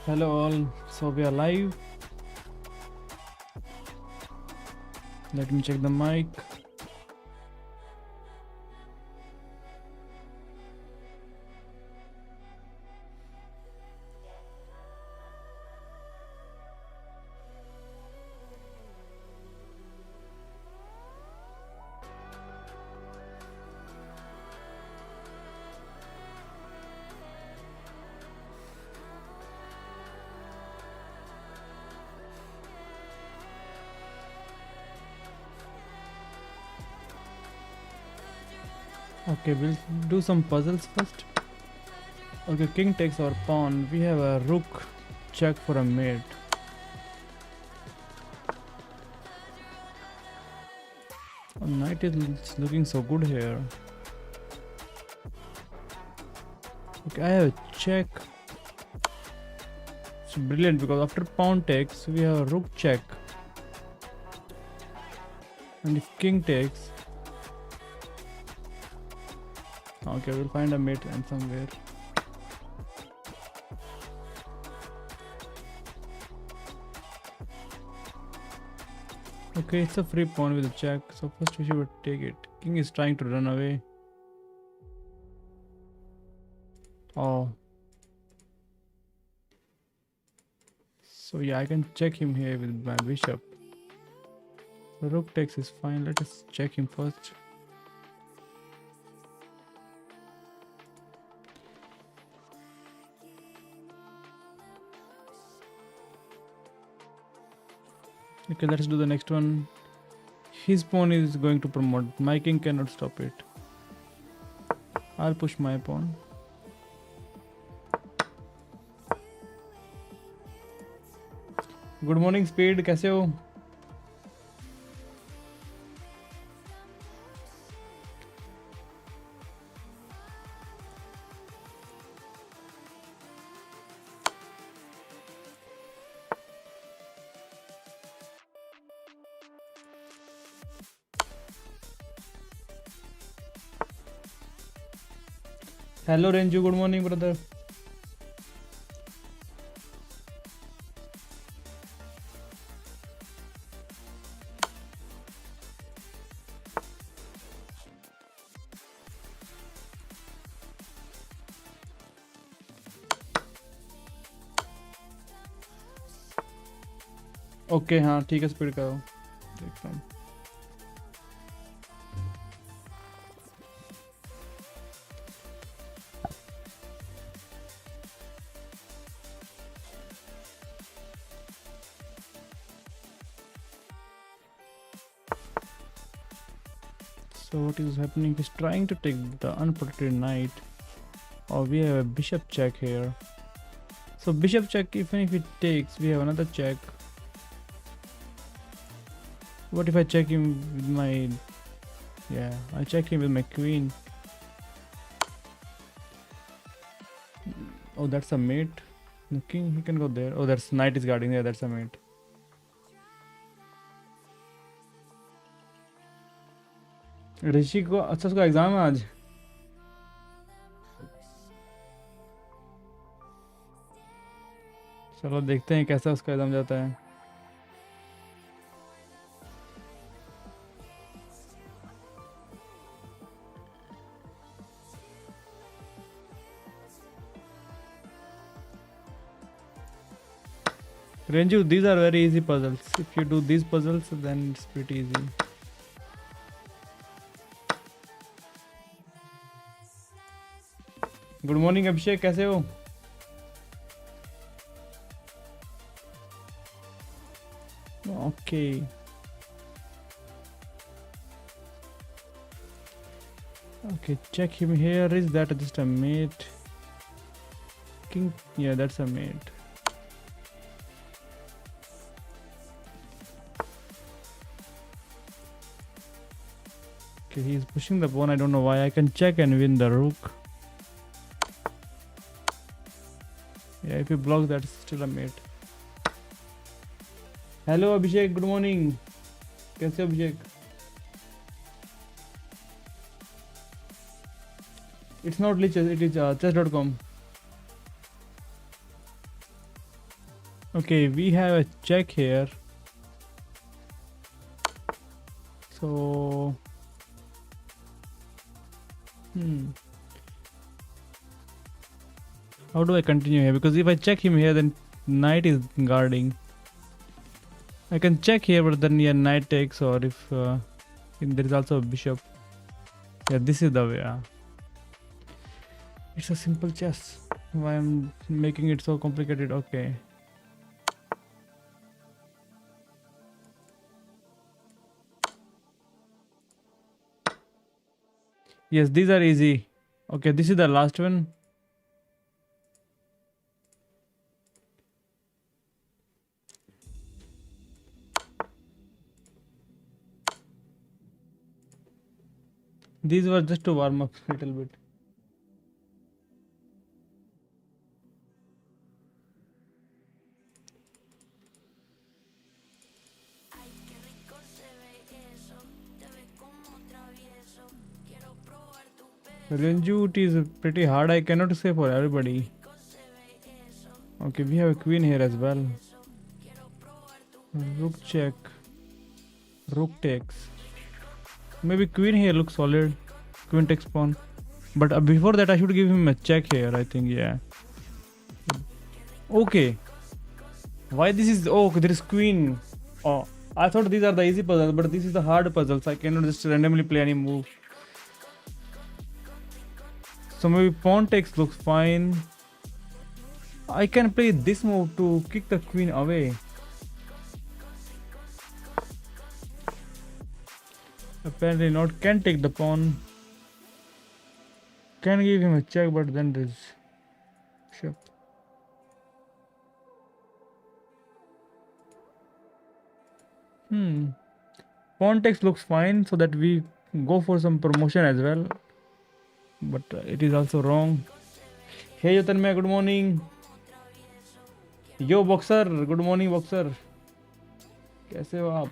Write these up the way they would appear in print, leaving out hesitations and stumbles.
Hello all, so we are live. Let me check the mic. Okay, we'll do some puzzles first. Okay, king takes our pawn. We have a rook check for a mate. Knight is looking so good here. Okay, I have a check. It's brilliant because after pawn takes, we have a rook check. And if king takes, okay, we'll find a mate and somewhere. Okay, it's a free pawn with a check, so first we should take it. King is trying to run away. Oh. So yeah, I can check him here with my bishop. So rook takes is fine. Let us check him first. Okay, let's do the next one. His pawn is going to promote. My king cannot stop it. I'll push my pawn. Good morning, Speed. कैसे हो? Hello, Renju. Good morning, brother. Okay हाँ ठीक है speed करो देख रहा हूँ So what is happening is trying to take the unprotected knight. Oh, we have a bishop check here. So bishop check, even if it takes, we have another check. What if I check him with my... Yeah, I check him with my queen. Oh, that's a mate. The king, he can go there. Oh, that's knight is guarding there. That's a mate. ऋषि को अच्छा उसका exam है आज चलो देखते हैं कैसा उसका एग्जाम जाता है Renju, these are very easy puzzles. If you do these puzzles, then it's pretty easy. Good morning Abhishek कैसे हो okay okay check him here is that just a mate king yeah that's a mate okay he's pushing the pawn I don't know why I can check and win the rook yeah if you block that it's still a mate hello Abhishek good morning कैसे हो Abhishek it's not chess it is chess.com Okay, we have a check here. So, how do I continue here? Because if I check him here, then knight is guarding. I can check here, but then yeah, knight takes, or if there is also a bishop. Yeah, this is the way. It's a simple chess. Why I'm making it so complicated? Okay. Yes, these are easy. Okay, this is the last one. These were just to warm up a little bit. Renjut is pretty hard. I cannot say for everybody. Okay, we have a queen here as well. Rook check. Rook takes. Maybe queen here looks solid. Queen takes pawn. But before that, I should give him a check here, I think. Yeah. Okay. Why this is... Oh, there is queen. Oh, I thought these are the easy puzzles, but this is the hard puzzles. I cannot just randomly play any move. So maybe pawn takes looks fine. I can play this move to kick the queen away. Apparently not. Can take the pawn. Can give him a check, but then there's bishop. Pawn takes looks fine, so that we go for some promotion as well. But it is also wrong. Hey Yotanmaya, good morning. Yo boxer, good morning boxer. कैसे हो आप?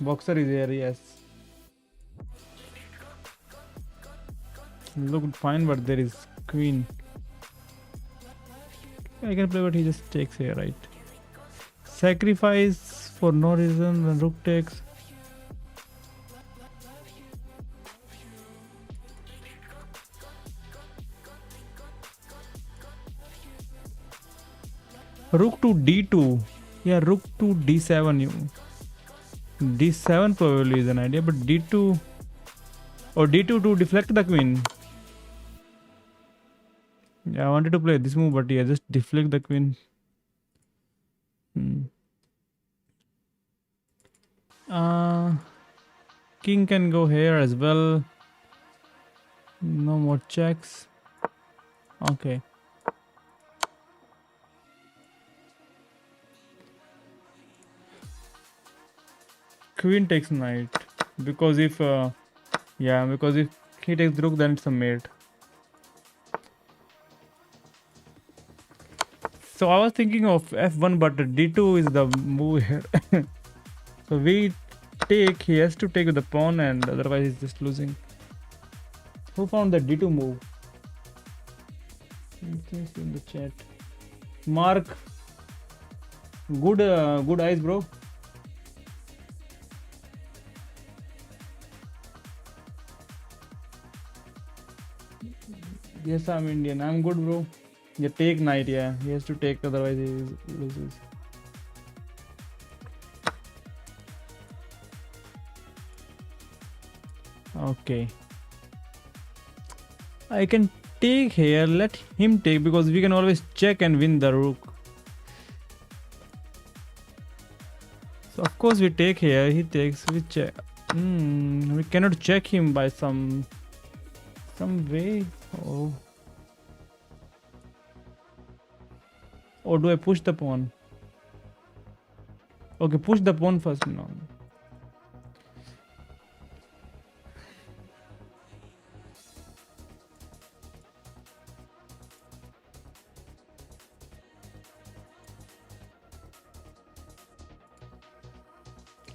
Boxer is here, yes. Looked fine, but there is queen. I can play, but he just takes here, right? Sacrifice for no reason when rook takes. Rook to d2. Yeah, rook to d7. D7 probably is an idea, but d2 or d2 to deflect the queen. Yeah, I wanted to play this move, but yeah, just deflect the queen. King can go here as well. No more checks. Okay. Queen takes knight, because if because if he takes rook, then it's a mate. So I was thinking of f1, but d2 is the move here. So we take, he has to take with the pawn, and otherwise he's just losing. Who found the d2 move? It's in the chat. Mark, good eyes, bro. Yes, I'm Indian. I'm good, bro. Yeah, take knight. Yeah, he has to take, otherwise he loses. Okay. I can take here. Let him take, because we can always check and win the rook. So of course we take here. He takes. We check. We cannot check him by some way. Oh. Or do I push the pawn? Okay, push the pawn first. No.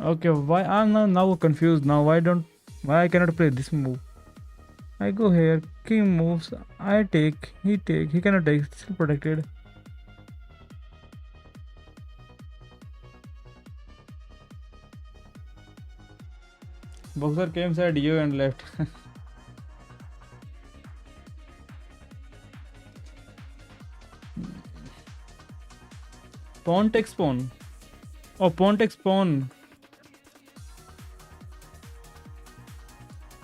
Okay, why I'm now confused now. Why I cannot play this move? I go here. King moves. I take. He take. He cannot take. Still protected. Boxer came side you and left. Pawn takes pawn. Oh, pawn takes pawn.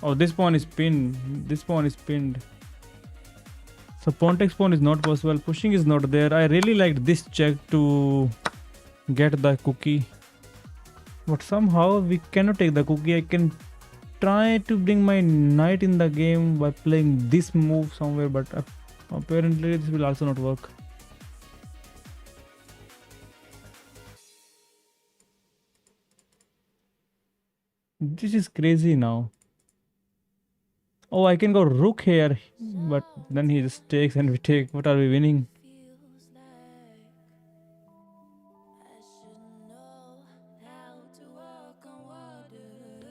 Oh, this pawn is pinned. This pawn is pinned. So pawn takes pawn is not possible. Pushing is not there. I really liked this check to get the cookie. But somehow we cannot take the cookie. I can try to bring my knight in the game by playing this move somewhere, but apparently this will also not work. This is crazy now. Oh, I can go rook here, but then he just takes and we take. What are we winning?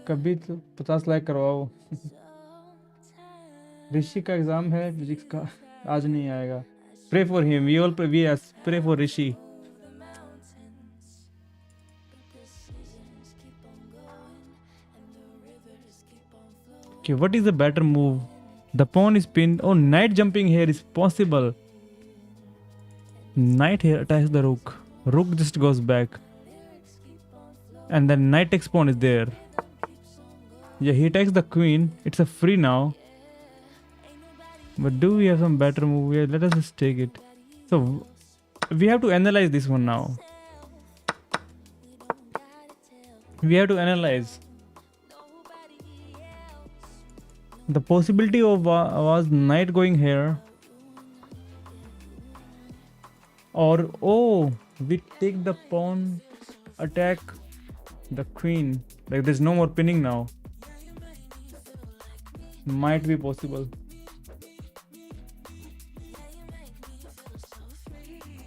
कभी तो 50 लाख करवाओ। ऋषि का exam है physics का, आज नहीं आएगा। Pray for him. We all pray for Rishi. Okay, what is the better move? The pawn is pinned. Oh, knight jumping here is possible. Knight here attacks the rook. Rook just goes back. And then knight takes pawn is there. Yeah, he takes the queen. It's a free now. But do we have some better move here? Let us just take it. So, we have to analyze this one now. We have to analyze. The possibility of was knight going here. Or, oh, we take the pawn, attack the queen. Like there's no more pinning now. Might be possible.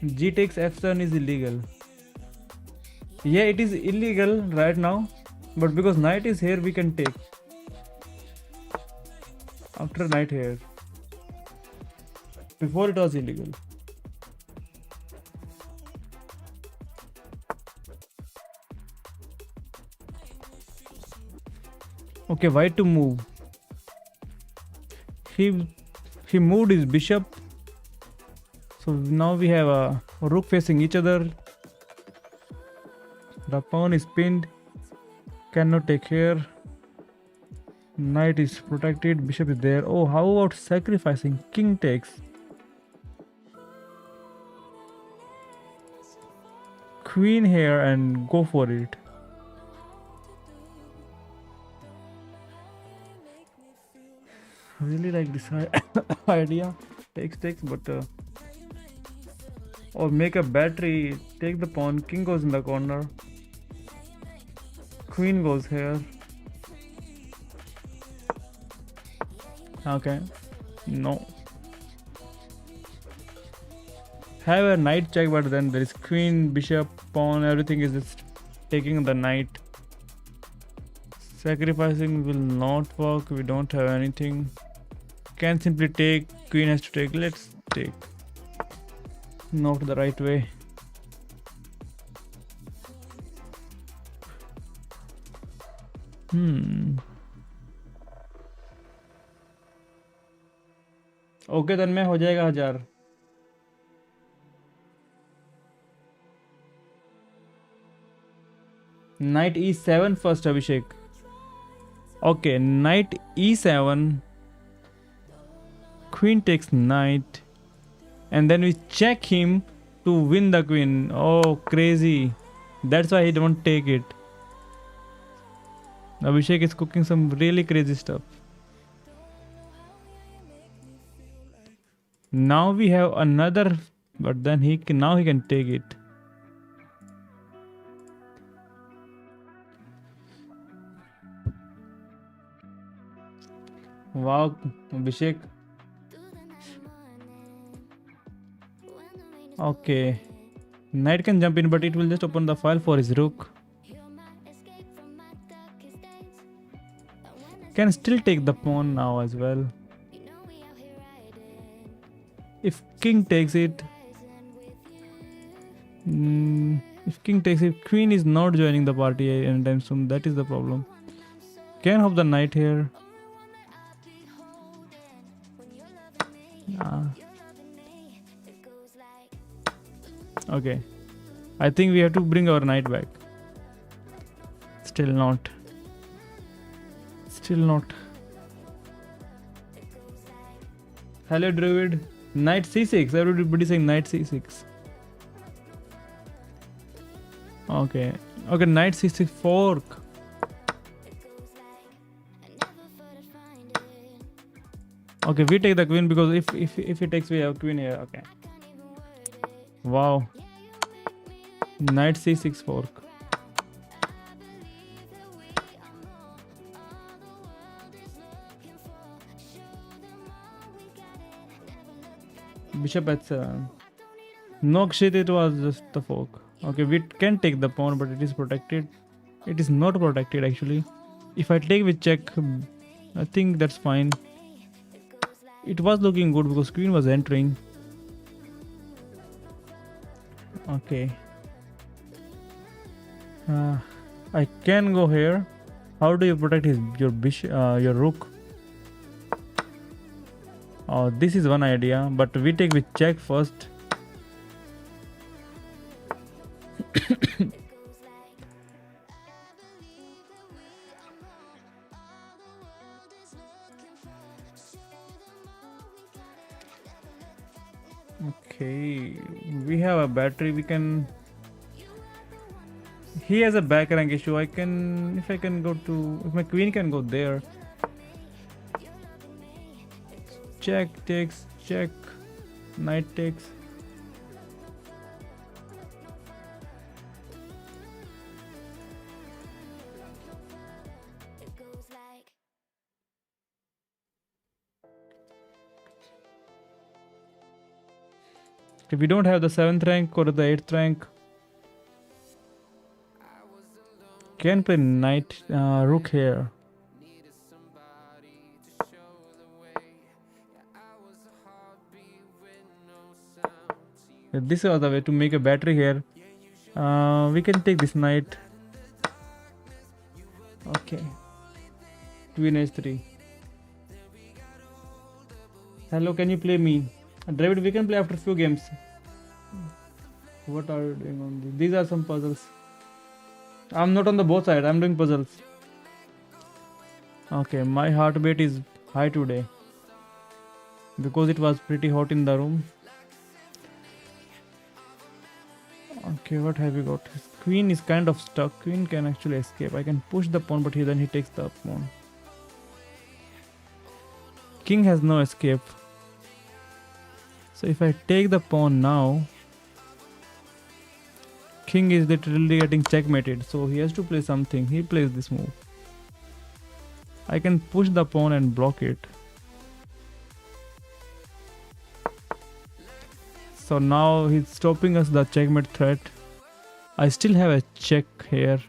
G takes F7 is illegal. Yeah, it is illegal right now. But because knight is here, we can take. After knight here. Before it was illegal. Okay, white to move. He moved his bishop. So now we have a rook facing each other. The pawn is pinned. Cannot take here. Knight is protected. Bishop is there. Oh, how about sacrificing? King takes. Queen here and go for it. I really like this idea. Takes, but or make a battery. Take the pawn. King goes in the corner. Queen goes here. Okay. No. Have a knight check, but then there is queen, bishop, pawn. Everything is just taking the knight. Sacrificing will not work. We don't have anything. Can simply take. Queen has to take. Let's take. Not the right way. Okay then में हो जाएगा 1000. Knight e7 first, Abhishek. Okay, knight e7. Queen takes knight. And then we check him to win the queen. Oh, crazy. That's why he don't take it. Abhishek is cooking some really crazy stuff. Now we have another, but then now he can take it. Wow, Abhishek. Okay. Knight can jump in, but it will just open the file for his rook. Can still take the pawn now as well. If king takes it, if king takes it, queen is not joining the party anytime soon. That is the problem. Can have the knight here. Okay. I think we have to bring our knight back. Still not. Still not. Hello, Druid. Knight c6. Everybody saying knight c6. Okay. Okay, knight c6 fork. Okay, we take the queen because if he takes, we have queen here. Okay. Wow. Knight c6 fork. Bishop h7. No shit, it was just the fork. Okay, we can take the pawn, but it is protected. It is not protected actually. If I take with check, I think that's fine. It was looking good because queen was entering. Okay. I can go here. How do you protect your bishop, your rook? Oh, this is one idea, but we take with check first. Okay, we have a battery. We can. He has a back rank issue. I can, if I can go to, if my queen can go there. Check takes, check, knight takes. If we don't have the 7th rank or the 8th rank, can play knight rook here. This is the way to make a battery here. We can take this knight. Okay. Queen h3. Hello, can you play me? David, we can play after a few games. What are you doing on this? These are some puzzles. I'm not on the both side. I'm doing puzzles. Okay, my heartbeat is high today because it was pretty hot in the room. Okay, what have we got? His queen is kind of stuck. Queen can actually escape. I can push the pawn, but then he takes the pawn. King has no escape. So if I take the pawn now, king is literally getting checkmated. So he has to play something. He plays this move. I can push the pawn and block it. So now he's stopping us the checkmate threat. I still have a check here.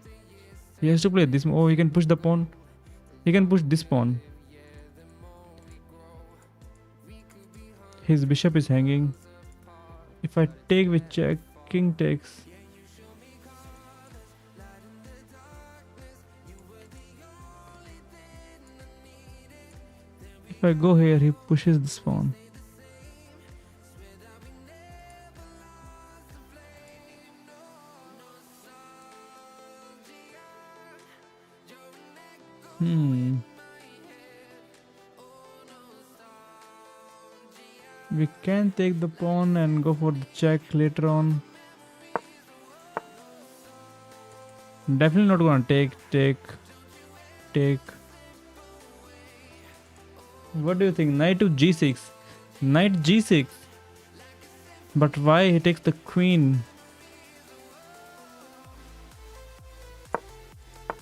He has to play this. Oh, he can push the pawn. He can push this pawn. His bishop is hanging. If I take with check, king takes. If I go here, he pushes this pawn. We can take the pawn and go for the check later on. Definitely not gonna take. What do you think? Knight to g6. Knight g6. But why he takes the queen?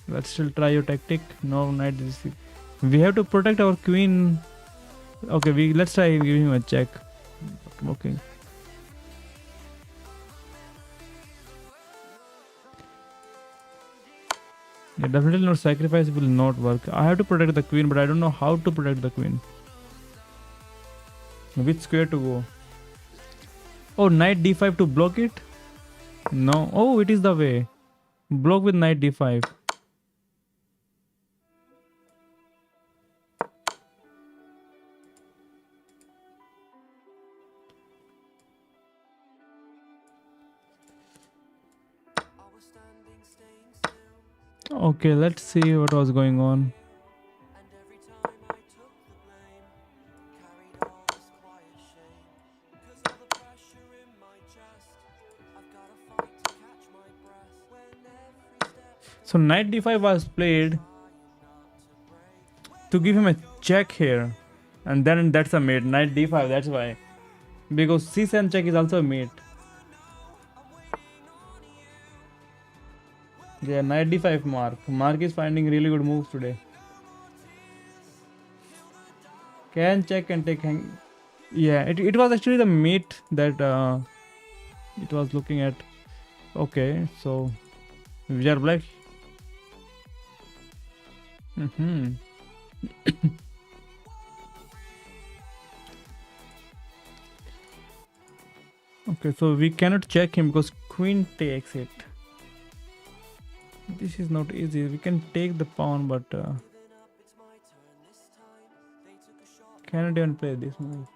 Let's still try your tactic. No, knight g6. We have to protect our queen. Okay, let's try giving him a check. Okay. Yeah, definitely not sacrifice will not work. I have to protect the queen, but I don't know how to protect the queen. Which square to go? Oh, knight d5 to block it? No. Oh, it is the way. Block with knight d5. Okay, let's see what was going on. So knight d5 was played to give him a check here, and then that's a mate. Knight d5, that's why. Because c7 check is also a mate. Yeah, knight d5 Mark. Mark is finding really good moves today. Can check and take hang. Yeah, it was actually the mate that it was looking at. Okay, so we are black. Okay, so we cannot check him because queen takes it. This is not easy. We can take the pawn, but cannot even play this move.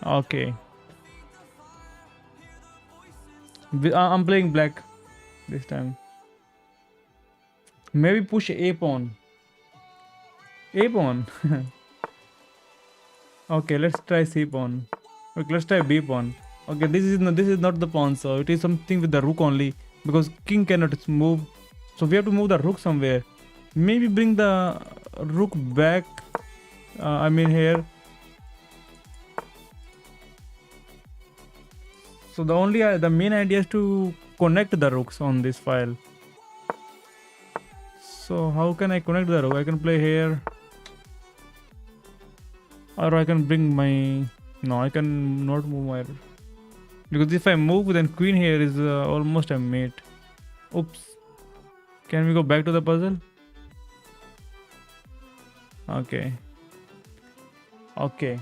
Okay. I'm playing black this time. Maybe push a pawn. A pawn. Okay, let's try c pawn. Okay, let's try b pawn. Okay, this is not the pawn, so it is something with the rook only because king cannot move. So we have to move the rook somewhere. Maybe bring the rook back. I mean here. So the main idea is to connect the rooks on this file. So how can I connect the rook? I can play here, or I can bring my. No, I can not move my. Because if I move, then queen here is almost a mate. Oops. Can we go back to the puzzle? Okay. Okay.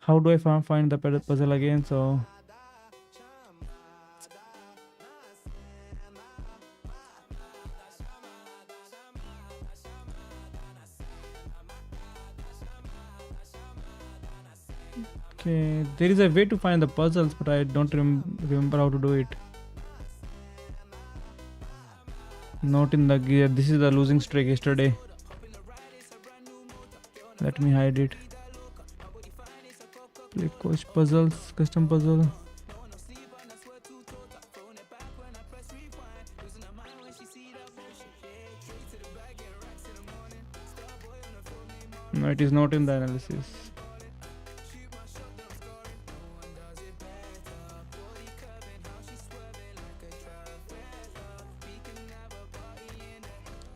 How do I find the puzzle again? So okay, there is a way to find the puzzles, but I don't remember how to do it. Not in the gear. This is the losing streak yesterday. Let me hide it. Play coach puzzles, custom puzzle. No, it is not in the analysis.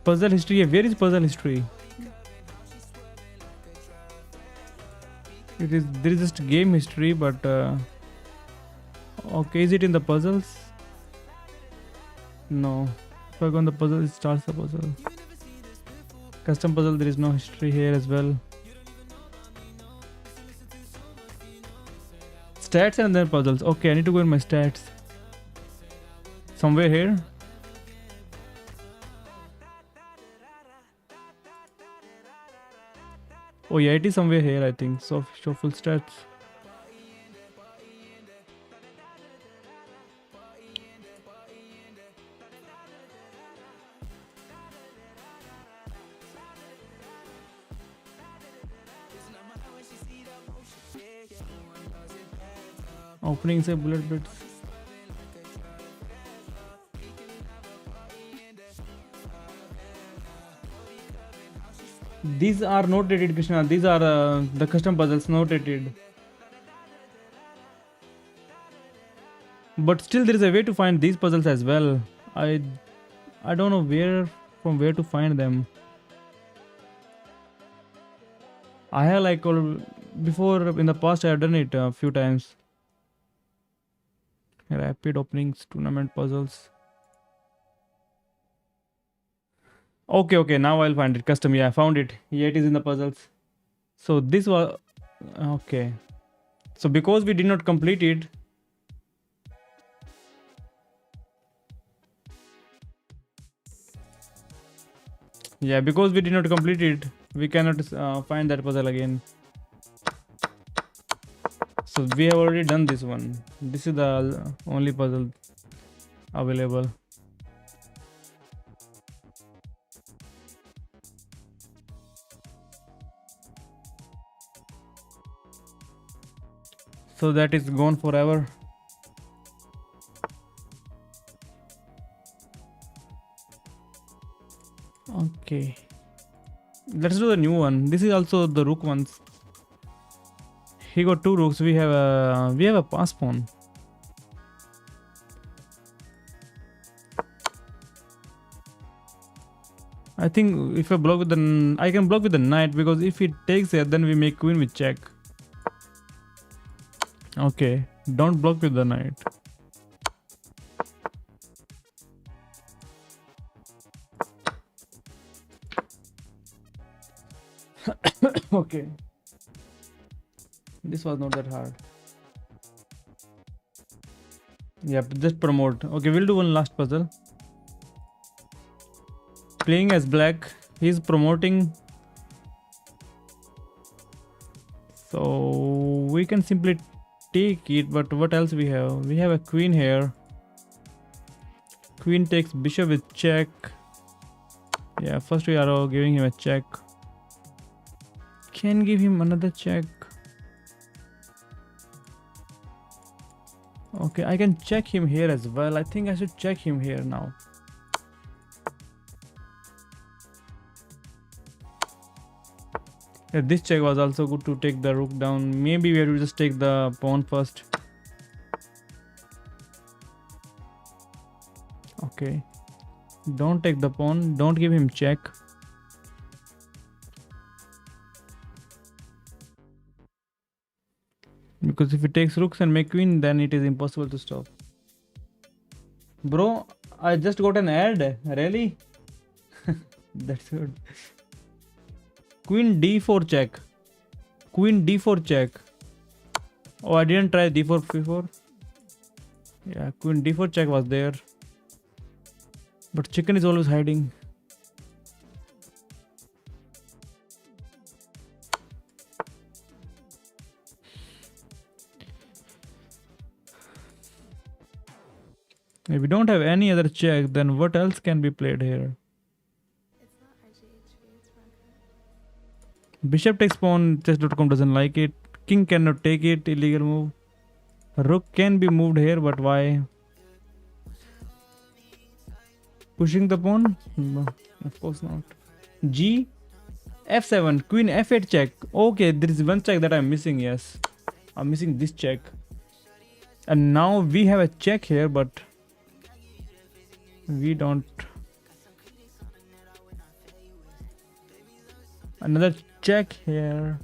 Puzzle history. Where is puzzle history? There is just game history, but okay, is it in the puzzles? No. If I go on the puzzle, it starts the puzzle. Custom puzzle, there is no history here as well. Stats and then puzzles. Okay, I need to go in my stats. Somewhere here. Oh yeah, it is somewhere here, I think. So show full stats. Opening say bullet bits. These are not rated, Krishna. These are the custom puzzles, not rated. But still, there is a way to find these puzzles as well. I don't know from where to find them. I have like before in the past I have done it a few times. Rapid openings, tournament puzzles. Okay, now I'll find it. Custom, yeah, I found it. Yeah, it is in the puzzles. So this was okay. So because we did not complete it, yeah, because we did not complete it, we cannot find that puzzle again. So we have already done this one. This is the only puzzle available. So that is gone forever. Okay, let's do the new one. This is also the rook ones. He got two rooks. We have a pass pawn. I think if I block with the I can block with the knight, because if it takes it, then we make queen with check. Okay, don't block with the knight. Okay, this was not that hard. Yep, just promote. Okay, we'll do one last puzzle. Playing as black, he's promoting. So we can simply take it, but what else we have? We have a queen here. Queen takes bishop with check. Yeah, first we are giving him a check. Can give him another check. Okay, I can check him here as well. I think I should check him here now. Yeah, this check was also good to take the rook down. Maybe we have to just take the pawn first. Okay, don't take the pawn. Don't give him check. Because if he takes rooks and make queen, then it is impossible to stop. Bro, I just got an ad. Really? That's good. Queen d4 check. Queen d4 check. Oh, I didn't try d4 before. Yeah, queen d4 check was there. But chicken is always hiding. If we don't have any other check, then what else can be played here? Bishop takes pawn, chess.com doesn't like it. King cannot take it, illegal move. Rook can be moved here, but why? Pushing the pawn? No, of course not. G, f7, queen f8 check. Okay, there is one check that I'm missing, yes. I'm missing this check. And now we have a check here, but we don't. Another check here.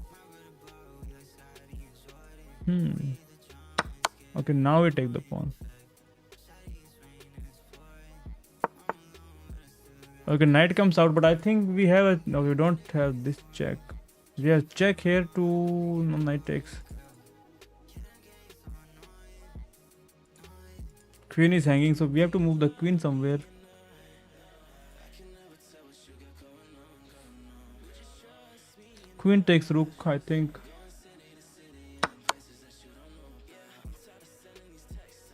Okay, now we take the pawn. Okay, knight comes out, but I think we have a. No, we don't have this check. We have check here to. No, knight takes. Queen is hanging, so we have to move the queen somewhere. Queen takes rook, I think.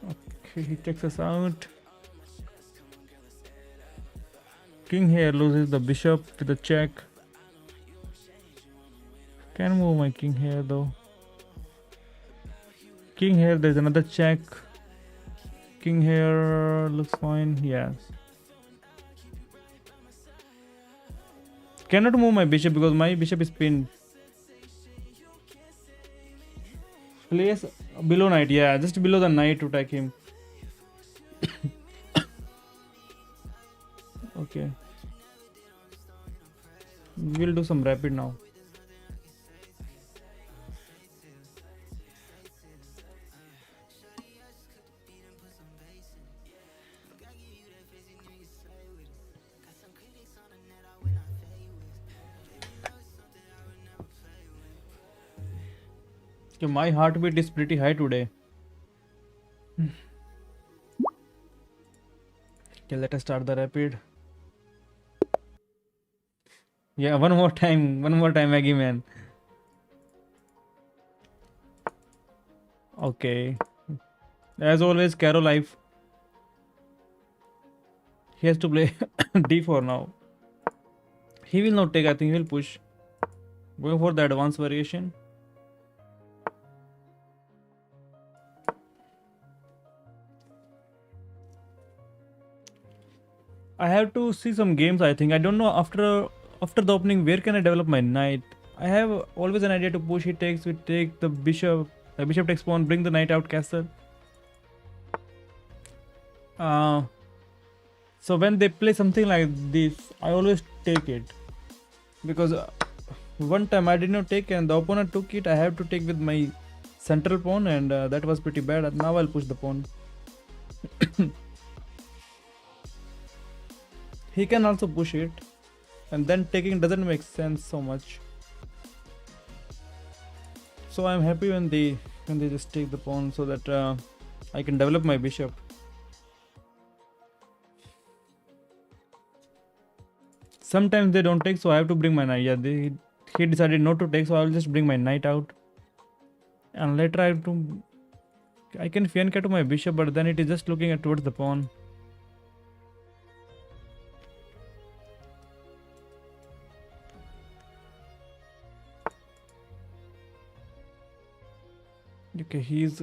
Okay, he takes us out. King here loses the bishop to the check. Can move my king here though. King here, there's another check. King here looks fine, yes. Cannot move my bishop because my bishop is pinned. Place below knight, yeah, just below the knight to attack him. Okay. We'll do some rapid now. Okay, my heartbeat is pretty high today. Okay, let us start the rapid. Yeah, one more time, Maggie man. Okay, as always, Caro life. He has to play d4 now. He will not take. I think he will push. Going for the advanced variation. I have to see some games. I think I don't know after the opening where can I develop my knight. I have always an idea to push. He takes. We take the bishop. The bishop takes pawn. Bring the knight out castle. So when they play something like this, I always take it because one time I did not take and the opponent took it. I have to take with my central pawn and that was pretty bad. Now I'll push the pawn. He can also push it and then taking doesn't make sense so much. So I'm happy when they just take the pawn so that I can develop my bishop. Sometimes they don't take, so I have to bring my knight. Yeah, he decided not to take, so I'll just bring my knight out. And later I can fianchet to my bishop, but then it is just looking at towards the pawn. Okay, he's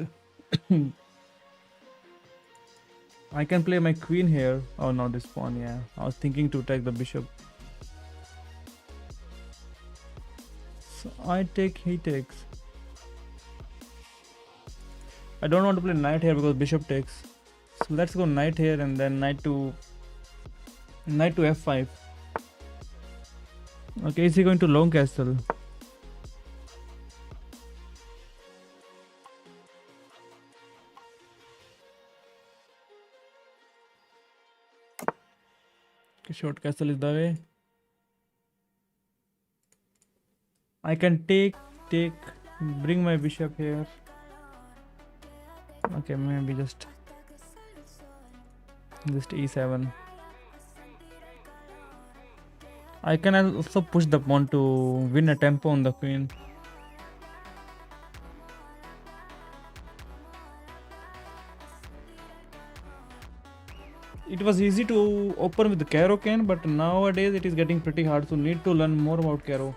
I can play my queen here. Oh no, this pawn, yeah. I was thinking to take the bishop. So I take, he takes. I don't want to play knight here because bishop takes. So let's go knight here and then knight to f5. Okay, is he going to long castle? Okay, short castle is the way. I can take, bring my bishop here. Okay, maybe just e7. I can also push the pawn to win a tempo on the queen. It was easy to open with the Caro can, but nowadays it is getting pretty hard, so need to learn more about Caro.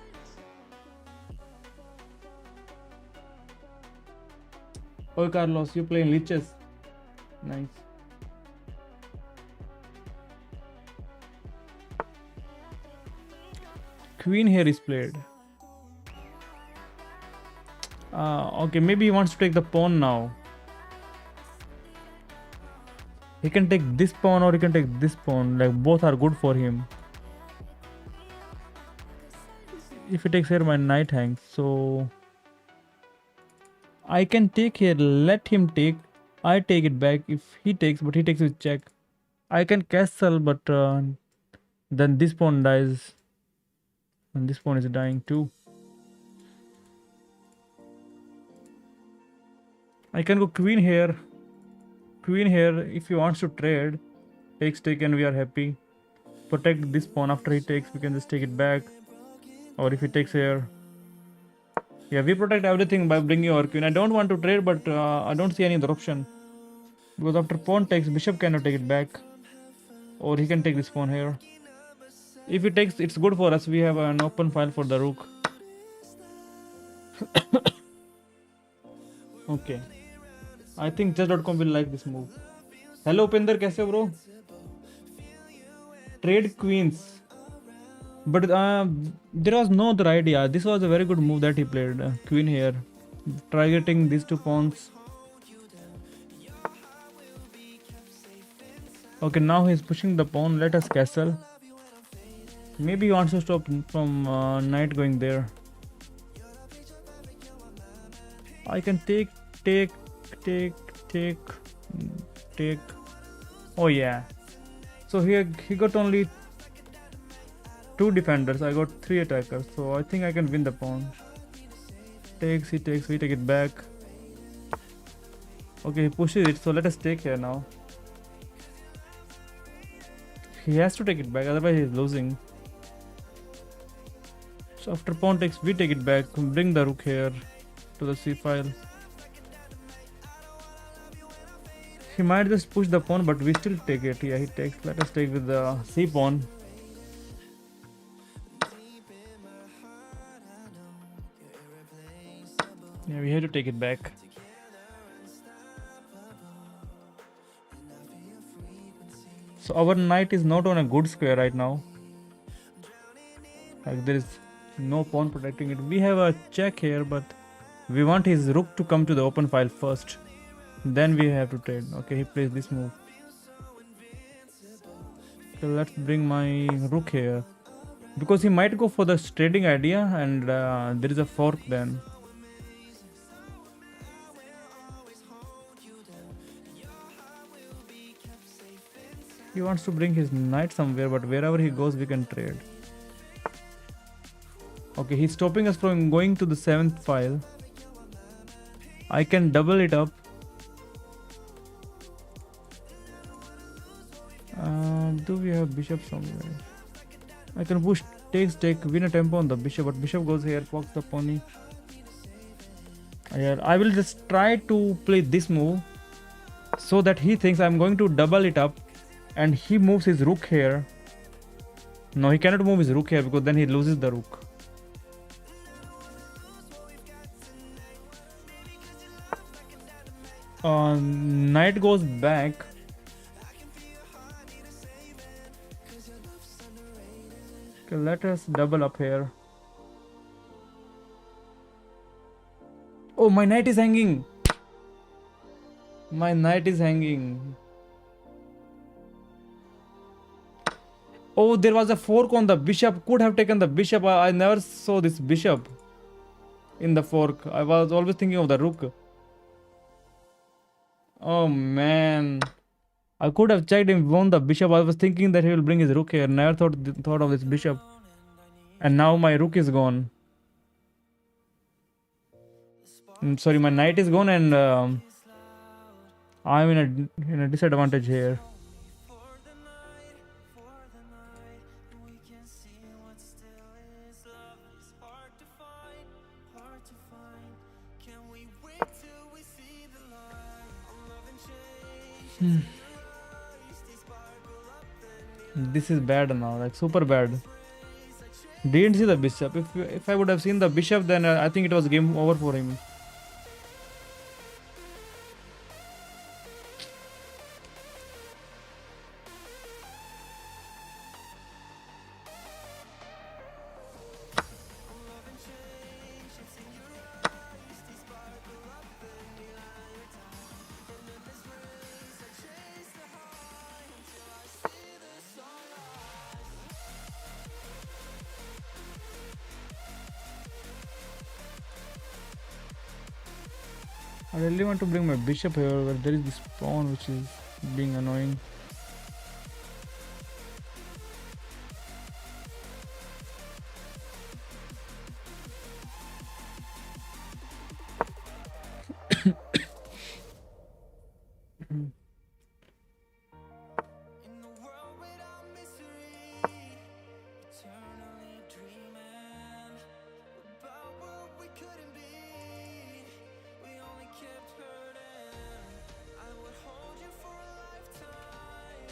Oh Carlos, you play liches. Nice. Queen here is played. Okay, maybe he wants to take the pawn now. He can take this pawn or he can take this pawn. Like both are good for him. If he takes here, my knight hangs. So I can take here. Let him take. I take it back. If he takes, but he takes with check. I can castle, but then this pawn dies. And this pawn is dying too. I can go queen here. Queen here. If he wants to trade, takes taken. We are happy. Protect this pawn. After he takes, we can just take it back. Or if he takes here. Yeah, we protect everything by bringing our queen. I don't want to trade, but I don't see any other option. Because after pawn takes, bishop cannot take it back. Or he can take this pawn here. If he takes, it's good for us. We have an open file for the rook. Okay. I think chess.com will like this move. Hello Upinder, kaise ho bro? Trade queens. But there was no other idea. This was a very good move that he played. Queen here. Try getting these two pawns. Okay, now he's pushing the pawn. Let us castle. Maybe he wants to stop from knight going there. I can take. Oh yeah. So he got only 2 defenders. I got 3 attackers. So I think I can win the pawn. takes, he takes, we take it back. Okay, he pushes it, so let us take here now. He has to take it back, otherwise he's losing. So after pawn takes, we take it back, bring the rook here to the c file. He might just push the pawn, but we still take it. Yeah, he takes. Let us take with the c pawn. Yeah, we have to take it back. So our knight is not on a good square right now. Like there is no pawn protecting it. We have a check here, but we want his rook to come to the open file first. Then we have to trade. Okay, he plays this move. Okay, let's bring my rook here. Because he might go for the trading idea, and there is a fork then. He wants to bring his knight somewhere, but wherever he goes, we can trade. Okay, he's stopping us from going to the 7th file. I can double it up. Do we have bishop somewhere? I can push, takes, take, win a tempo on the bishop, but bishop goes here, pokes the pony. Here, I will just try to play this move so that he thinks I'm going to double it up, and he moves his rook here. No, he cannot move his rook here because then he loses the rook. Knight goes back. Okay, let us double up here. Oh, my knight is hanging. My knight is hanging. Oh, there was a fork on the bishop. Could have taken the bishop. I never saw this bishop in the fork. I was always thinking of the rook. Oh man. I could have checked him, won the bishop. I was thinking that he will bring his rook here. Never thought of this bishop. And now my rook is gone. Sorry, my knight is gone, and I'm in a disadvantage here. This is bad now, like super bad. Didn't see the bishop. If I would have seen the bishop, then I think it was game over for him. I really want to bring my bishop here, but there is this pawn which is being annoying.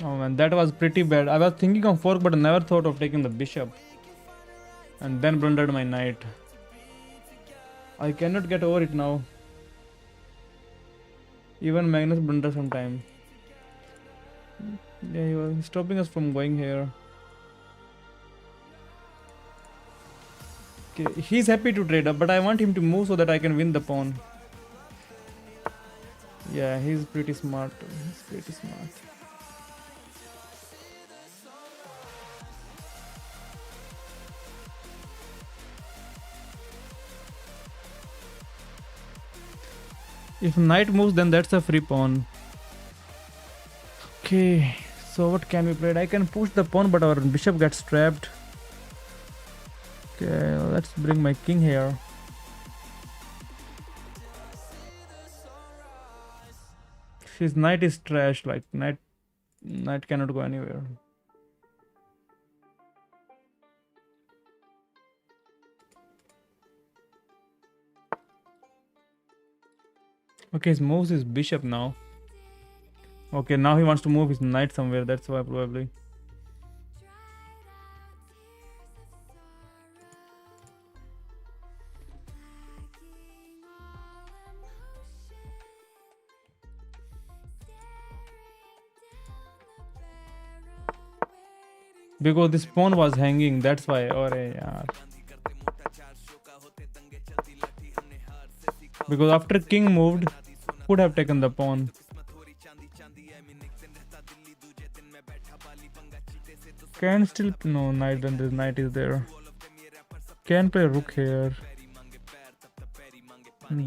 Oh man, that was pretty bad. I was thinking of fork, but never thought of taking the bishop. And then blundered my knight. I cannot get over it now. Even Magnus blunders sometime. Yeah, he was stopping us from going here. Okay, he's happy to trade up, but I want him to move so that I can win the pawn. Yeah, he's pretty smart. He's pretty smart. If knight moves, then that's a free pawn. Okay, so what can we play? I can push the pawn, but our bishop gets trapped. Okay, let's bring my king here. His knight is trash. Like knight cannot go anywhere. Okay, his moves is bishop now. Okay, now he wants to move his knight somewhere. That's why probably. Because this pawn was hanging, that's why. Yaar. Because after king moved, could have taken the pawn. Can still no knight, and this knight is there. Can play rook here.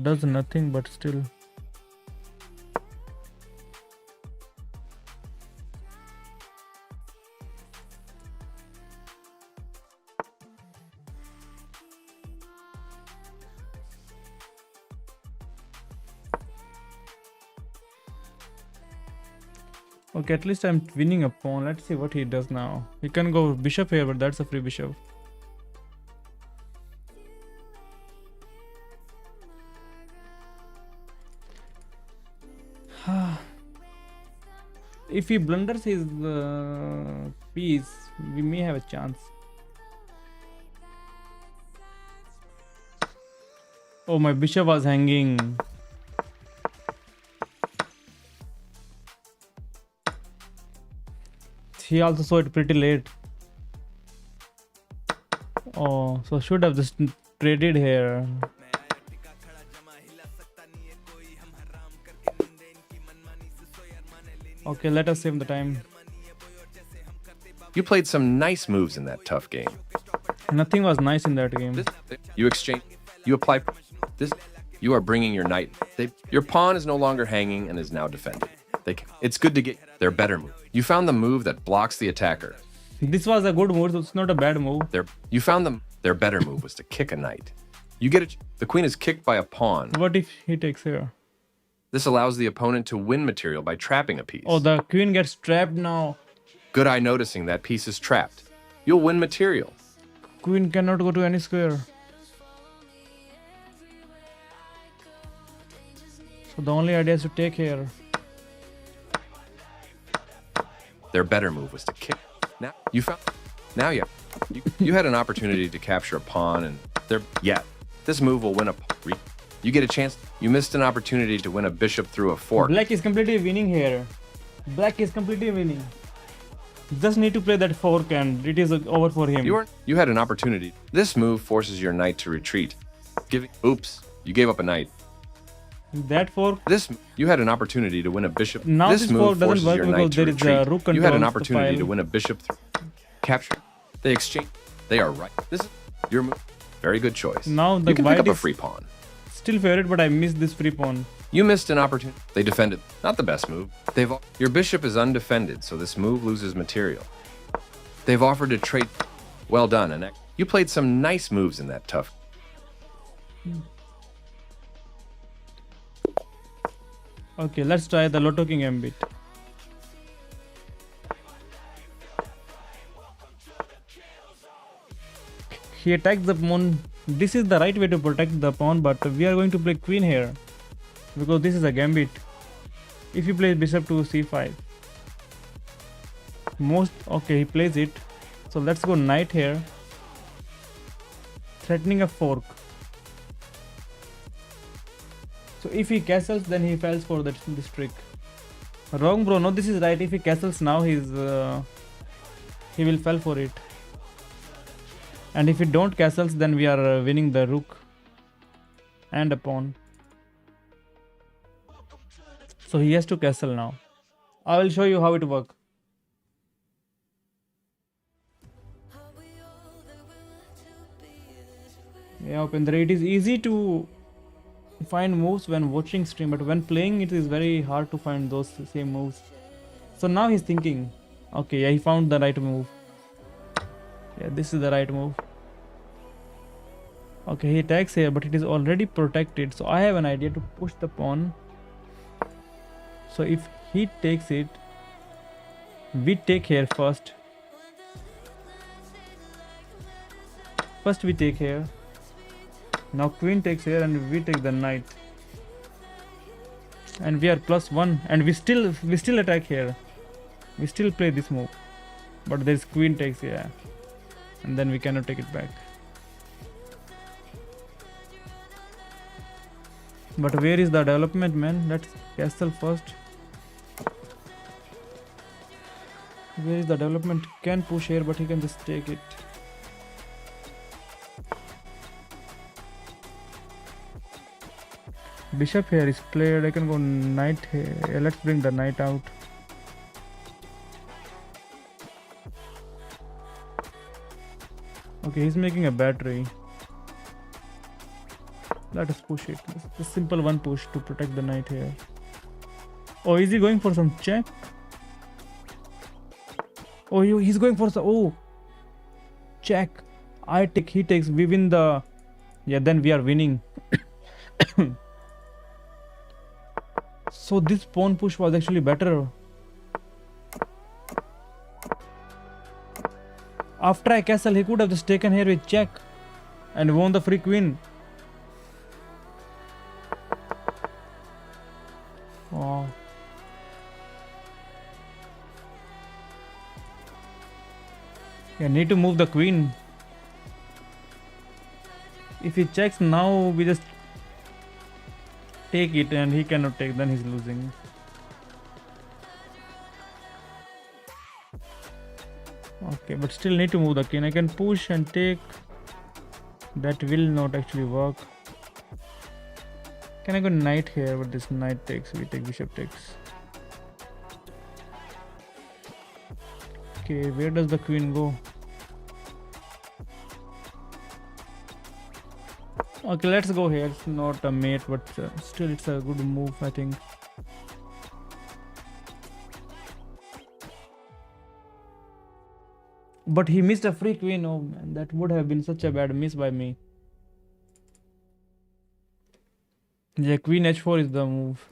Does nothing, but still. Okay, at least I'm winning a pawn. Let's see what he does now. He can go bishop here, but that's a free bishop. If he blunders his piece, we may have a chance. Oh, my bishop was hanging. He also saw it pretty late. Oh, so should have just traded here. Okay, let us save the time. You played some nice moves in that tough game. Nothing was nice in that game. You exchange. You apply. This. You are bringing your knight. Your pawn is no longer hanging and is now defended. It's good to get their better move. You found the move that blocks the attacker. This was a good move, so it's not a bad move. You found their better move was to kick a knight. You get it. The queen is kicked by a pawn. What if he takes here? This allows the opponent to win material by trapping a piece. Oh, the queen gets trapped now. Good eye noticing that piece is trapped. You'll win material. Queen cannot go to any square. So the only idea is to take here. Their better move was to kick. Now you had an opportunity to capture a pawn, and this move will win a. You get a chance. You missed an opportunity to win a bishop through a fork. Black is completely winning here. Black is completely winning. Just need to play that fork, and it is over for him. You had an opportunity. This move forces your knight to retreat. Oops! You gave up a knight. That fork. You had an opportunity to win a bishop. Now this move forces your knight to retreat. Rook you had an opportunity to win a bishop. Capture. They exchange. They are right. This is your move. Very good choice. Now the you can white pick up a is free pawn. Still favorite, but I missed this free pawn. You missed an opportunity. They defended. Not the best move. Your bishop is undefended, so this move loses material. They've offered to trade. Well done, and you played some nice moves in that tough. Okay, let's try the Lotto King Gambit. He attacks the pawn. This is the right way to protect the pawn, but we are going to play queen here because this is a gambit. If you play bishop to c5, okay, he plays it. So let's go knight here, threatening a fork. So if he castles, then he falls for this trick. Wrong, bro. No, this is right. If he castles now, he will fall for it. And if he don't castles, then we are winning the rook and a pawn. So he has to castle now. I will show you how it works. Yeah, Upendra, it is easy to find moves when watching stream, but when playing it is very hard to find those same moves. So now he's thinking, okay, yeah, he found the right move. Yeah, this is the right move. Okay, he attacks here, but it is already protected. So I have an idea to push the pawn. So if he takes it, we take here first. First we take here. Now queen takes here and we take the knight. And we are +1 and we still attack here. We still play this move. But there is queen takes here. And then we cannot take it back. But where is the development, man? Let's castle first. Where is the development? Can push here, but he can just take it. Bishop here is played. I can go knight here. Let's bring the knight out. Okay, he's making a battery. Let us push it. Just a simple one push to protect the knight here. Oh, is he going for some check? Oh, he's going for some... Oh! Check. I take, he takes, we win the... Yeah, then we are winning. So this pawn push was actually better. After I castle, he could have just taken here with check and won the free queen. Oh. Yeah, need to move the queen. If he checks now, we just take it and he cannot take, then he's losing. Okay, but still need to move the king. I can push and take. That will not actually work. Can I go knight here? But this knight takes, we take bishop takes. Okay, where does the queen go? Okay, let's go here. It's not a mate, but still it's a good move, I think. But he missed a free queen. Oh man, that would have been such a bad miss by me. Yeah, queen h4 is the move.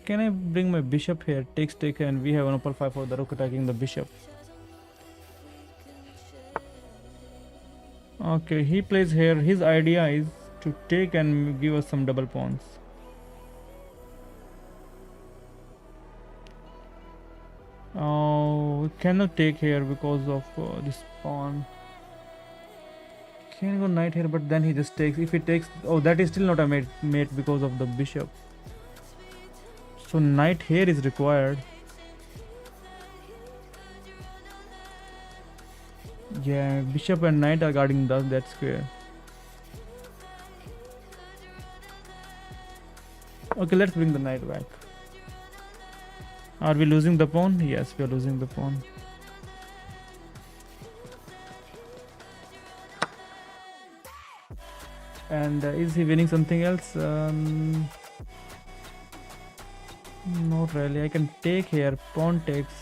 Can I bring my bishop here? Takes take, and we have an upper 5 for the rook attacking the bishop. Okay, he plays here. His idea is to take and give us some double pawns. Oh, we cannot take here because of this pawn. Can go knight here, but then he just takes. If he takes, oh, that is still not a mate because of the bishop. So knight here is required. Yeah, bishop and knight are guarding that square. Okay, let's bring the knight back. Are we losing the pawn? Yes, we are losing the pawn. And is he winning something else? Not really. I can take here. Pawn takes.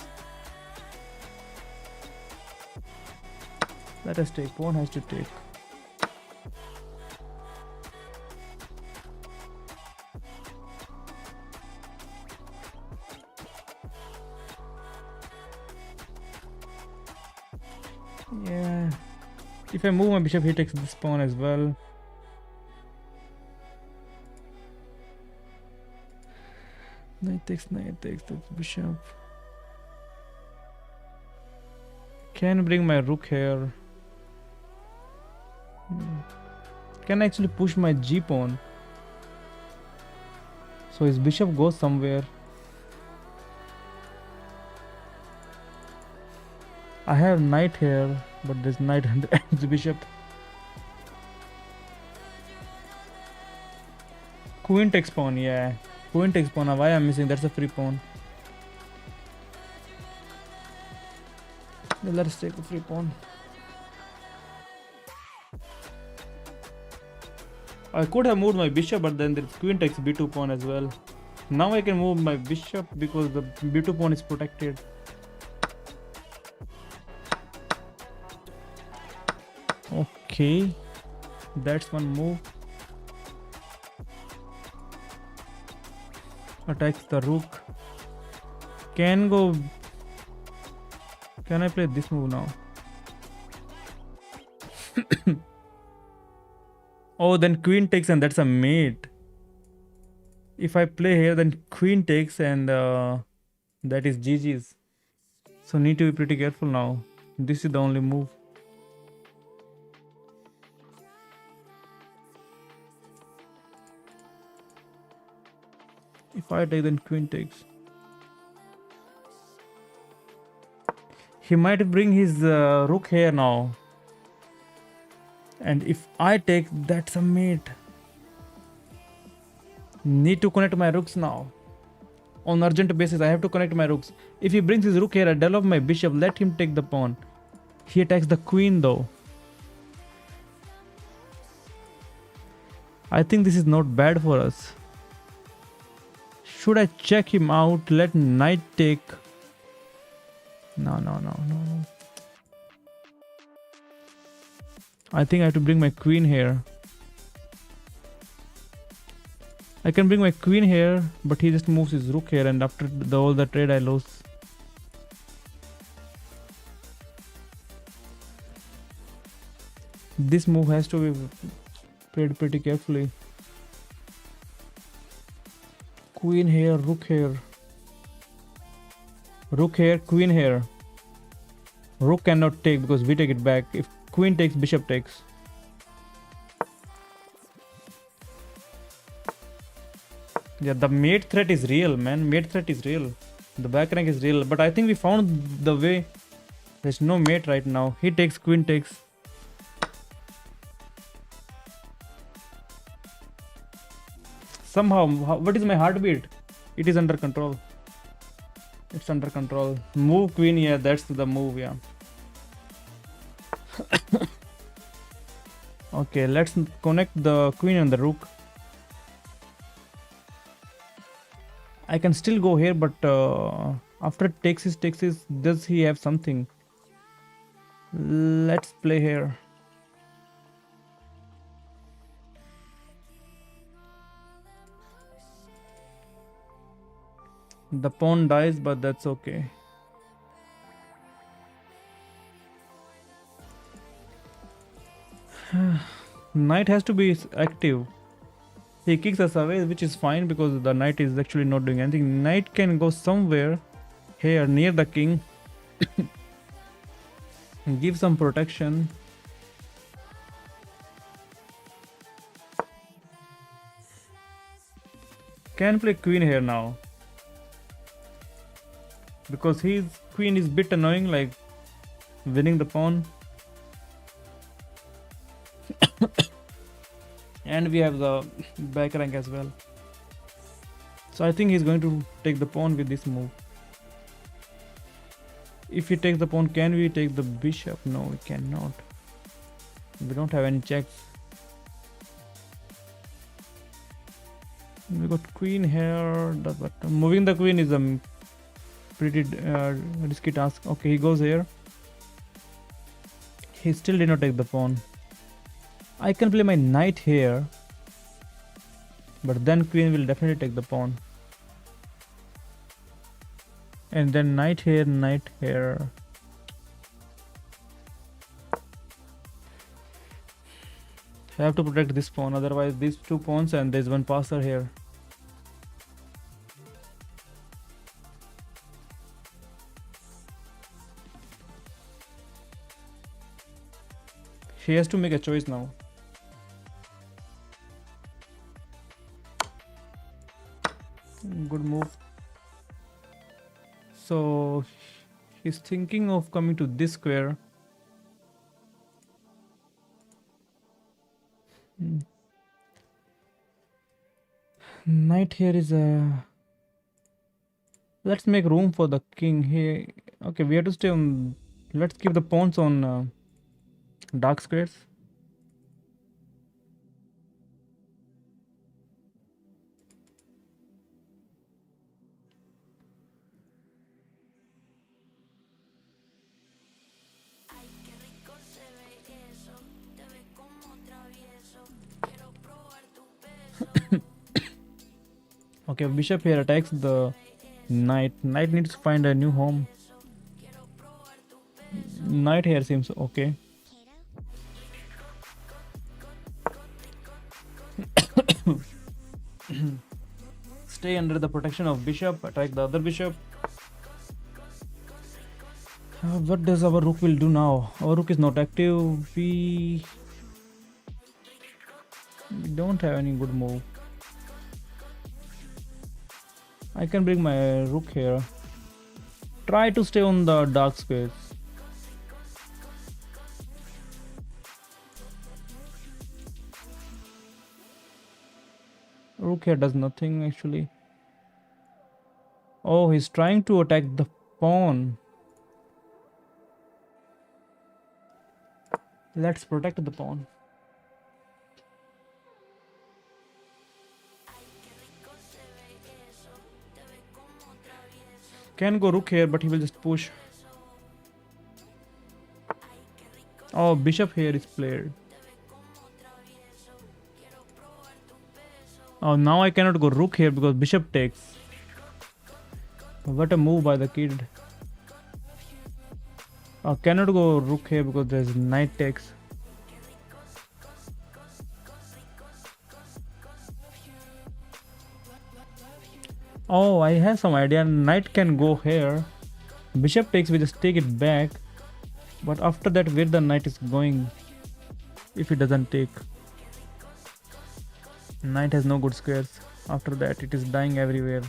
Let us take. Pawn has to take. Yeah. If I move my bishop, he takes this pawn as well. Knight takes the bishop. Can bring my rook here. Can I actually push my g pawn? So his bishop goes somewhere. I have knight here, but there's knight and the bishop. Queen takes pawn, yeah. Queen takes pawn. Why I'm missing? That's a free pawn. Let's take a free pawn. I could have moved my bishop, but then the queen takes b2 pawn as well. Now I can move my bishop because the b2 pawn is protected. Okay, that's one move. attacks the rook. Can go. Can I play this move now? Oh, then queen takes and that's a mate. If I play here, then queen takes and that is GG's. So need to be pretty careful now. This is the only move. If I take, then queen takes. He might bring his rook here now. And if I take, that's a mate. Need to connect my rooks now. On urgent basis, I have to connect my rooks. If he brings his rook here, I develop my bishop. Let him take the pawn. He attacks the queen though. I think this is not bad for us. Should I check him out? Let knight take. No. I think I have to bring my queen here. I can bring my queen here, but he just moves his rook here, and after all the trade I lose. This move has to be played pretty carefully. Queen here, rook here. Rook here, queen here. Rook cannot take because we take it back. If queen takes, bishop takes. Yeah, the mate threat is real, man. Mate threat is real. The back rank is real. But I think we found the way. There's no mate right now. He takes, queen takes. Somehow, what is my heartbeat? It is under control. It's under control. Move queen, yeah, that's the move, yeah. Okay, let's connect the queen and the rook. I can still go here, but after it takes his, does he have something? Let's play here. The pawn dies, but that's okay. Knight has to be active. He kicks us away, which is fine because the knight is actually not doing anything. Knight can go somewhere here near the king. Give some protection. Can play queen here now. Because his queen is bit annoying, like winning the pawn. And we have the back rank as well. So I think he's going to take the pawn with this move. If he takes the pawn, can we take the bishop? No, we cannot. We don't have any checks. We got queen here, but moving the queen is a pretty risky task. Okay, he goes here. He still did not take the pawn. I can play my knight here, but then queen will definitely take the pawn. And then knight here, knight here. I have to protect this pawn, otherwise these two pawns and there's one passer here. He has to make a choice now. Good move. So he's thinking of coming to this square. Knight here is a... Let's make room for the king here. Okay, we have to stay on... Let's keep the pawns on dark squares. Okay, bishop here attacks the knight. Knight needs to find a new home. Knight here seems okay. Stay under the protection of bishop. Attack the other bishop. What does our rook will do now? Our rook is not active. We don't have any good move. I can bring my rook here. Try to stay on the dark space. Rook here does nothing actually. Oh, he's trying to attack the pawn. Let's protect the pawn. Can go rook here, but he will just push. Oh, bishop here is played. Oh, now I cannot go rook here because bishop takes. What a move by the kid. Cannot go rook here because there's knight takes. Oh, I have some idea. Knight can go here. Bishop takes, we just take it back. But after that, where the knight is going if it doesn't take? Knight has no good squares. After that, it is dying everywhere.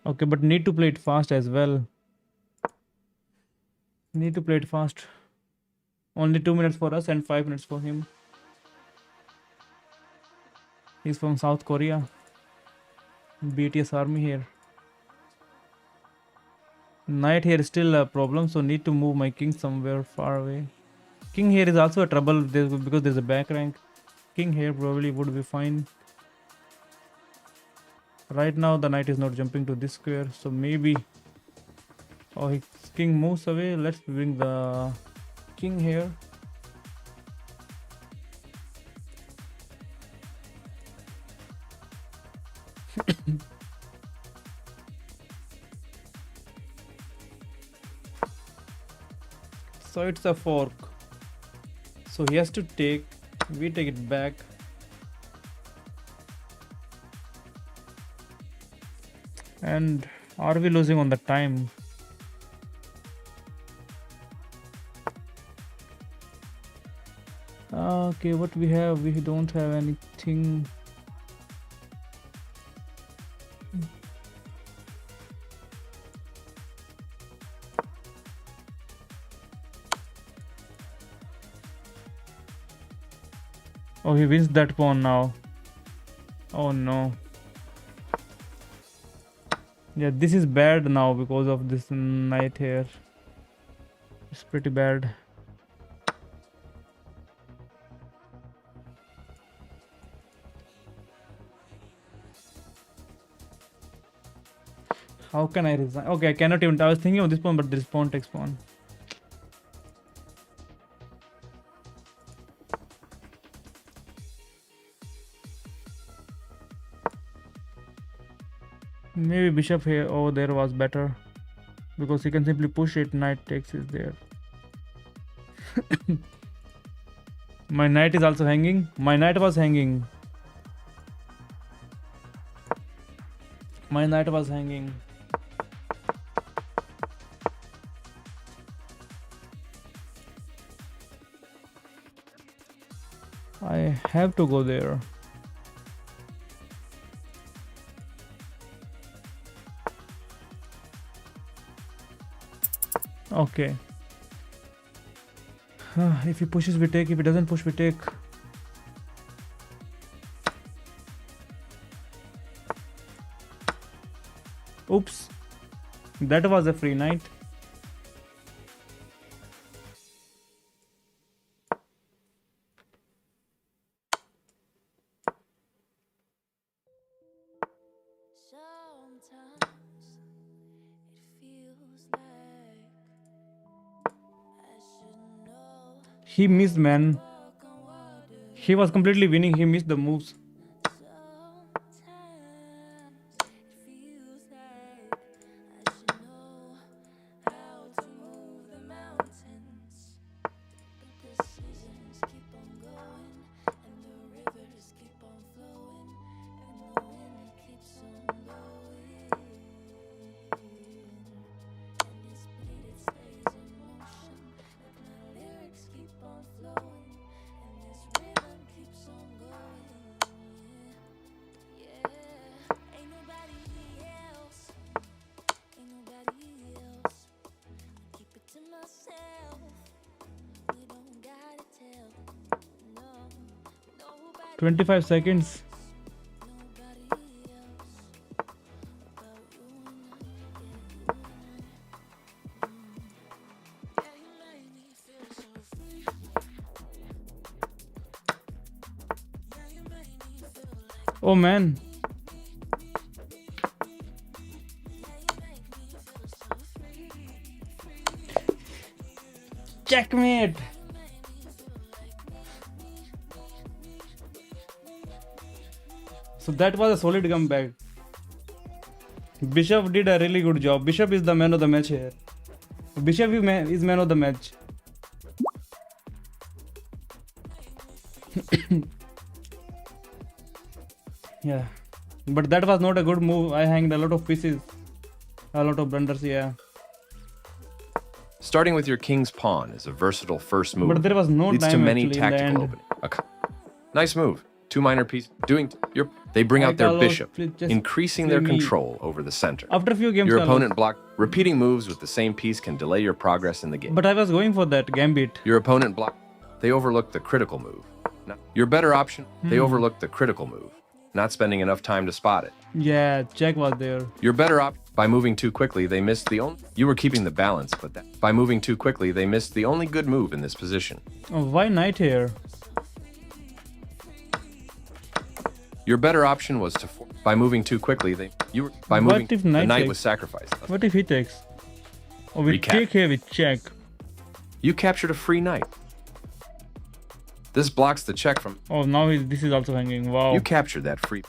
Okay, but need to play it fast as well. Need to play it fast. Only 2 minutes for us and 5 minutes for him. He's from South Korea. BTS army here. Knight here is still a problem, so need to move my king somewhere far away. King here is also a trouble because there's a back rank. King here probably would be fine. Right now the knight is not jumping to this square, so maybe... Oh, his king moves away. Let's bring the king here. So it's a fork. So he has to take. We take it back. And are we losing on the time? Okay, what we have? We don't have anything. Oh, he wins that pawn now. Oh no. Yeah, this is bad now because of this knight here. It's pretty bad. How can I resign? Okay, I cannot even. I was thinking of this pawn, but this pawn takes pawn. Maybe bishop here over there was better because he can simply push it. Knight takes is there. My knight is also hanging. My knight was hanging. My knight was hanging. I have to go there. Okay. If he pushes, we take. If he doesn't push, we take. Oops. That was a free knight. He missed, man. He was completely winning. He missed the moves. No. 25 seconds. Oh man. Checkmate. So that was a solid comeback. Bishop did a really good job. Bishop is the man of the match here. Bishop is man of the match. Yeah, but that was not a good move. I hanged a lot of pieces, a lot of blunders. Yeah, Starting with your king's pawn is a versatile first move. but there was no Leads to time many actually in the tactical end. openings. Nice move. Two minor pieces. They bring Hi, out their Carlos. bishop, Please just increasing their leave me. control over the center. After a few games, Your Carlos. opponent block. Repeating moves with the same piece can delay your progress in the game. But I was going for that gambit. Your opponent block. They overlook the critical move. Your better option. They overlook the critical move, not spending enough time to spot it. Yeah, check was there. Your better option. By moving too quickly, they missed the only. You were keeping the balance, but by moving too quickly, they missed the only good move in this position. Oh, why knight here? Your better option was to. By moving too quickly, by moving. What if The knight knight takes? was sacrificed. What if he takes? Oh, we Recap. take here, we check. You captured a free knight. This blocks the check from. Oh, now this is also hanging. Wow. You captured that free.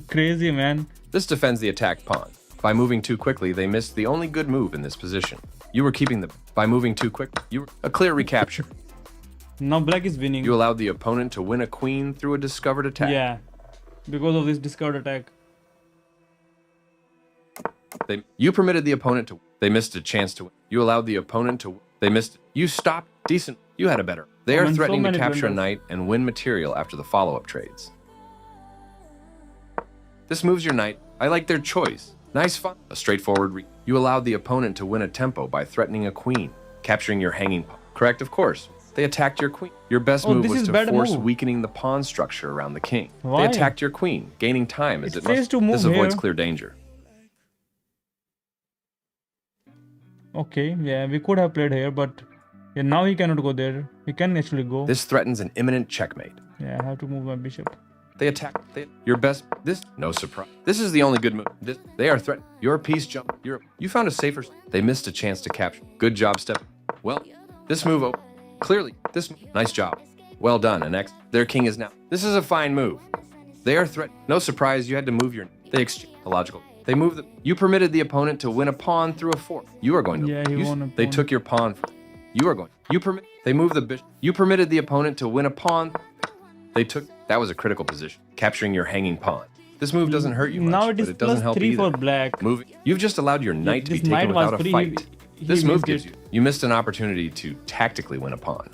Crazy, man. This defends the attacked pawn. By moving too quickly, they missed the only good move in this position. You were keeping the. By moving too quick, you were a clear recapture. Now black is winning. You allowed the opponent to win a queen through a discovered attack. Yeah, because of this discard attack. You permitted the opponent to. They missed a chance to win. You allowed the opponent to. They missed. You stopped. Decent. You had a better. They Oh, are man, so threatening to many capture a blunders. knight and win material after the follow-up trades. This moves your knight. I like their choice. Nice fun. A straightforward. You allowed the opponent to win a tempo by threatening a queen, capturing your hanging pawn. Correct, of course. They attacked your queen. Your best Oh, move this was is to bad force move. weakening the pawn structure around the king. Why? They attacked your queen, gaining time as It it says must. to move This avoids here. clear danger. Okay, yeah, we could have played here, but yeah, now he cannot go there. He can actually go. This threatens an imminent checkmate. Yeah, I have to move my bishop. They attack. Your best. This. No surprise. This is the only good move. They are threatened. Your piece jump. You found a safer. They missed a chance to capture. Good job, Step. Well, this move. Clearly, this. Nice job. Well done. And next, their king is now. This is a fine move. They are threatened. No surprise. You had to move your. They exchange. Illogical. They move the. You permitted the opponent to win a pawn through a fork. You are going to. Yeah, he won a They pawn. took your pawn. You are going. You permit. They move the bishop. You permitted the opponent to win a pawn. They took. That was a critical position, capturing your hanging pawn. This move doesn't hurt you much, Now it but is it doesn't plus help 3 either. for black. Moving. You've just allowed your knight to be this knight taken was without a free, fight. he This move missed gives it. you missed an opportunity to tactically win a pawn.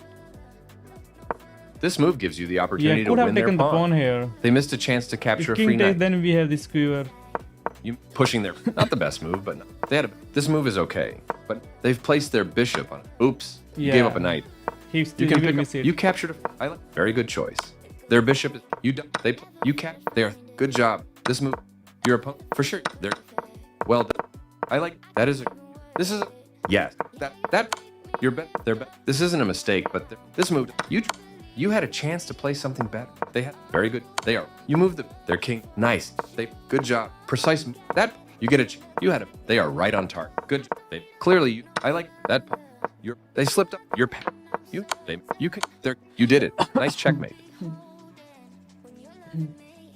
This move gives you the Yeah, opportunity to could have win their taken the pawn. pawn here. They missed a chance to capture If a free king takes, knight. then we have the skewer. You pushing their not the best move, but they had this move is okay. But they've placed their bishop on. Oops, you gave Yeah. up a knight. He You still can will pick miss up. it. You captured a. I like. Very good choice. Their bishop is. You. They. You cap. They are. Good job. This move. Your opponent for sure. They're. Well done. I like. That is a. This is. A, yes. That. Your bet. Their bet. This isn't a mistake, but this move. You had a chance to play something better. They had. Very good. They are. You moved their king. Nice. They. Good job. Precise. That. You get a. You had a. They are right on target. Good. They clearly. You. I like that. They slipped up. Your. You. They. You could. They're. You did it. Nice checkmate.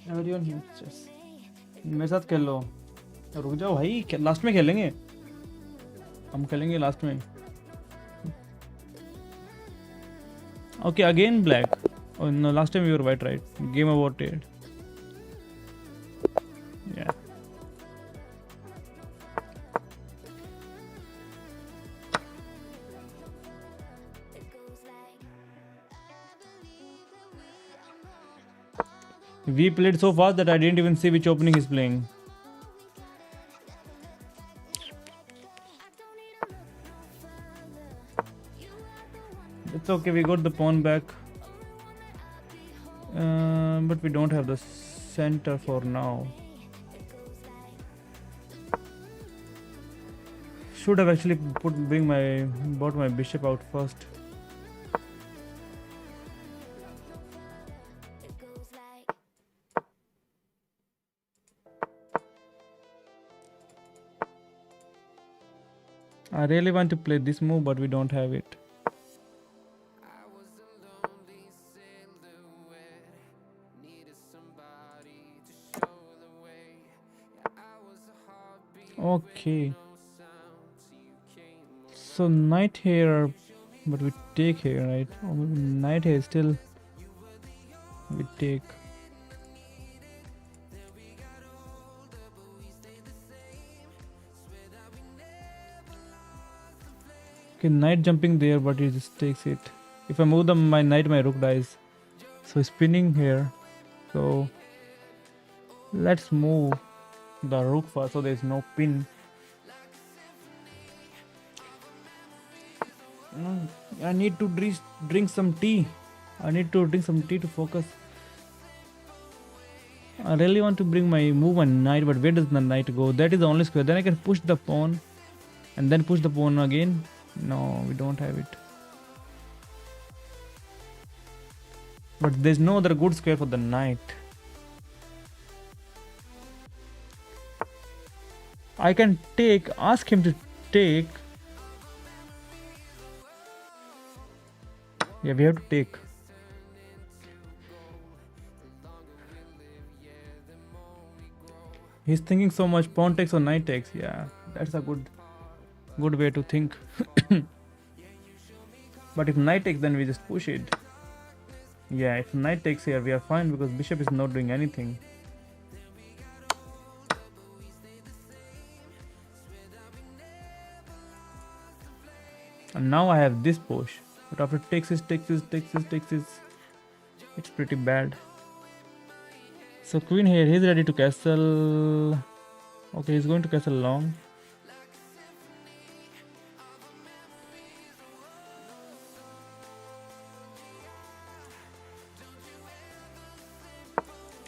Everyone here chess. मेरे साथ खेल लो. रुक जाओ भाई, last में खेलेंगे. हम खेलेंगे लास्ट में. Okay, again black. Oh no, last time we were white, right? Game aborted. Yeah. We played so fast that I didn't even see which opening he's playing. It's okay, we got the pawn back. But we don't have the center for now. Should have actually brought my bishop out first. I really want to play this move, but we don't have it. Okay. So knight here, but we take here, right? Or maybe knight here still we take. Okay, knight jumping there, but he just takes it. If I move my knight, my rook dies. So he's spinning here. So let's move the rook first, so there's no pin. I need to drink some tea. I need to drink some tea to focus. I really want to move my knight, but where does the knight go? That is the only square. Then I can push the pawn and then push the pawn again. No, we don't have it. But there's no other good square for the knight. I can ask him to take. Yeah, we have to take. He's thinking so much, pawn takes or knight takes. Yeah, that's a good way to think. But if knight takes, then we just push it. Yeah, if knight takes here, we are fine because bishop is not doing anything. And now I have this push. But after takes this, it's pretty bad. So queen here, he's ready to castle. Okay, he's going to castle long.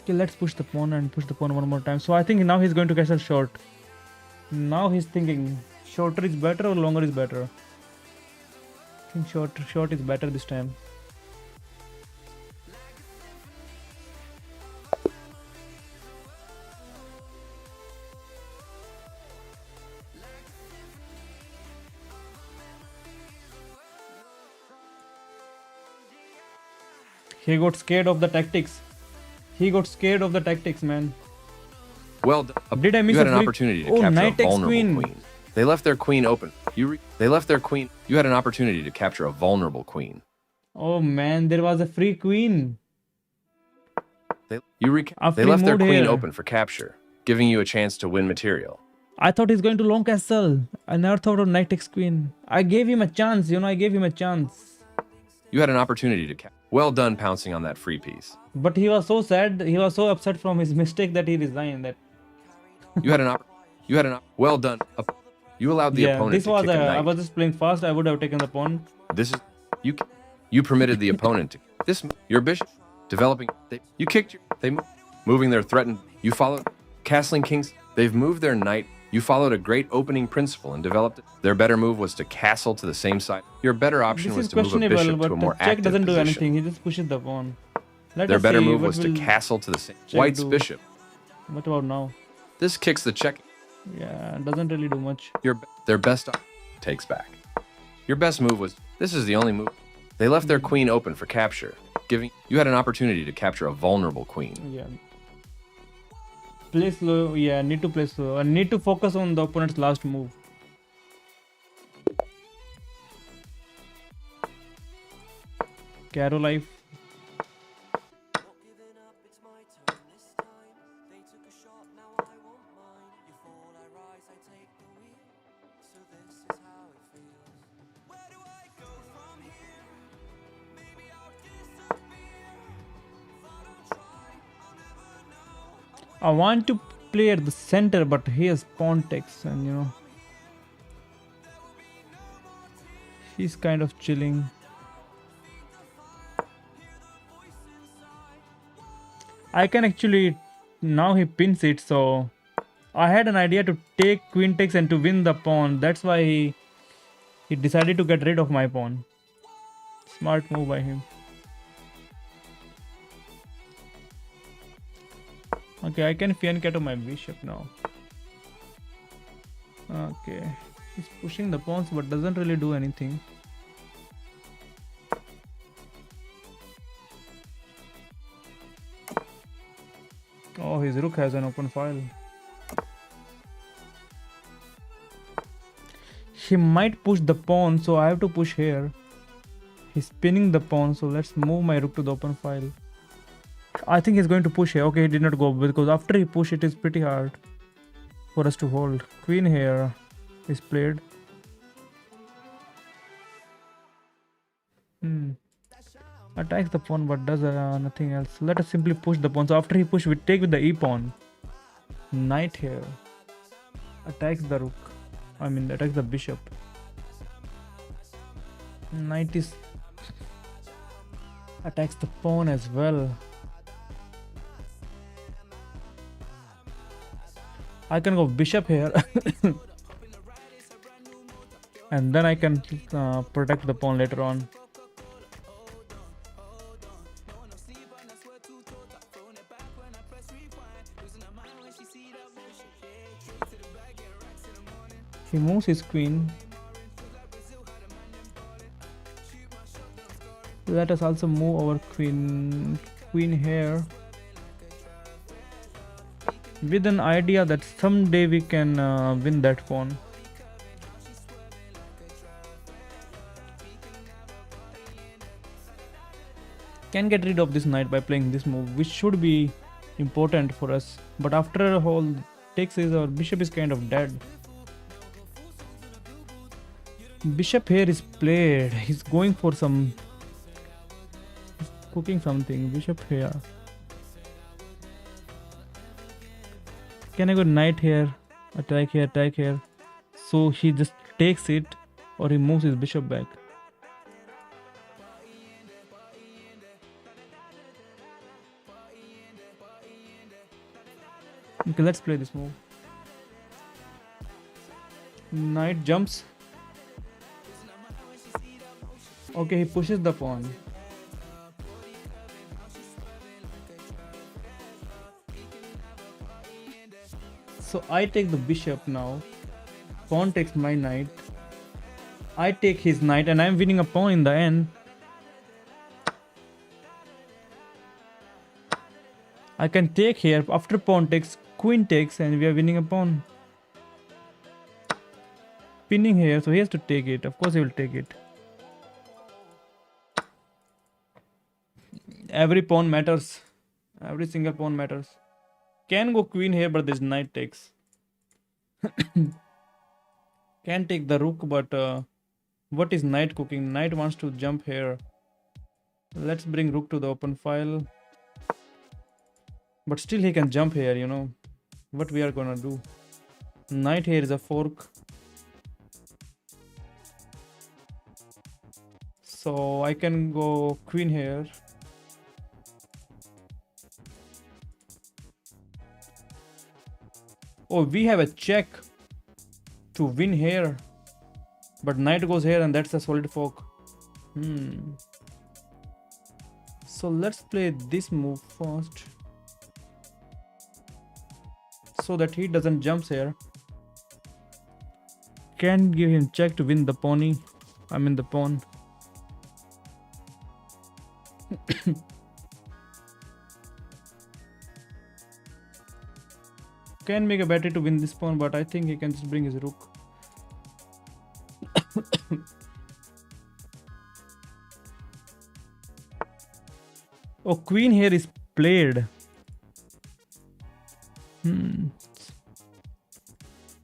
Okay, let's push the pawn and push the pawn one more time. So I think now he's going to castle short. Now he's thinking shorter is better or longer is better. I think short is better this time. He got scared of the tactics. Man. Well, did I miss you had an opportunity to capture a knight takes vulnerable queen. queen. They left their queen open. They left their queen. You had an opportunity to capture a vulnerable queen. Oh man, there was a free queen. They left their queen open for capture, giving you a chance to win material. I thought he's going to long castle. I never thought of knight takes queen. I gave him a chance, You had an opportunity to capture. Well done pouncing on that free piece. But he was so sad. He was so upset from his mistake that he resigned. Well done. You allowed the opponent to kick a knight. I was just playing fast. I would have taken the pawn. You permitted the opponent to your bishop developing. You kicked moving their threatened. You followed castling kings. They've moved their knight. You followed a great opening principle and developed it. Their better move was to castle to the same side. Your better option was to move a bishop to a more check active doesn't do position. anything. He just pushes the pawn. Their better move was to castle to the same. White's bishop. What about now? This kicks the check. Yeah, doesn't really do much. Their best takes back. Your best move was, this is the only move. They left their queen open for capture, giving you had an opportunity to capture a vulnerable queen. Yeah. Play slow. Yeah, need to play slow. I need to focus on the opponent's last move. Caro life. I want to play at the center, but he has pawn takes, and you know, he's kind of chilling. I can actually, now he pins it, so I had an idea to take queen takes and to win the pawn. That's why he decided to get rid of my pawn. Smart move by him. Okay, I can fianchetto my bishop now. Okay, he's pushing the pawns but doesn't really do anything. Oh, his rook has an open file. He might push the pawn, so I have to push here. He's spinning the pawn, so let's move my rook to the open file. I think he's going to push here. Okay, he did not go because after he push, it is pretty hard for us to hold. Queen here is played. Attacks the pawn but does nothing else. Let us simply push the pawn. So after he push, we take with the e pawn. Knight here attacks the rook. I mean, attacks the bishop. Knight is attacks the pawn as well. I can go bishop here and then I can protect the pawn later on. He moves his queen. Let us also move our queen here with an idea that someday we can win that pawn. Can get rid of this knight by playing this move, which should be important for us, but after a whole takes is our bishop is kind of dead. Bishop here is played. He's going for some, he's cooking something. Bishop here. Can I go knight here? Attack here, attack here. So he just takes it or he moves his bishop back. Okay, let's play this move. Knight jumps. Okay, he pushes the pawn. So I take the bishop now. Pawn takes my knight. I take his knight and I'm winning a pawn in the end. I can take here. After pawn takes, queen takes, and we are winning a pawn. Pinning here, so he has to take it. Of course he will take it. Every pawn matters. Every single pawn matters. Can go queen here, but this knight takes. Can take the rook, but what is knight cooking? Knight wants to jump here. Let's bring rook to the open file. But still he can jump here, you know. What we are gonna do? Knight here is a fork. So I can go queen here. Oh, we have a check to win here. But knight goes here and that's a solid fork. So let's play this move first, so that he doesn't jump here. Can give him check to win the pony. I mean the pawn. Can make a battery to win this pawn, but I think he can just bring his rook. Oh, queen here is played.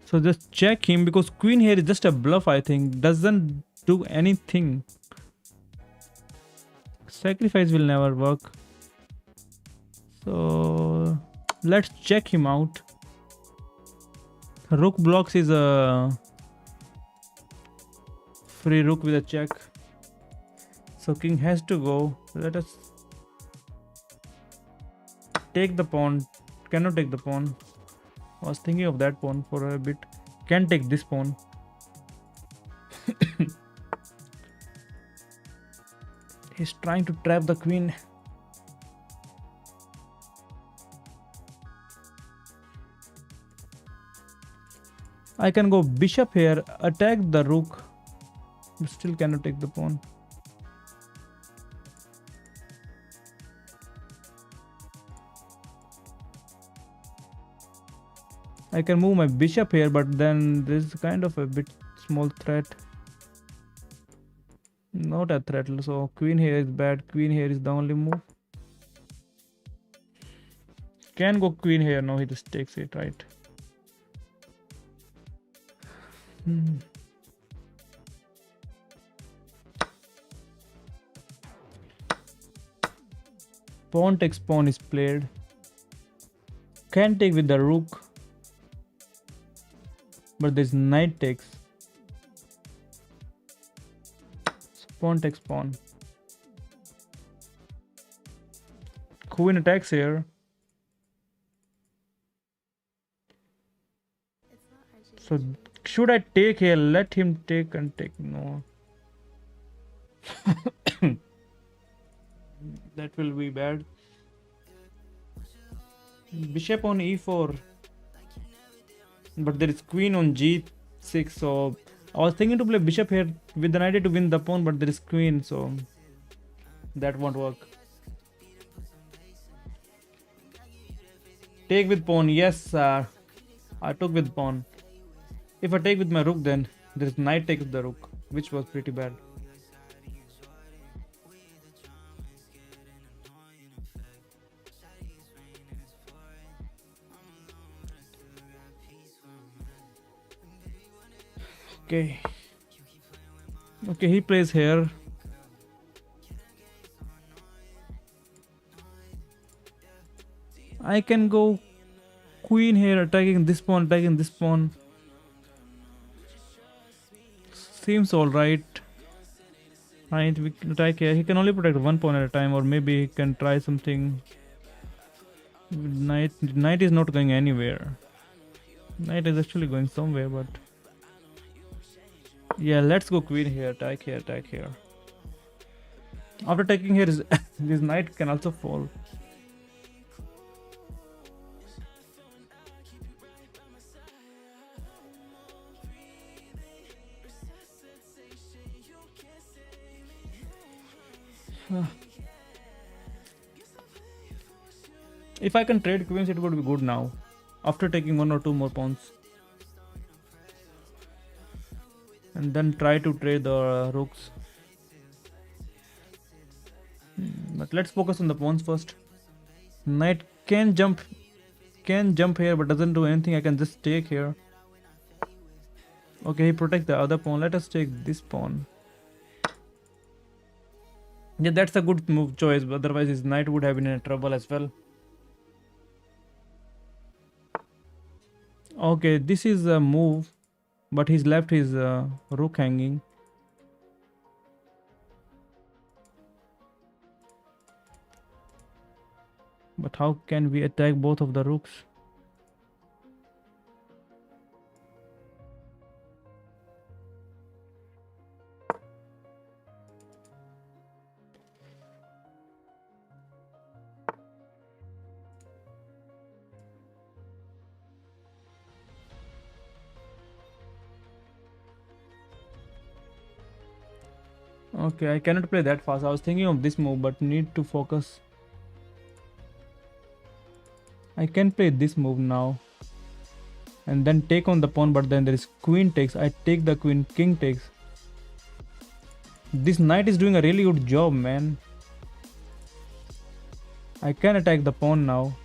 So just check him, because queen here is just a bluff, I think. Doesn't do anything. Sacrifice will never work. So let's check him out. Rook blocks is a free rook with a check. So king has to go. Let us take the pawn. Cannot take the pawn. Was thinking of that pawn for a bit. Can take this pawn. He's trying to trap the queen. I can go bishop here, attack the rook, but still cannot take the pawn. I can move my bishop here, but then this is kind of a bit small threat. Not a threat, so queen here is bad. Queen here is the only move. Can go queen here. No, he just takes it, right? Pawn takes pawn is played. Can take with the rook, but this knight takes. So pawn takes pawn. Queen attacks here. So should I take here? Let him take and take. No. That will be bad. Bishop on e4. But there is queen on g6. So I was thinking to play bishop here with the knight to win the pawn, but there is queen. So that won't work. Take with pawn. Yes, I took with pawn. If I take with my rook, then there is knight takes the rook, which was pretty bad. Okay. Okay, he plays here. I can go queen here, attacking this pawn, attacking this pawn. Seems alright. Right, we can attack here. He can only protect one pawn at a time, or maybe he can try something. Knight is not going anywhere. Knight is actually going somewhere, but yeah, let's go queen here, attack here, attack here. After taking here, this knight can also fall. If I can trade queens, it would be good now. After taking one or two more pawns. And then try to trade the rooks. But let's focus on the pawns first. Knight can jump here, but doesn't do anything. I can just take here. Okay, he protects the other pawn. Let us take this pawn. Yeah, that's a good move choice, but otherwise his knight would have been in trouble as well. Okay, this is a move, but he's left his rook hanging. But how can we attack both of the rooks? Okay, I cannot play that fast. I was thinking of this move, but need to focus. I can play this move now. And then take on the pawn, but then there is queen takes. I take the queen, king takes. This knight is doing a really good job, man. I can attack the pawn now.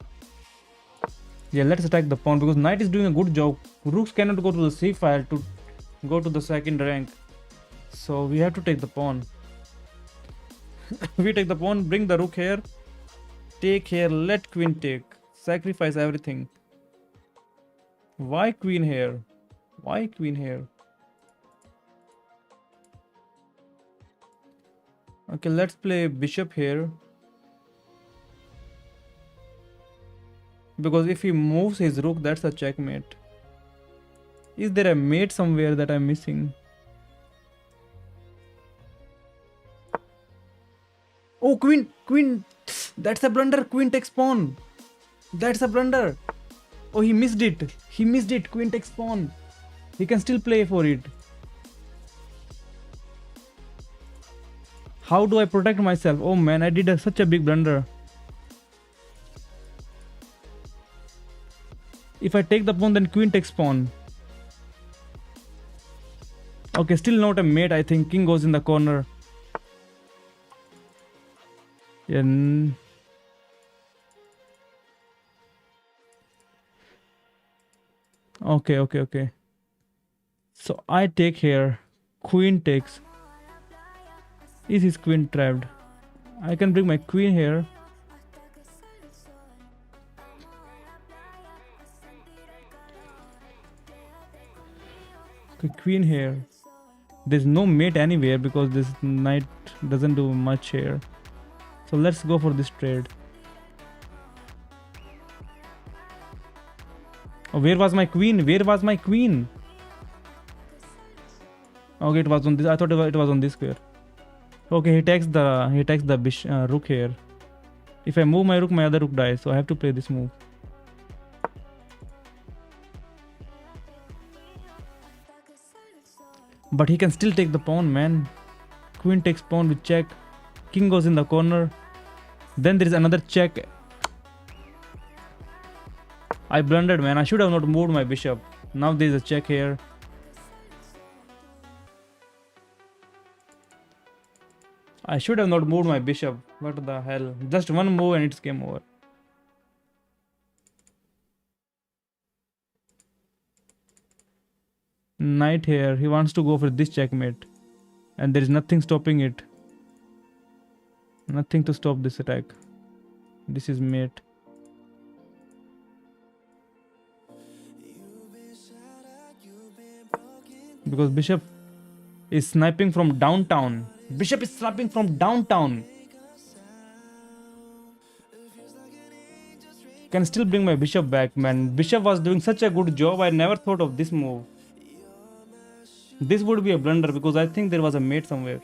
Yeah, let's attack the pawn because knight is doing a good job. Rooks cannot go to the c file to go to the second rank. So we have to take the pawn. We take the pawn, bring the rook here. Take here, let queen take. Sacrifice everything. Why queen here? Why queen here? Okay, let's play bishop here. Because if he moves his rook, that's a checkmate. Is there a mate somewhere that I'm missing? Oh, queen, queen. That's a blunder. Queen takes pawn. That's a blunder. Oh, he missed it. He missed it. Queen takes pawn. He can still play for it. How do I protect myself? Oh man, I did such a big blunder. If I take the pawn, then queen takes pawn. Okay, still not a mate. I think king goes in the corner. Yeah. Okay. So I take here. Queen takes. Is his queen trapped? I can bring my queen here. Okay, queen here. There's no mate anywhere because this knight doesn't do much here. So let's go for this trade. Oh, where was my queen? Where was my queen? Okay, it was on this. I thought it was on this square. Okay, he takes the rook here. If I move my rook, my other rook dies. So I have to play this move. But he can still take the pawn, man. Queen takes pawn with check. King goes in the corner. Then there is another check. I blundered, man. I should have not moved my bishop. Now there is a check here. I should have not moved my bishop. What the hell? Just one move and it's game over. Knight here. He wants to go for this checkmate. And there is nothing stopping it. Nothing to stop this attack. This is mate. Because bishop is sniping from downtown. Bishop is sniping from downtown. Can still bring my bishop back, man. Bishop was doing such a good job. I never thought of this move. This would be a blunder because I think there was a mate somewhere.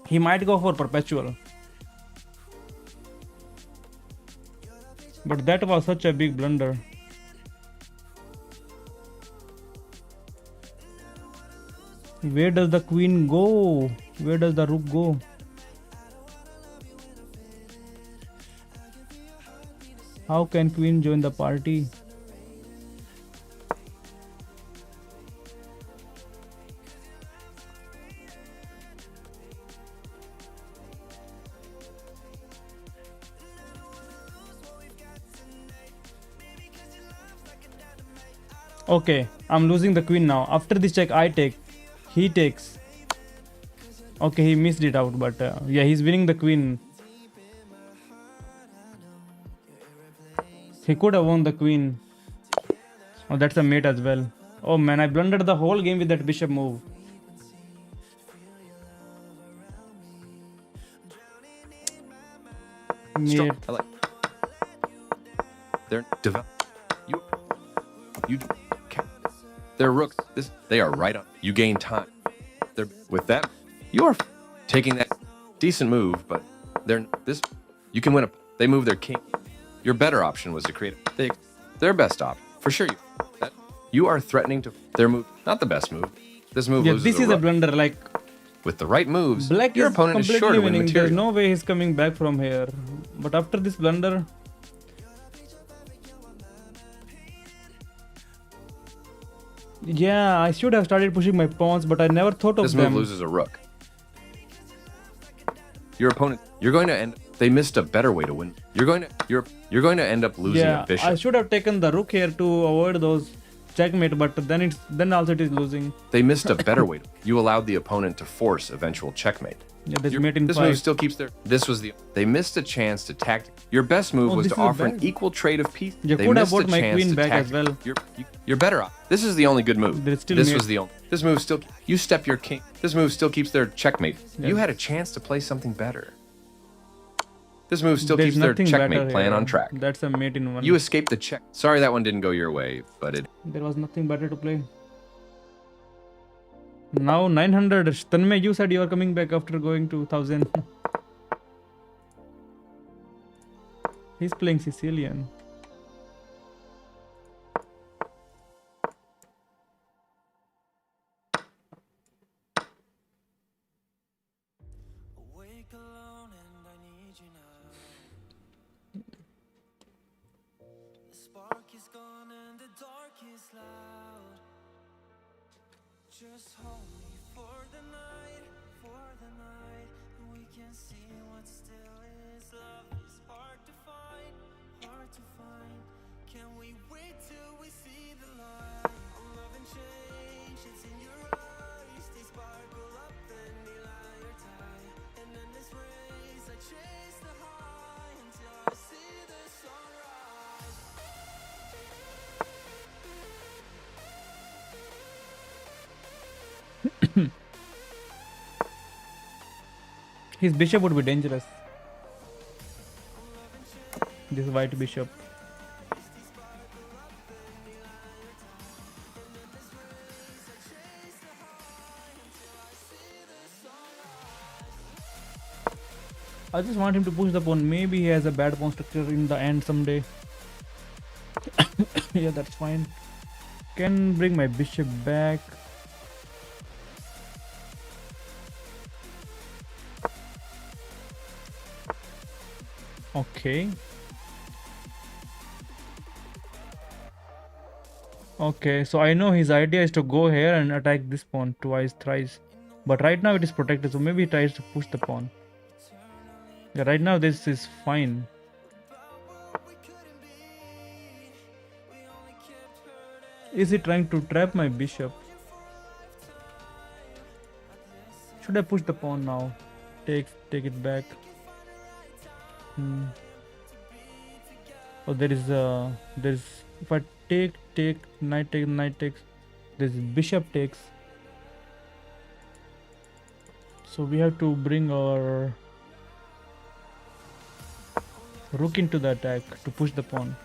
He might go for perpetual. But that was such a big blunder. Where does the queen go? Where does the rook go? How can queen join the party? Okay, I'm losing the queen now. After this check, I take. He takes. Okay, he missed it out, but yeah, he's winning the queen. He could have won the queen. Oh, that's a mate as well. Oh man, I blundered the whole game with that bishop move. Mate. They're develop. You, you, they're rooks. They are right on. You gain time. They're with that. You are taking that decent move, but you can win a. They move their king. Your better option was to create their best option for sure. You are threatening to their move. Not the best move. This move Yeah, loses this a is a rook. blunder. Like With the right moves, black your is opponent is sure completely to win winning. material. There's no way he's coming back from here. But after this blunder, yeah, I should have started pushing my pawns, but I never thought of This them. move loses a rook. Your opponent, you're going to end. They missed a better way to win. You're going to end up losing Yeah, a bishop. I should have taken the rook here to avoid those checkmate, but then also it is losing. They missed a better way. You allowed the opponent to force eventual checkmate. Yeah, there's mate in This 5. move still keeps their. This was the. They missed a chance to tactic. Your best move Oh, was this to is offer an bad. equal trade of pieces. You They could have missed bought a my chance queen to back as tactic. well. You're better off. This is the only good move. There's still This mate. was the only. This move still. You step your king. This move still keeps their checkmate. Yeah. You had a chance to play something better. This move still There's keeps their nothing checkmate better plan here. on track. That's a mate in 1. You escaped the check. Sorry that one didn't go your way, but it. There was nothing better to play. Now 900. Tanmay, you said you are coming back after going to 1000. He's playing Sicilian. Awake alone and I need you now. The spark is gone and the dark is loud. Just hold me for the night, and we can see what still is. Love is hard to find, Can we wait till we see the light? I'm loving change, it's in your eyes. They sparkle up, then they lie tight. And in this race, I chase the high until I see the sunrise. His bishop would be dangerous. This white bishop. I just want him to push the pawn. Maybe he has a bad pawn structure in the end someday. Yeah, that's fine. Can bring my bishop back. Okay. Okay, so I know his idea is to go here and attack this pawn twice, thrice. But right now it is protected, so maybe he tries to push the pawn. Yeah, right now this is fine. Is he trying to trap my bishop? Should I push the pawn now? Take it back. Oh, there's if I take knight takes, this bishop takes. So we have to bring our rook into the attack to push the pawn.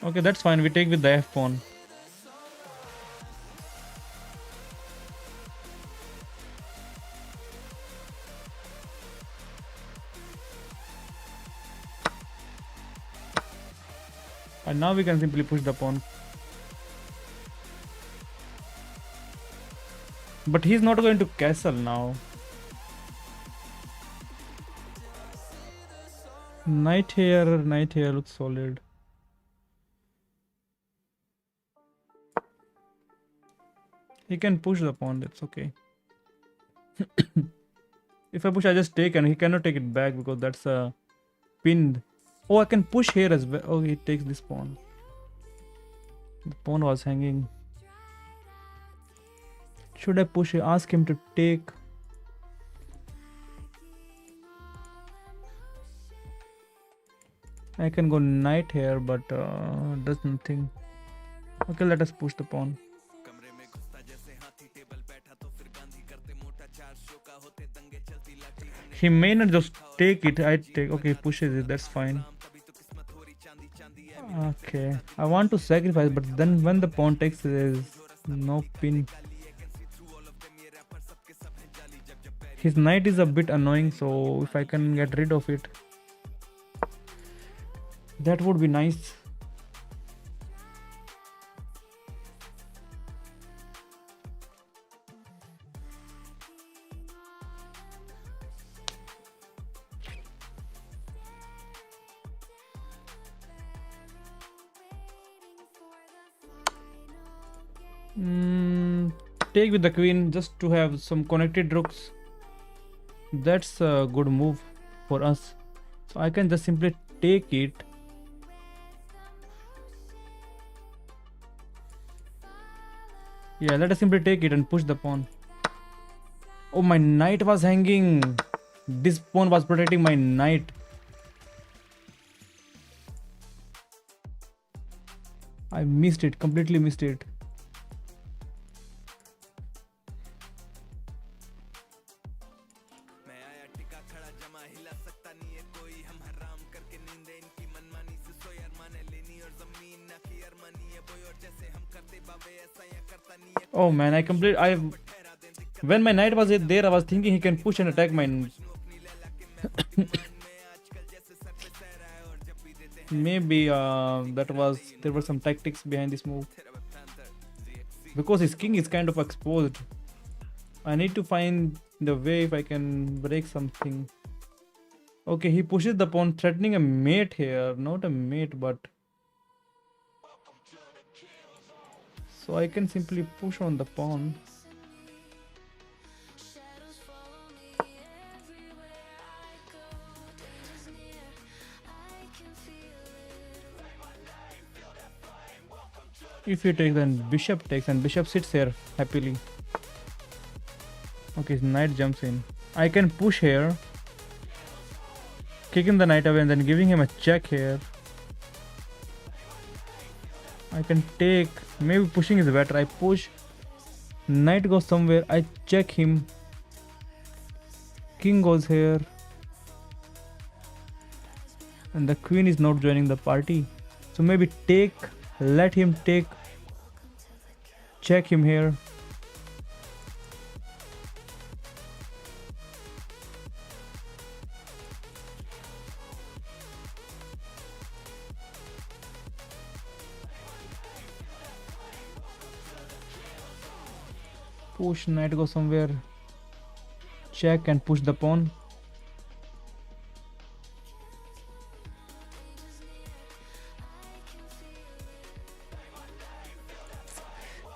Okay, that's fine. We take with the f pawn. And now we can simply push the pawn. But he's not going to castle now. Knight here looks solid. He can push the pawn, that's okay. If I push, I just take, and he cannot take it back because that's a pinned. Oh, I can push here as well. Oh, he takes this pawn. The pawn was hanging. Should I push? Ask him to take. I can go knight here, but does nothing. Okay, let us push the pawn. He may not just take it. I take. Okay, pushes it. That's fine. Okay, I want to sacrifice, but then when the pawn takes, there is no pin. His knight is a bit annoying, so if I can get rid of it, that would be nice. Take with the queen just to have some connected rooks. That's a good move for us. So I can just simply take it. Yeah, let us simply take it and push the pawn. Oh, my knight was hanging. This pawn was protecting my knight. I missed it, completely missed it. Oh man, when my knight was there, I was thinking he can push and attack my maybe there were some tactics behind this move. Because his king is kind of exposed. I need to find the way if I can break something. Okay, he pushes the pawn, threatening a mate here. Not a mate, but... So I can simply push on the pawn. If you take, then bishop takes, and bishop sits here happily. Okay, his knight jumps in. I can push here, kicking the knight away and then giving him a check here. I can take, maybe pushing is better. I push, knight goes somewhere, I check him, king goes here, and the queen is not joining the party. So maybe take, let him take, check him here. Push, knight go somewhere, check and push the pawn.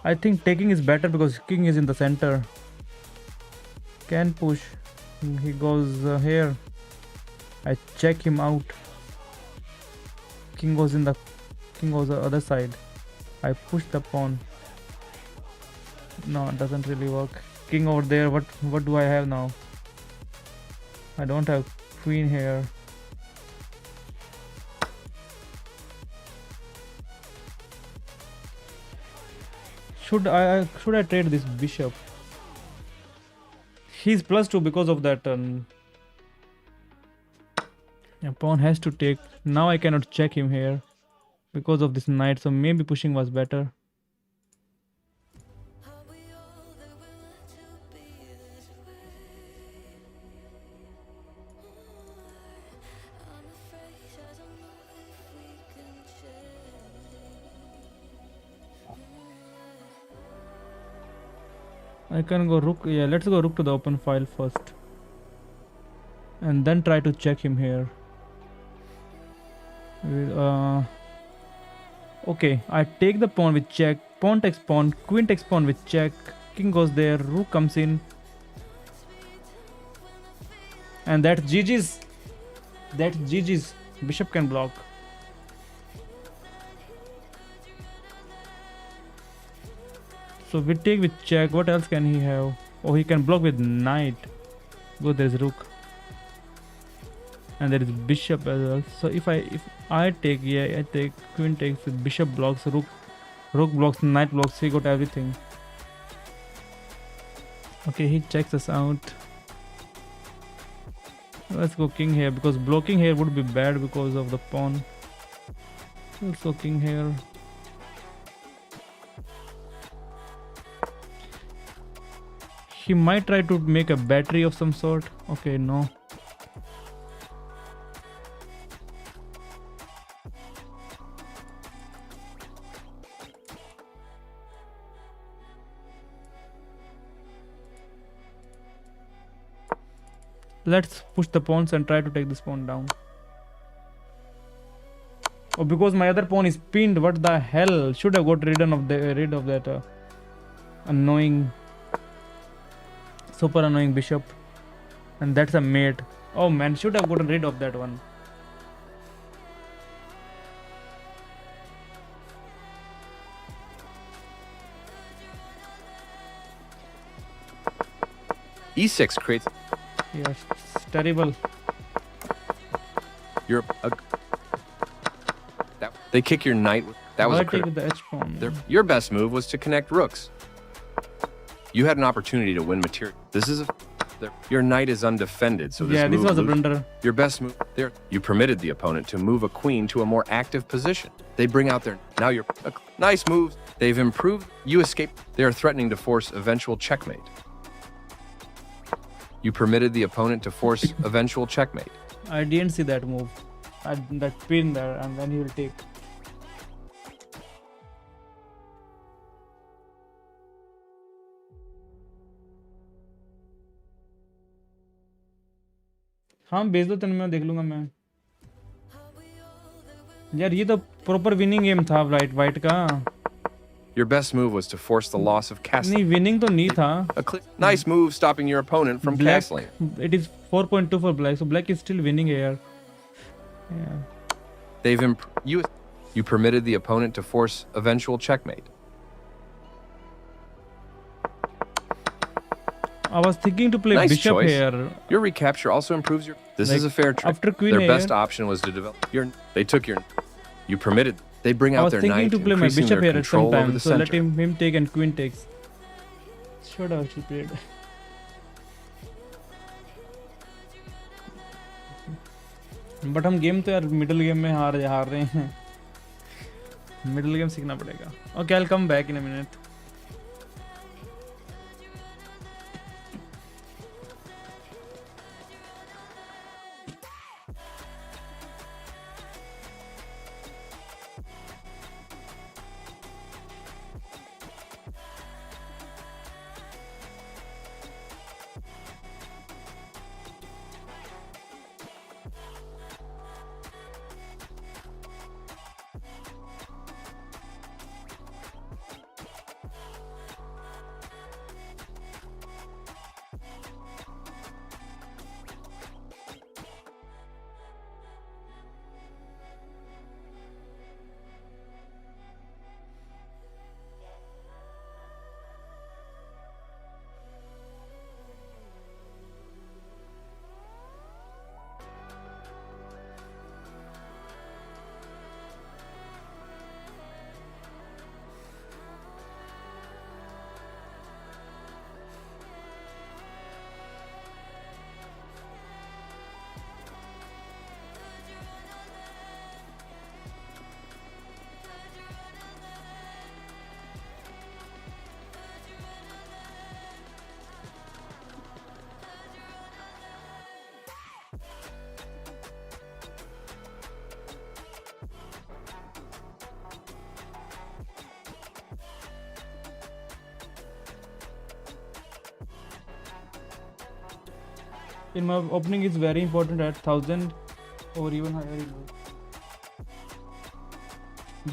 I think taking is better because king is in the center. Can push, he goes here, I check him out. King goes the other side, I push the pawn. No, it doesn't really work. King over there, what do I have now? I don't have queen here. Should I trade this bishop? He's +2 because of that. Yeah, pawn has to take. Now I cannot check him here because of this knight, so maybe pushing was better. I can go rook. Yeah, let's go rook to the open file first, and then try to check him here. Okay, I take the pawn with check. Pawn takes pawn. Queen takes pawn with check. King goes there. Rook comes in, and that's GG's. That's GG's. Bishop can block. So we take with check. What else can he have? Oh, he can block with knight. Go, there's rook, and there is bishop as well. So if I take, yeah, I take. Queen takes, with bishop blocks, rook blocks, knight blocks. He got everything. Okay, he checks us out. Let's go king here because blocking here would be bad because of the pawn. Let's go king here. He might try to make a battery of some sort. Okay, no. Let's push the pawns and try to take this pawn down. Oh, because my other pawn is pinned. What the hell? Should have got rid of that annoying, super annoying bishop. And that's a mate. Oh man, should have gotten rid of that one. E6 creates. Yes, it's terrible. They kick your knight. That was Why a critical. take the h pawn? Your best move was to connect rooks. You had an opportunity to win material. Your knight is undefended, so this Yeah, this move was a loses. blunder. Your best move there. You permitted the opponent to move a queen to a more active position. They bring out their now you're nice moves. They've improved. You escape. They are threatening to force eventual checkmate. You permitted the opponent to force eventual checkmate. I didn't see that move. That pin there, and then he will take. हाँ भेज दो तेन मैं देख लूंगा मैं यार ये तो प्रॉपर विनिंग गेम था वाइट का Your best move was to force the loss of castling. नहीं विनिंग तो नहीं था Nice move stopping your opponent from black castling. it is 4.2 for black so black is still winning here yeah You permitted the opponent to force eventual checkmate. I was thinking to play Nice bishop choice. here Your recapture also improves your. This Like, is a fair trick. after queen Their here- best option was to develop your. They took your. You permitted. They bring I out was their thinking knight, to play my increasing bishop their here at some control over time the so center. let him take and queen takes should have actually played but हम game तो यार middle game में हार रहे हैं middle game सीखना पड़ेगा okay I will come back in a minute in my opening is very important at 1000 or even higher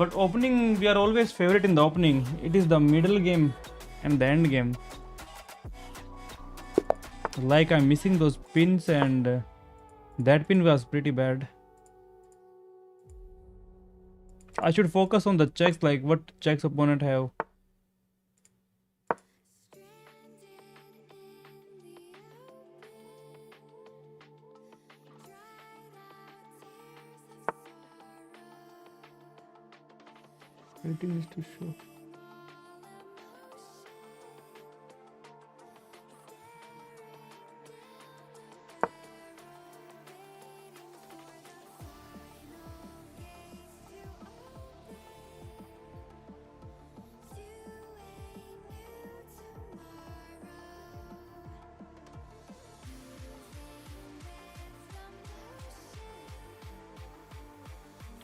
but opening we are always favorite in the opening it is the middle game and the end game like I'm missing those pins and that pin was pretty bad I should focus on the checks like what checks opponent have Everything is too short.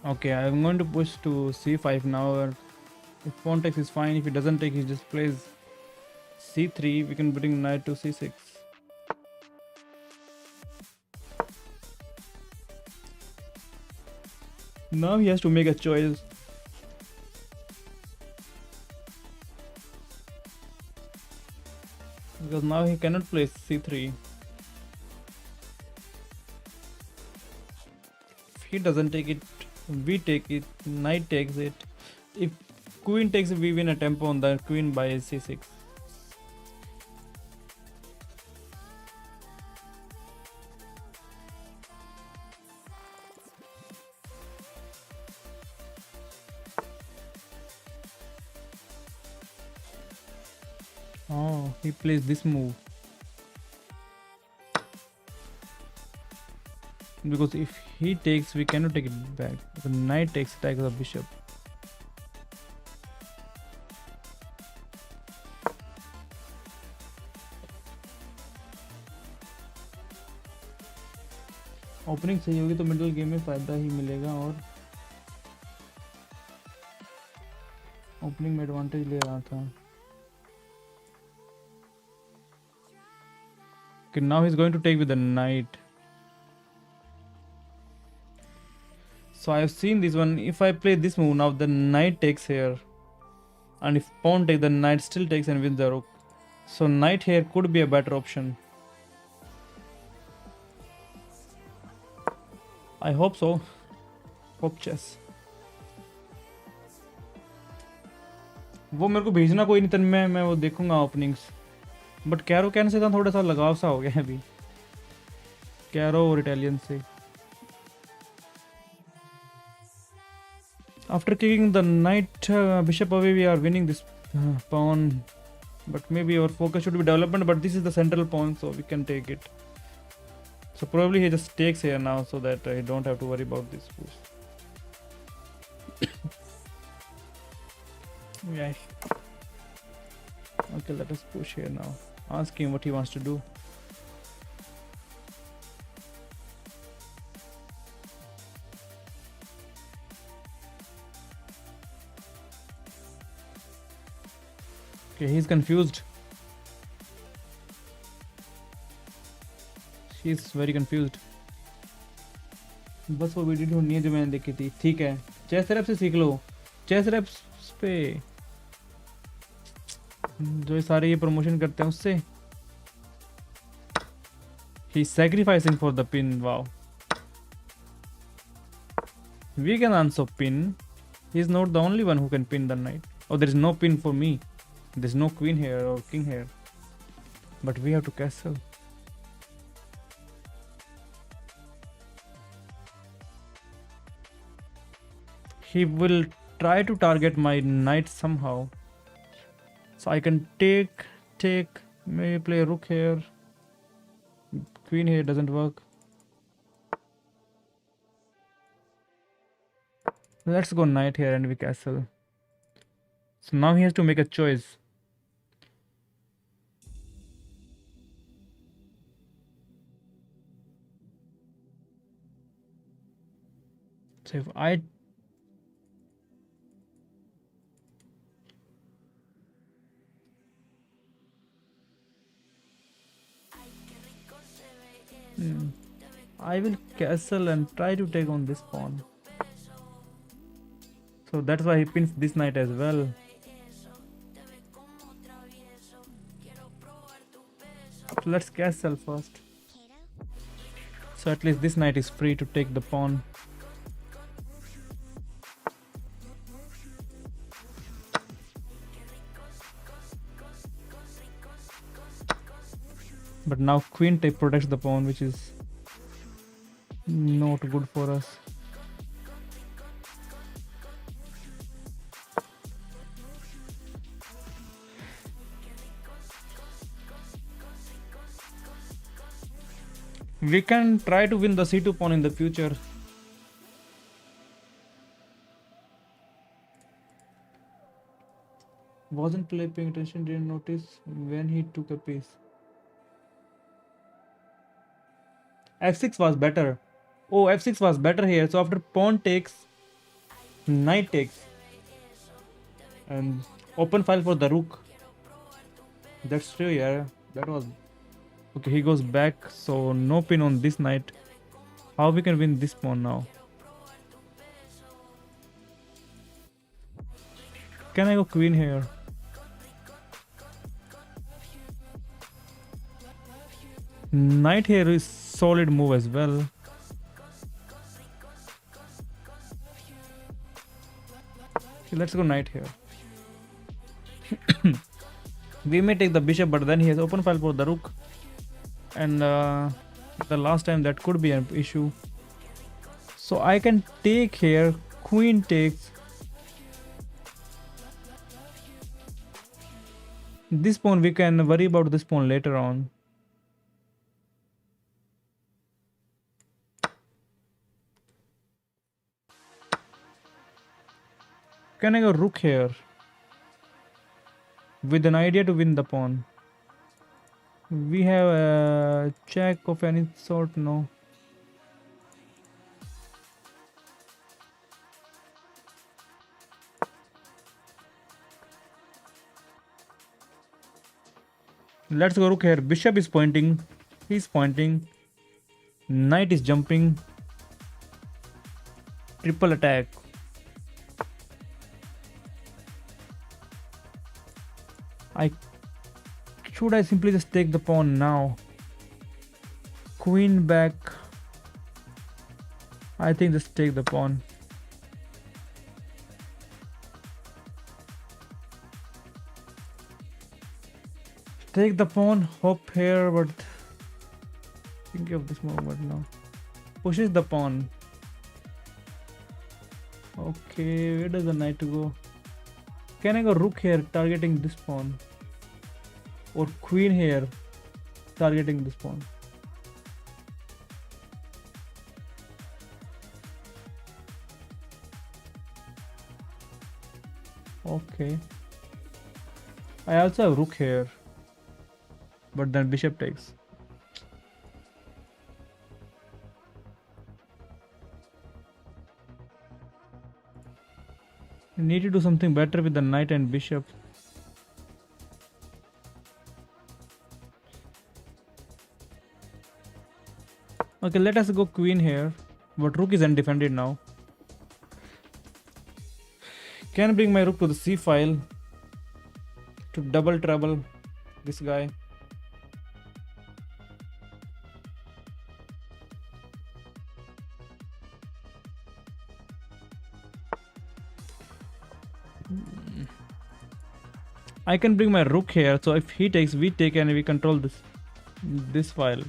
Okay, I'm going to push to c5 now. If pawn takes is fine. If he doesn't take, he just plays c3. We can bring knight to c6. Now he has to make a choice. Because now he cannot play c3. If he doesn't take it, we take it. Knight takes it. If queen takes it, we win a tempo on the queen by c6. Oh, he plays this move. Because if he takes, we cannot take it back. The knight takes, attacks the bishop. Opening सही होगी तो middle game में फायदा ही मिलेगा और opening में advantage ले रहा था. Okay, now he's going to take with the knight. So I have seen this one. If I play this move now, the knight takes here, and if pawn takes, the knight still takes and wins the rook. So knight here could be a better option. I hope so. Hope chess. वो मेरे को भेजना कोई नहीं, तन मैं वो देखूंगा ओपनिंग्स. बट कैरो कहने से थोड़ा सा लगाव सा हो गया है अभी कैरो और इटालियन से. After kicking the knight bishop away, we are winning this pawn. But maybe our focus should be development. But this is the central pawn, so we can take it. So probably he just takes here now, so that I don't have to worry about this push. Yeah. Okay, let us push here now. Ask him what he wants to do. Okay, he's confused. She's very confused. बस वो video ढूंढनी है जो मैंने देखी थी. ठीक है, चेस रैप से सीख लो. चेस रैप पे जो ये सारे ये प्रमोशन करते हैं उससे. He's sacrificing for the pin. Wow. We can also pin. He's not the only one who can pin the knight. Oh, there is no pin for me. There's no queen here or king here. But we have to castle. He will try to target my knight somehow. So I can take, maybe play rook here. Queen here doesn't work. Let's go knight here and we castle. So now he has to make a choice. So if I I will castle and try to take on this pawn. So that's why he pins this knight as well. So let's castle first. So at least this knight is free to take the pawn. But now queen take protects the pawn, which is not good for us. We can try to win the c2 pawn in the future. Wasn't paying attention, didn't notice when he took a piece. f6 was better. Oh, f6 was better here. So after pawn takes, Knight takes. And open file for the rook. That's true, yeah. That was... Okay, he goes back, so no pin on this knight. How we can win this pawn now? Can I go queen here? Knight here is solid move as well. Okay, let's go knight here. We may take the bishop, but then he has open file for the rook. And the last time that could be an issue. So I can take here, queen takes. This pawn, we can worry about this pawn later on. Can I go rook here? With an idea to win the pawn. We have a check of any sort, no. Let's go rook here. Bishop is pointing. He's pointing. Knight is jumping. Triple attack. Should I simply just take the pawn now? Queen back. I think just take the pawn. Take the pawn, hop here, but thinking of this movement now. Pushes the pawn. Okay, where does the knight go? Can I go rook here, targeting this pawn? Or queen here, targeting this pawn? Okay. I also have rook here. But then bishop takes. I need to do something better with the knight and bishop. Okay, let us go queen here. But rook is undefended now. Can bring my rook to the c file to double trouble this guy. I can bring my rook here, so if he takes, we take, and we control this file.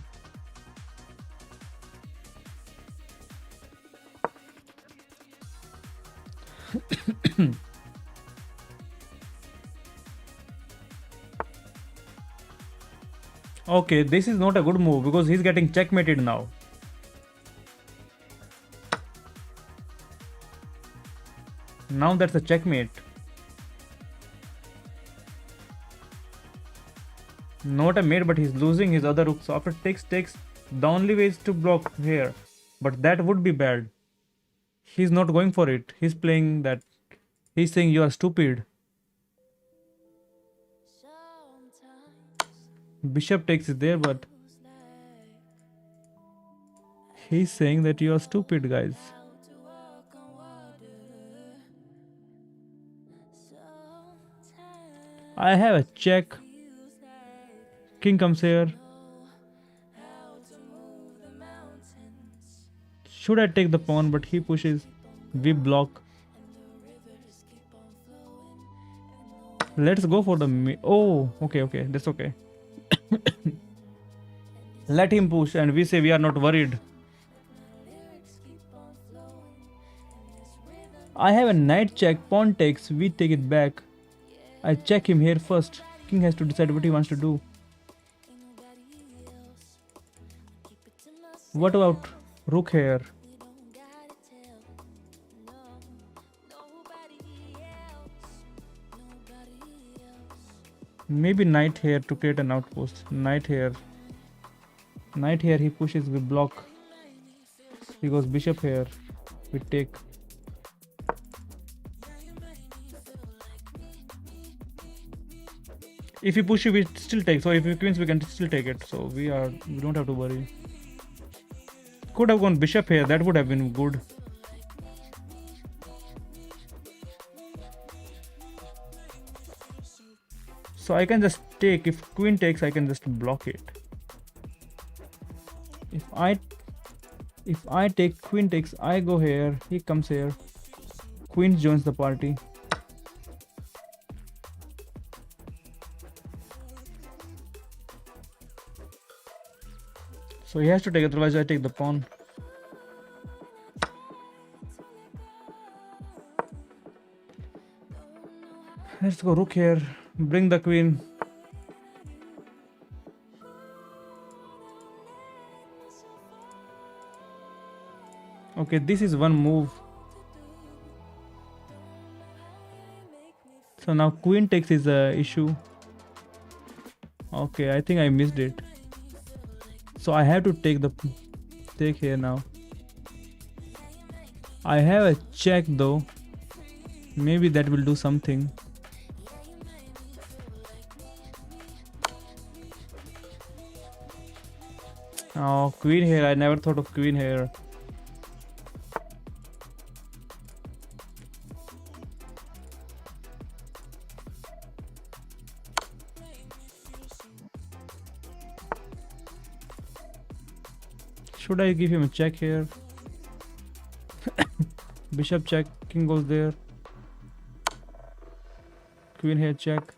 Okay, this is not a good move because he's getting checkmated now. Now that's a checkmate. Not a mate, but he's losing his other rook. So after takes, the only way is to block here. But that would be bad. He's not going for it. He's playing that. He's saying you are stupid. Bishop takes is there, but he's saying that you are stupid, guys. I have a check. King comes here. Should I take the pawn, but he pushes. We block. Let's go for the... Oh, okay, that's okay. Let him push and we say we are not worried. I have a knight check, pawn takes, we take it back. I check him here first. King has to decide what he wants to do. What about rook here? Maybe knight here to create an outpost. Knight here. Knight here, he pushes, we block. He goes bishop here. We take. If you push, we still take. So if we queens, we can still take it. So we don't have to worry. Could have gone bishop here. That would have been good. So I can just take. If queen takes, I can just block it. If I take queen takes, I go here. He comes here. Queen joins the party. So he has to take, otherwise I take the pawn. Let's go rook here. Bring the queen. Okay, this is one move. So now queen takes is a issue. Okay, I think I missed it. So I have to take here now. I have a check though. Maybe that will do something. Oh, queen here. I never thought of queen here. Should I give him a check here? Bishop check, king goes there. Queen here check.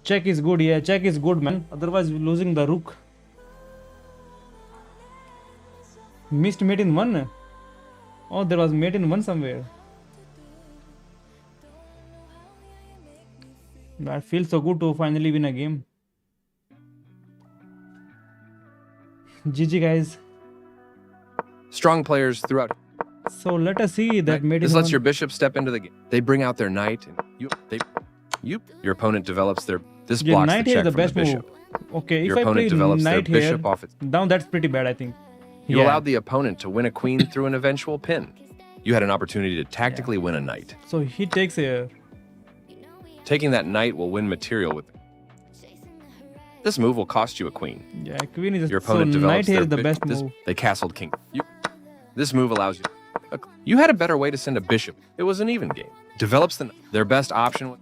Check is good, yeah, check is good, man. Otherwise we're losing the rook. Missed mate in one. Oh, there was mate in one somewhere. That feels so good to finally win a game. GG guys. Strong players throughout. So let us see that mate This in lets one. your bishop step into the game. They bring out their knight, and your opponent develops their. This Yeah, blocks knight the here is check the from the best bishop. move. Okay, Your if I opponent play develops their knight here, bishop off its. now that's pretty bad, I think. You Yeah. allowed the opponent to win a queen through an eventual pin. You had an opportunity to tactically win a knight. So he takes here. Taking that knight will win material with. This move will cost you a queen. Yeah, queen is Your so opponent knight develops here their is the bi- best this- move. They castled king. This move allows you. You had a better way to send a bishop. It was an even game. Develops their best option.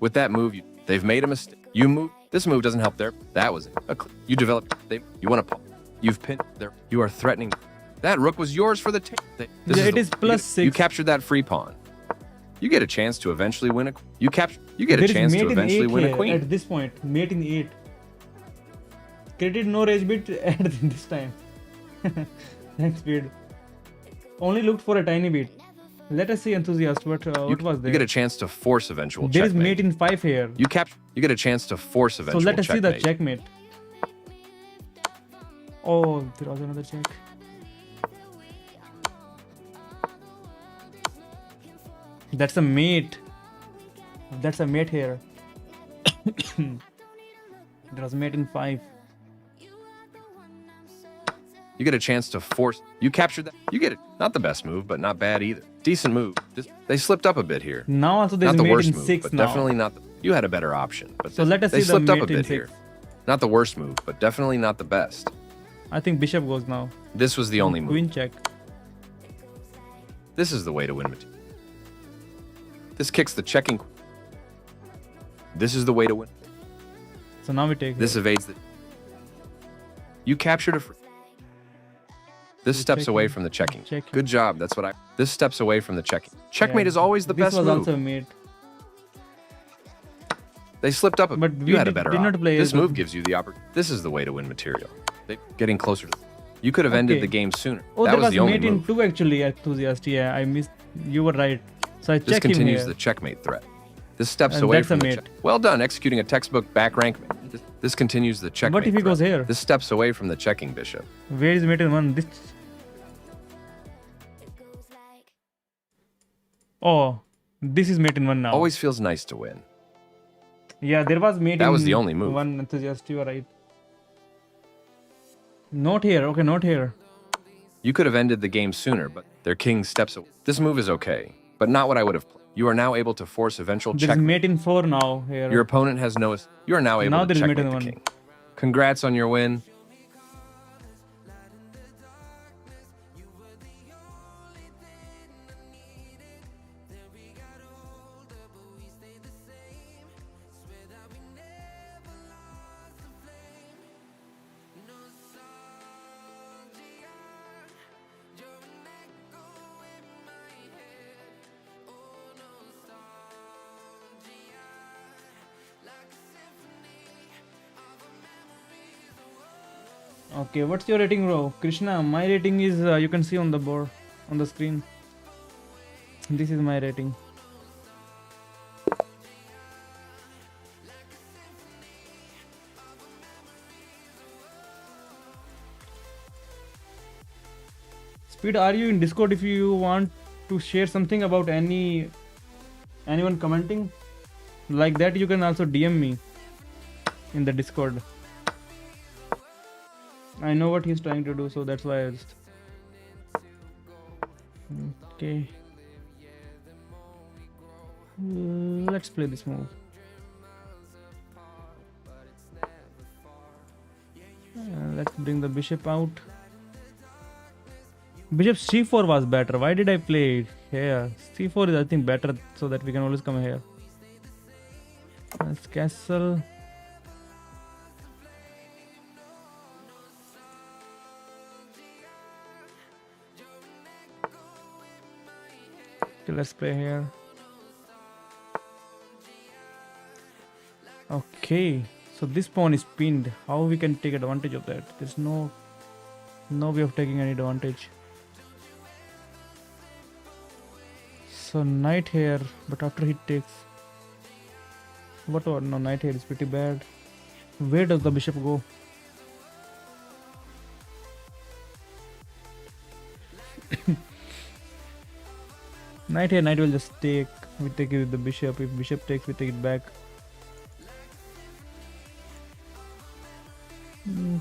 With that move. They've made a mistake. You move. This move doesn't help their. That was it. You developed. You want to. You've pinned there. You are threatening. That rook was yours for the take. Yeah, it is plus You 6. captured that free pawn. You get a chance to eventually win a. You get There a is chance mate to in eventually 8 win a here queen. at this point. Mate in 8. Credit no rage bit at this time. Thanks, speed. Only looked for a tiny bit. Let us see enthusiast. What was there? You get a chance to force eventual There is checkmate. mate in 5 here. You get a chance to force So eventual let us see the checkmate. checkmate. Oh, there was another check. That's a mate. That's a mate here. There was mate in 5. You get a chance to force. You captured that. You get it. Not the best move, but not bad either. Decent move. They slipped up a bit here. Now also there's Not the mate worst in move, 6 but now. definitely not. You had a better option, but So let us they see the slipped up a mate in bit 6. here. Not the worst move, but definitely not the best. I think bishop goes now. This was the only move. Queen check. This is the way to win material. This kicks the checking. This is the way to win. So now we take This evades the. You captured a free. This steps away checking. from the checking. Checking. Good job. That's what I. This steps away from the checking. Checkmate is always the this best was move. also mate. They slipped up. But You we had a did- better. did not op. play This as move a- gives you the opportunity. This is the way to win material. Getting closer to. You could have ended Okay. the game sooner. Oh, that there was was the only mate in move. 2 actually, enthusiast. Yeah, I missed. You were right. So I This check him continues here. the checkmate threat. This steps And away that's from a the mate. check. Well done, executing a textbook back rank. This continues the checkmate. What if he threat. goes here? This steps away from the checking bishop. Where is mate in 1? This. Oh, This is mate in 1 now. Always feels nice to win. Yeah, there was mate That in was the only move. 1 enthusiast. You are right. Not here. Okay, not here. You could have ended the game sooner, but their king steps away. This move is okay, but not what I would have played. You are now able to force eventual There is checkmate. mate in 4 now here. Your opponent has no... You are now able Now to there is mate checkmate in the 1. king. Congrats on your win. Okay, what's your rating, bro? Krishna, my rating is you can see on the board, on the screen. This is my rating. Speed, are you in Discord? If you want to share something about anyone commenting like that, you can also DM me in the Discord. I know what he's trying to do, so that's why I just... Okay. Let's play this move. Let's bring the bishop out. Bishop c4 was better. Why did I play it here? c4 is I think better, so that we can always come here. Let's castle. Okay, let's play here. Okay, so this pawn is pinned. How we can take advantage of that? There's no way of taking any advantage. So knight here, but after he takes what? Or no, knight here is pretty bad. Where does the bishop go? Knight here, knight will just take. We take it with the bishop. If bishop takes, we take it back.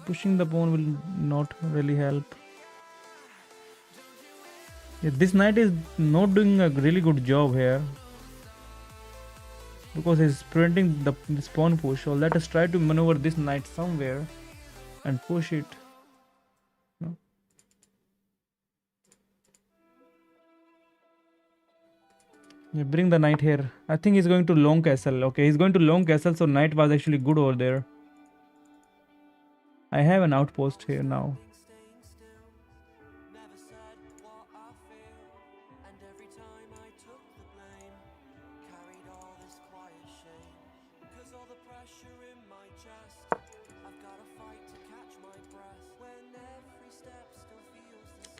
Pushing the pawn will not really help. Yeah, this knight is not doing a really good job here because he's preventing this pawn push. So let us try to maneuver this knight somewhere and push it. No? Yeah, bring the knight here. I think he's going to long castle. Okay, he's going to long castle, so knight was actually good over there. I have an outpost here now.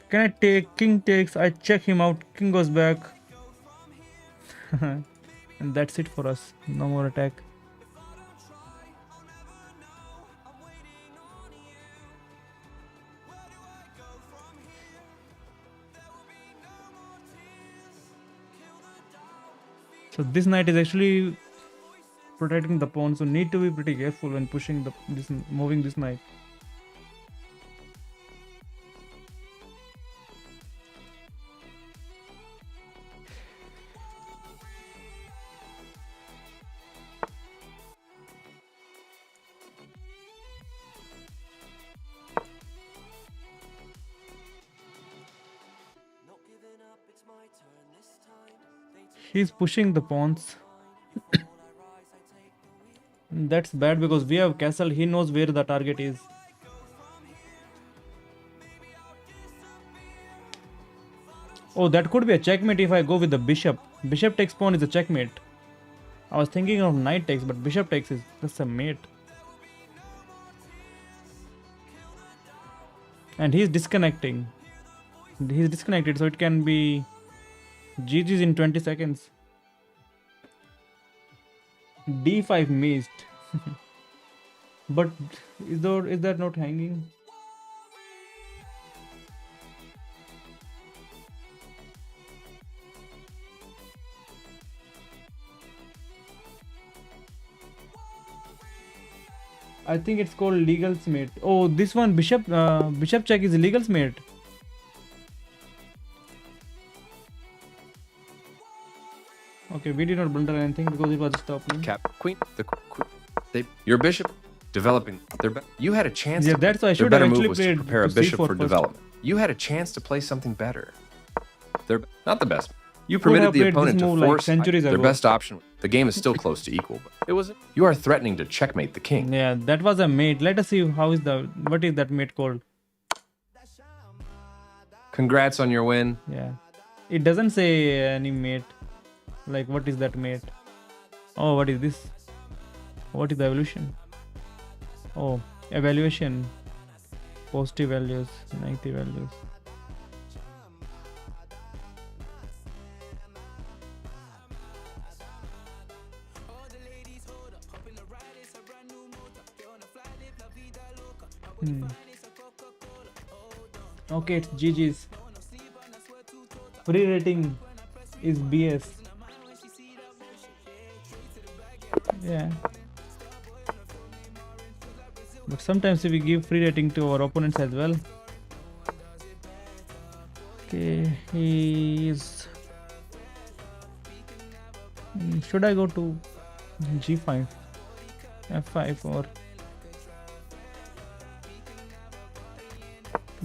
Can I take? King takes. I check him out. King goes back. And that's it for us. No more attack. So this knight is actually protecting the pawn, so need to be pretty careful when pushing moving this knight. He's pushing the pawns. That's bad because we have castle. He knows where the target is. Oh, that could be a checkmate if I go with the bishop. Bishop takes pawn is a checkmate. I was thinking of knight takes, but bishop takes is just a mate. And he's disconnecting. He's disconnected, so it can be GG's in 20 seconds. D5 missed. But is that not hanging? I think it's called legal's mate. Oh, this one bishop check is legal's mate. Okay, we did not blunder anything because it was just the opening. Queen. Your bishop developing. You had a chance. Yeah, to, that's why I their should have better move actually was to played prepare a to bishop c4 for first. development. You had a chance to play something better. They're not the best. You Could permitted have the played opponent this to move like force centuries their ago. best option. The game is still close to equal, but it wasn't. You are threatening to checkmate the king. Yeah, that was a mate. Let us see what is that mate called. Congrats on your win. Yeah, it doesn't say any mate. Like, what is that mate? Oh, what is this? What is the evolution? Oh, evaluation. Positive values, negative values. Okay, it's GG's. Free rating is BS. Yeah. But sometimes we give free rating to our opponents as well. Okay, he is. Should I go to G5, F5, or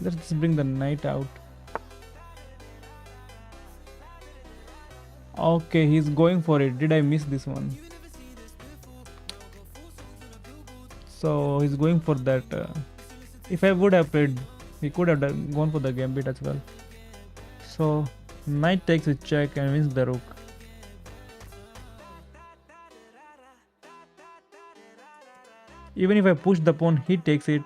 let's just bring the knight out. Okay, he's going for it. Did I miss this one? So he's going for that. If I would have played, he could have gone for the gambit as well. So knight takes with check and wins the rook. Even if I push the pawn, he takes it.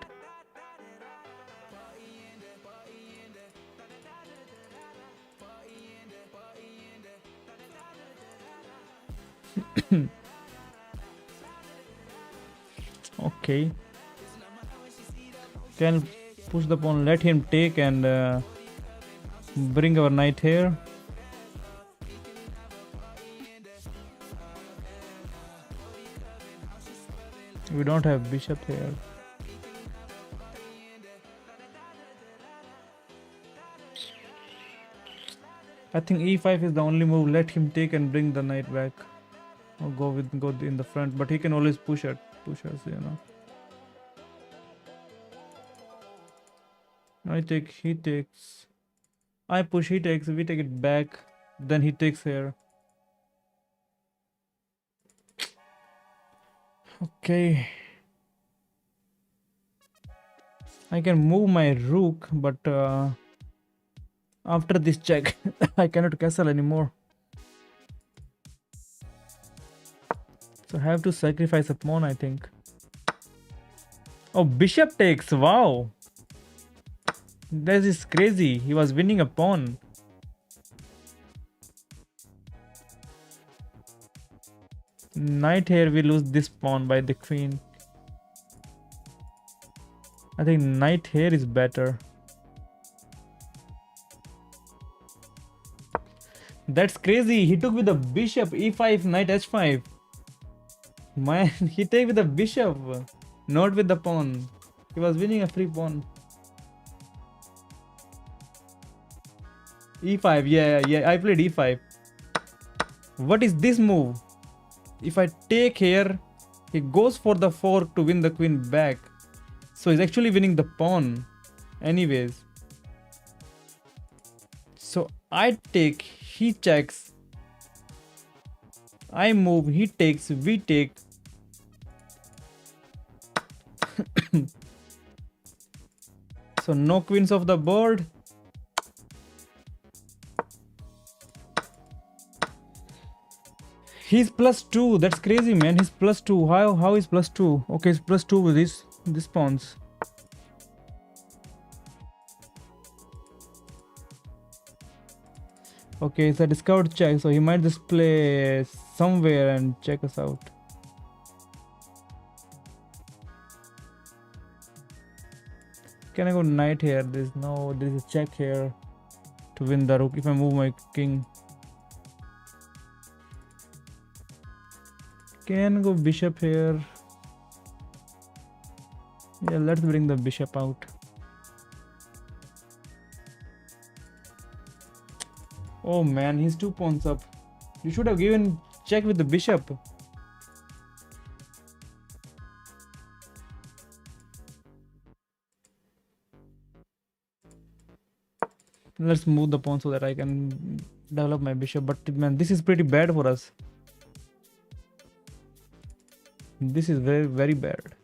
Okay. Can push the pawn, let him take and bring our knight here. We don't have bishop here. I think e5 is the only move. Let him take and bring the knight back. Or go in the front, but he can always push us, you know. I take, he takes. I push, he takes, we take it back. Then he takes here. Okay. I can move my rook, but after this check, I cannot castle anymore. So I have to sacrifice a pawn, I think. Oh, bishop takes. Wow. This is crazy. He was winning a pawn. Knight here, we lose this pawn by the queen. I think knight here is better. That's crazy. He took with the bishop, e5, knight h5. Man, he take with the bishop, not with the pawn. He was winning a free pawn. e5, yeah, I played e5. What is this move? If I take here, he goes for the fork to win the queen back. So he's actually winning the pawn anyways. So I take, he checks. I move, he takes, we take. So no queens off the board. He's +2. That's crazy, man. He's +2. How is +2? Okay, it's +2 with this pawns. Okay, it's a discovered check, so he might just play somewhere and check us out. Can I go knight here? There's a check here to win the rook if I move my king. Can go bishop here. Yeah, let's bring the bishop out. Oh man, he's 2 pawns up. You should have given check with the bishop. Let's move the pawn so that I can develop my bishop. But man, this is pretty bad for us. This is very, very bad.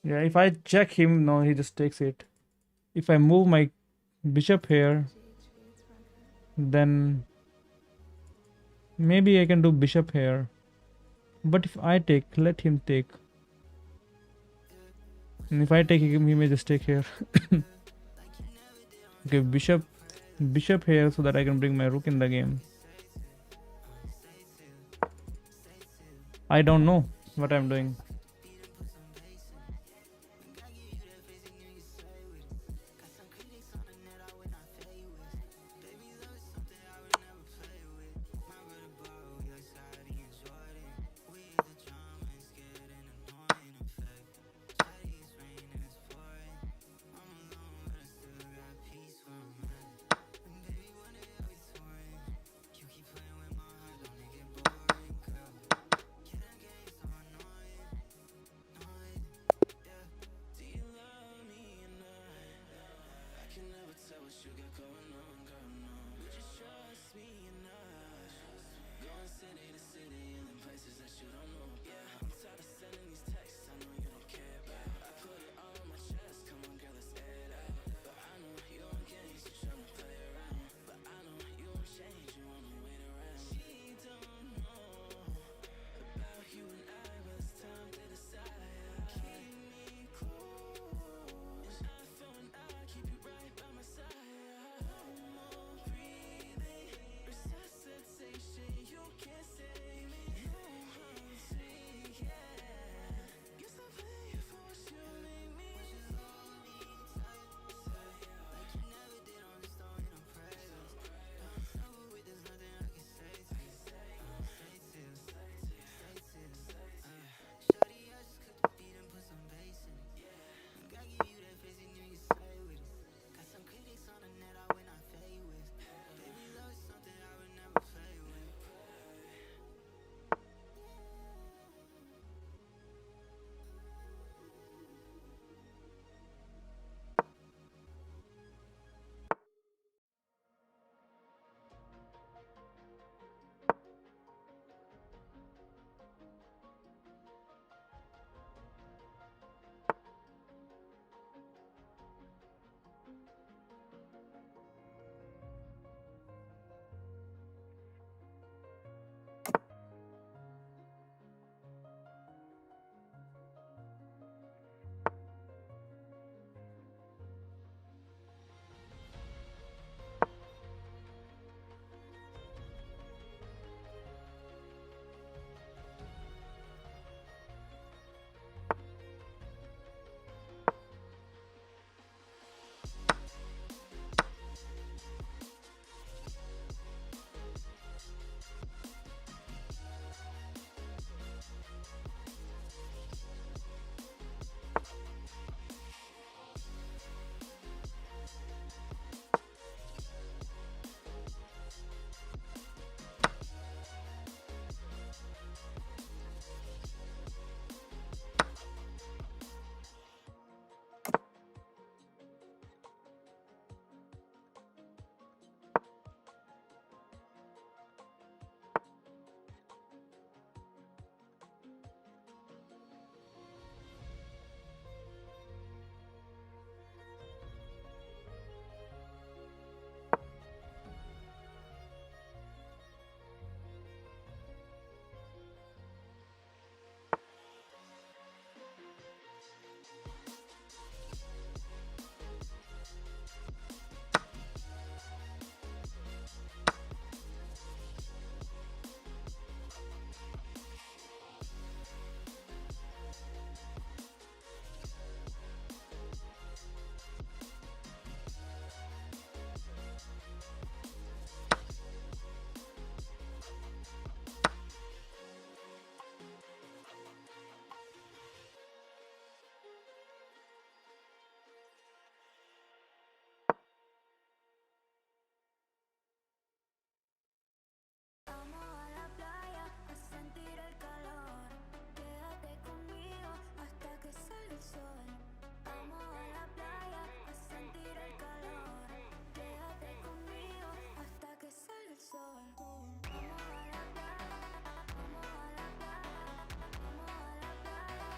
Yeah, if I check him, no, he just takes it. If I move my bishop here, then maybe I can do bishop here. But if I take, let him take. And if I take him, he may just take here. Okay, bishop here so that I can bring my rook in the game. I don't know what I'm doing.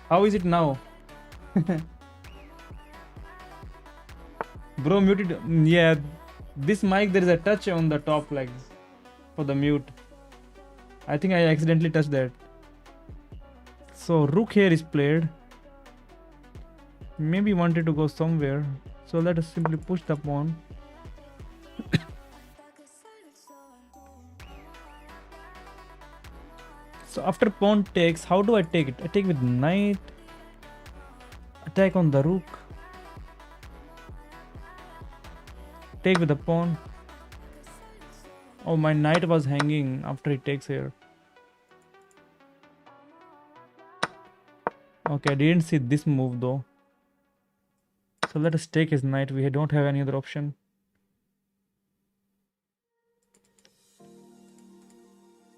How is it now? Bro, muted. Yeah, this mic there is a touch on the top, like for the mute. I think I accidentally touched that. So rook here is played. Maybe wanted to go somewhere. So let us simply push the pawn. So after pawn takes, how do I take it? I take with knight. Attack on the rook. Take with the pawn. Oh, my knight was hanging after he takes here. Okay, I didn't see this move though. So let us take his knight. We don't have any other option.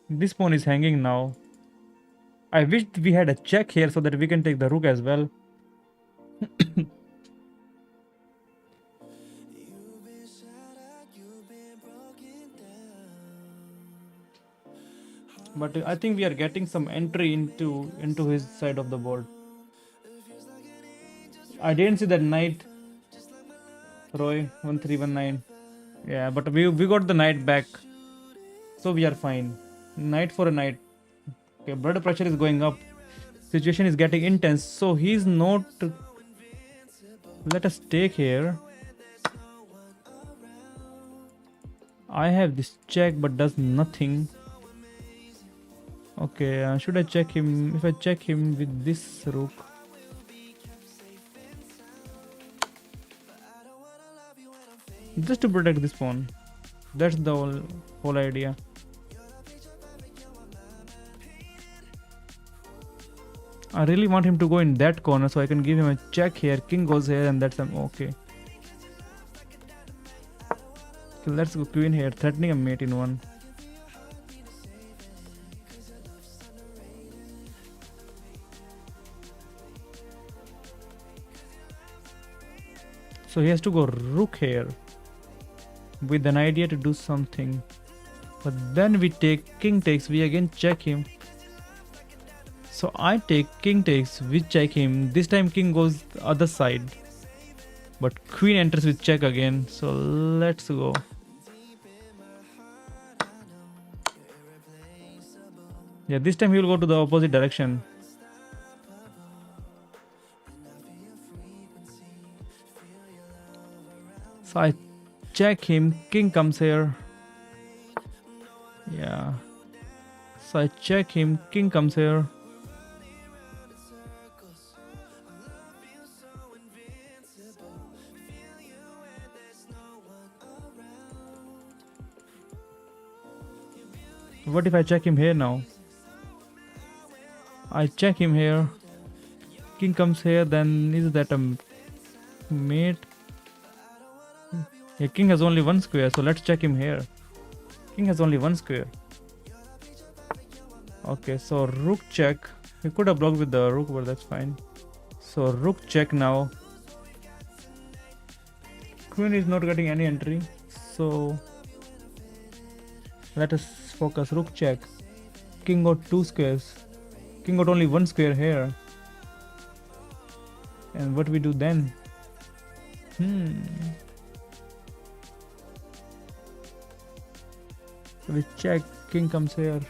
This pawn is hanging now. I wish we had a check here so that we can take the rook as well. But I think we are getting some entry into his side of the board. I didn't see that knight. Roy 1319. Yeah, but we got the knight back. So we are fine. Knight for a knight. Okay, blood pressure is going up. Situation is getting intense. So he's not. Let us take here. I have this check but does nothing. Okay, should I check him? If I check him with this rook. Just to protect this pawn. That's the whole idea. I really want him to go in that corner so I can give him a check here. King goes here and that's okay. So let's go queen here, threatening a mate in one. So he has to go rook here with an idea to do something. But then we take king takes, we again check him. So I take king takes, we check him. This time king goes the other side. But queen enters with check again. So let's go. Yeah, this time he will go to the opposite direction. So I check him, king comes here. Yeah. So I check him, king comes here. What if I check him here now? I check him here. King comes here, then is that a mate? Yeah, king has only one square, so let's check him here. King has only one square. Okay, so rook check. He could have blocked with the rook, but that's fine. So rook check now. Queen is not getting any entry, so let us focus. Rook check. King got two squares. King got only one square here. And what we do then? So we check. King comes here.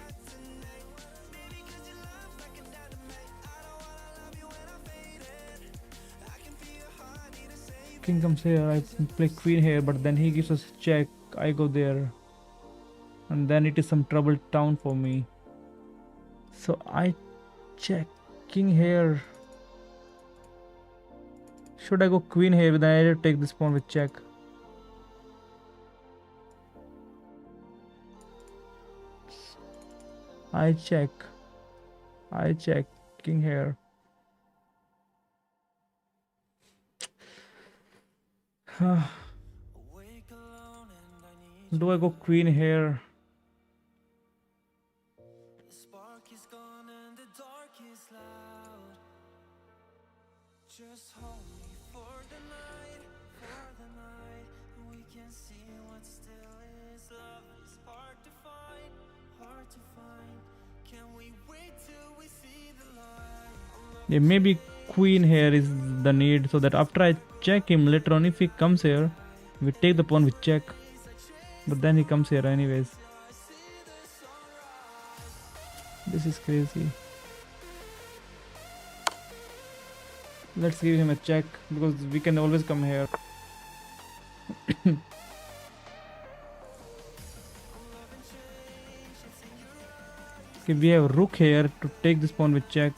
King comes here. I play queen here, but then he gives us check. I go there. And then it is some troubled town for me. So I check king here. Should I go queen here? Then I take this pawn with check. I check king here. Do I go queen here? Just hold me for the night, we can see what still is. Love is hard to find, Can we wait till we see the light? I'm Yeah, maybe queen here is the need, so that after I check him later on, if he comes here, we take the pawn with check. But then he comes here anyways. This is crazy. Let's give him a check because we can always come here. Okay, we have rook here to take this pawn with check.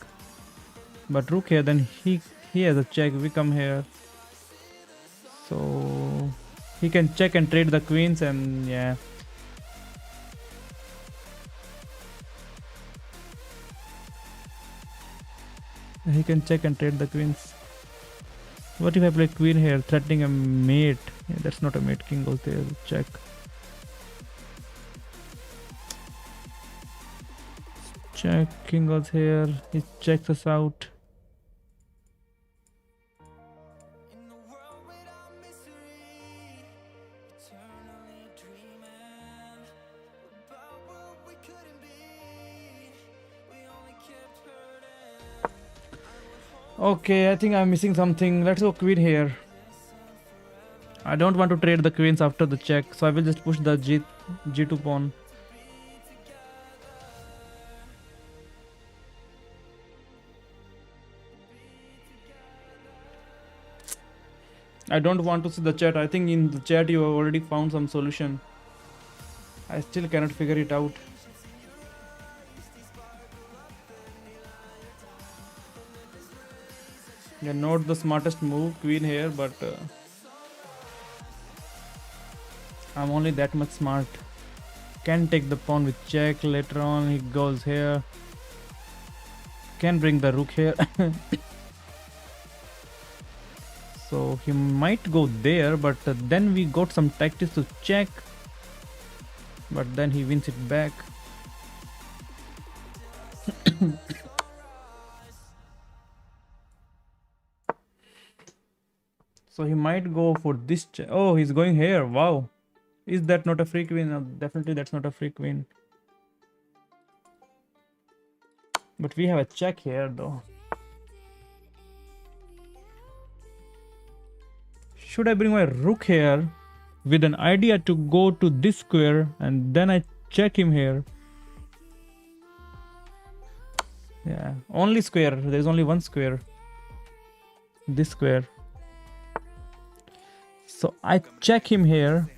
But rook here, then he has a check. We come here, so he can check and trade the queens, and yeah. He can check and trade the queens. What if I play queen here, threatening a mate? Yeah, that's not a mate. King goes there. Check. Check. King goes here. He checks us out. In a world without misery, eternally dreaming about what we couldn't be. We only kept hurting. Okay, I think I'm missing something. Let's go queen here. I don't want to trade the queens after the check, so I will just push the g2 pawn. I don't want to see the chat. I think in the chat you have already found some solution. I still cannot figure it out. Yeah, not the smartest move, queen here, but I'm only that much smart. Can take the pawn with check. Later on he goes here. Can bring the rook here. So he might go there, but then we got some tactics to check. But then he wins it back. So he might go for this check. Oh, he's going here. Wow. Is that not a free queen? No, definitely that's not a free queen. But we have a check here though. Should I bring my rook here with an idea to go to this square and then I check him here? Yeah, only square. There's only one square. This square. So I check him here.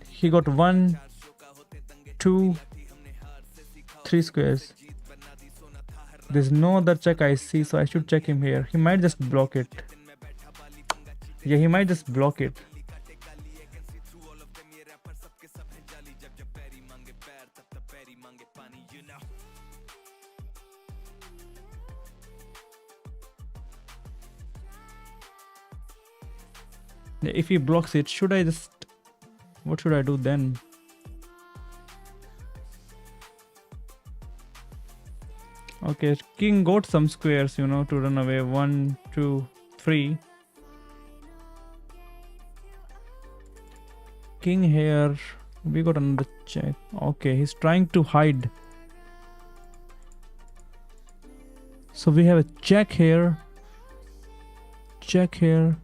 He got 1, 2, 3 squares. There's no other check I see, so I should check him here. He might just block it. Yeah, he might just block it. Yeah, if he blocks it, should I just... What should I do then? Okay, king got some squares, you know, to run away. 1, 2, 3. King here. We got another check. Okay, he's trying to hide. So we have a check here. Check here.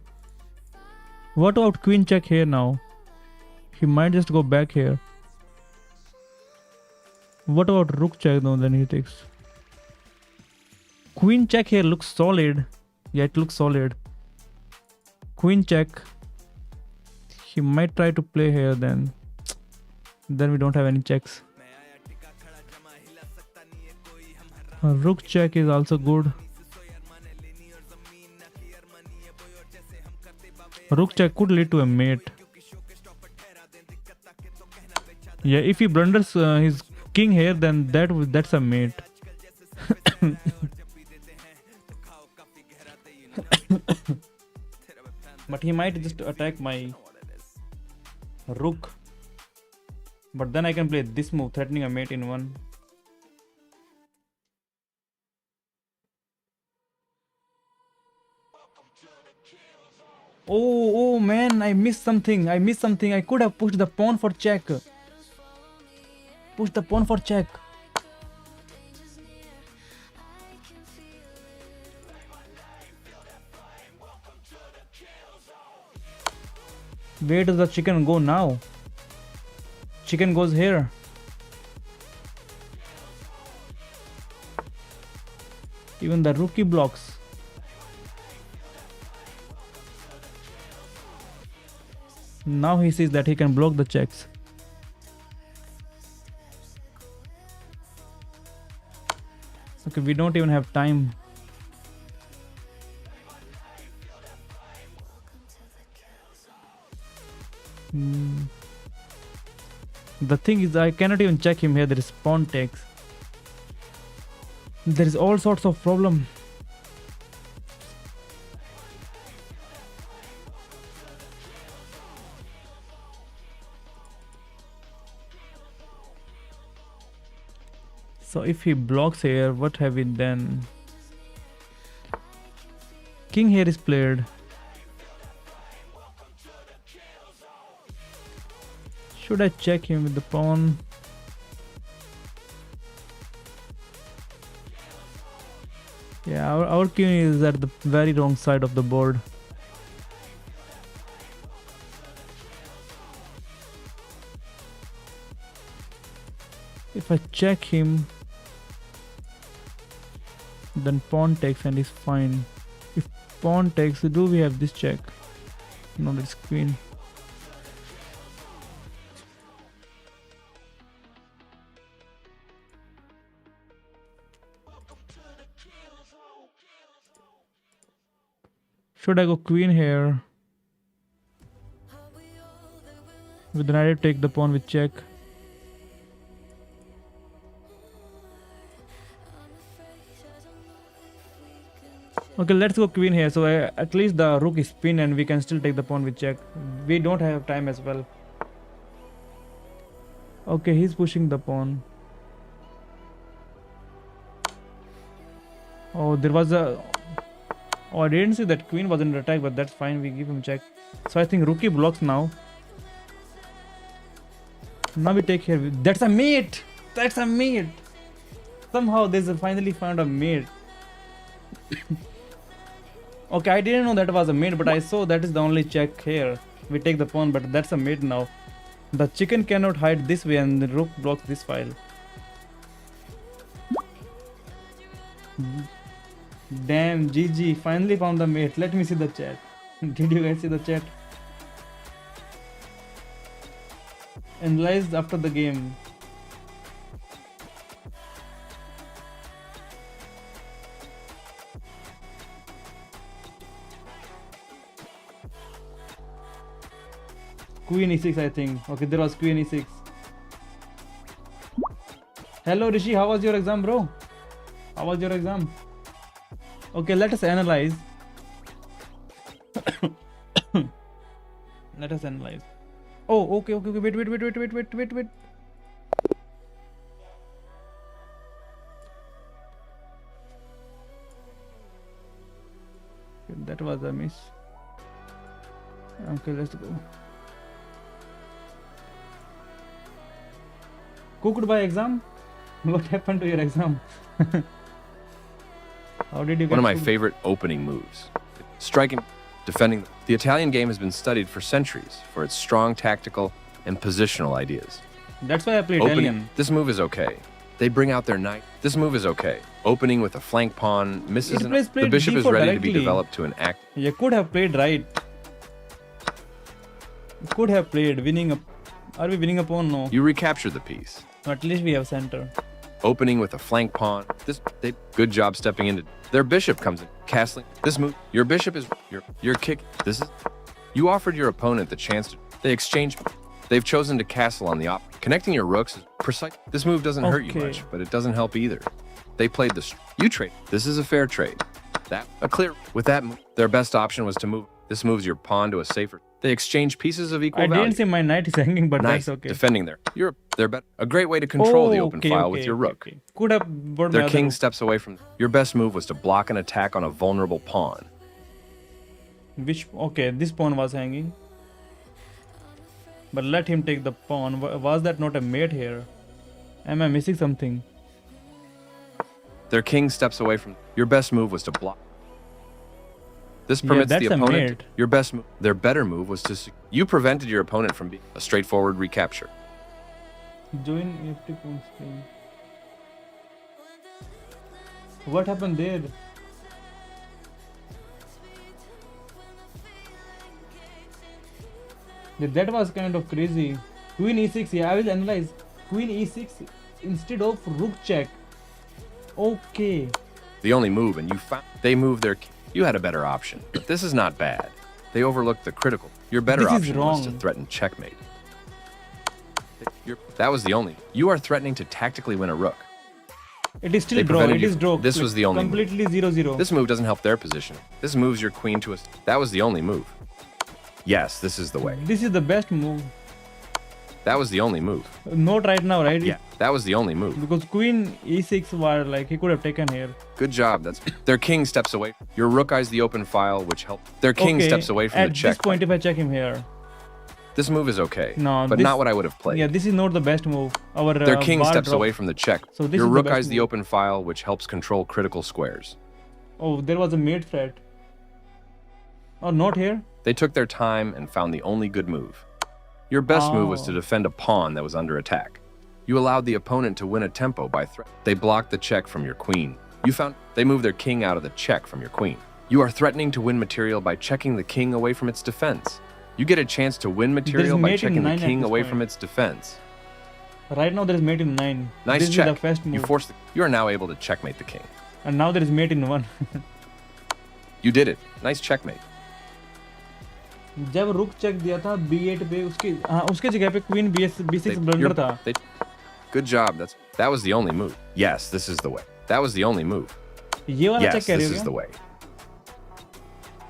What about queen check here now? He might just go back here. What about rook check though? Then he takes. Queen check here looks solid. Yeah, it looks solid. Queen check. He might try to play here then. Then we don't have any checks. Rook check is also good. Rook check could lead to a mate. Yeah, if he blunders his king here, then that's a mate. But he might just attack my rook. But then I can play this move, threatening a mate in one. Oh man, I missed something. I could have pushed the pawn for check. Push the pawn for check. Where does the chicken go now? Chicken goes here. Even the rookie blocks. Now he sees that he can block the checks. Okay, we don't even have time. The thing is, I cannot even check him here. There is pawn takes. There is all sorts of problem. So if he blocks here, what have we done? King here is played. Should I check him with the pawn? Yeah, our king is at the very wrong side of the board. If I check him, then pawn takes and he's fine. If pawn takes, do we have this check? No, that's queen. Should I go queen here? With the knight, take the pawn with check. Okay, let's go queen here. So at least the rook is pinned and we can still take the pawn with check. We don't have time as well. Okay, he's pushing the pawn. Oh, there was a... Oh, I didn't see that queen was under attack, but that's fine. We give him check. So I think rookie blocks now. Now we take here. That's a mate! That's a mate! Somehow they finally found a mate. Okay, I didn't know that was a mate, but I saw that is the only check here. We take the pawn, but that's a mate now. The chicken cannot hide this way and the rook blocks this file. Damn, GG, finally found the mate. Let me see the chat. Did you guys see the chat? Analyzed after the game. Queen e6, I think. Okay, there was queen e6. Hello Rishi, how was your exam, bro? How was your exam? Okay, let us analyze. Let us analyze. Oh, okay, wait. That was a miss. Okay, let's go. Cooked by exam? What happened to your exam? How did you get One of my cooked? favorite opening moves. Striking, defending. The Italian game has been studied for centuries for its strong tactical and positional ideas. That's why I play Opening, Italian. this move is okay. They bring out their knight. This move is okay. Opening with a flank pawn misses. It plays The played bishop is d4 ready to be directly. developed to an act. You could have played right. You could have played winning a... Are we winning a pawn? No. You recapture the piece. At least we have center. Opening with a flank pawn. Good job stepping into. Their bishop comes in, castling. This move. Your bishop is your kick. This is. You offered your opponent the chance to. They exchange. They've chosen to castle on the op. Connecting your rooks is precise. This move doesn't hurt you Okay. much, but it doesn't help either. They played the. You trade. This is a fair trade. That a clear. With that move, their best option was to move. This moves your pawn to a safer. They exchange pieces of equal I value. didn't see my knight is hanging, but Nice. that's okay. Defending there. They're better. A great way to control the open file with your rook. Okay. Could have brought my Their other king rook. steps away from. Your best move was to block an attack on a vulnerable pawn. Which, okay, this pawn was hanging. But let him take the pawn. Was that not a mate here? Am I missing something? Their king steps away from. Your best move was to block. This Yeah, permits the that's a opponent. mate. Your best move. Their better move was to. You prevented your opponent from being a straightforward recapture. Join FT pawn stream. What happened there? Yeah, that was kind of crazy. Queen e6. Yeah, I will analyze. Queen e6 instead of rook check. Okay. The only move, and you found they moved their. You had a better option, but this is not bad. They overlooked the critical. Your better This is option was to wrong. threaten checkmate. That was the only. You are threatening to tactically win a rook. It is still They draw. prevented It you is from- draw. this was the only move. completely 0-0. This move doesn't help their position. This moves your queen to a. That was the only move. Yes, this is the way. This is the best move. That was the only move. Not right now, right? Yeah, that was the only move. Because Queen e6 were like he could have taken here. Good job. That's their king steps away. Your rook eyes the open file, which helps. Their king Okay, steps away from at the check. this point, if I check him here, This move is okay, No, but this- not what I would have played. yeah, this is not the best move. Our Their king bar steps drop- away from the check. So this Your is the rook best eyes the move. open file, which helps control critical squares. Oh, there was a mate threat. Oh, not here. They took their time and found the only good move. Your best move was to Oh. defend a pawn that was under attack. You allowed the opponent to win a tempo by threat. They blocked the check from your queen. You found they moved their king out of the check from your queen. You are threatening to win material by checking the king away from its defense. You get a chance to win material by mate in checking the 9 at king this away point. from its defense. Right now there is mate in 9. Nice This check. is the first You move. forced. You are now able to checkmate the king. And now there is mate in 1. You did it. Nice checkmate. जब रुक check दिया था b8 पे उसके हाँ उसके जगह पे क्वीन b6 ब्लंडर था. Good job. That was the only move. Yes, this is the way. That was the only move. ये वाला चेक Yes, कह रहे this हो is क्या? the way.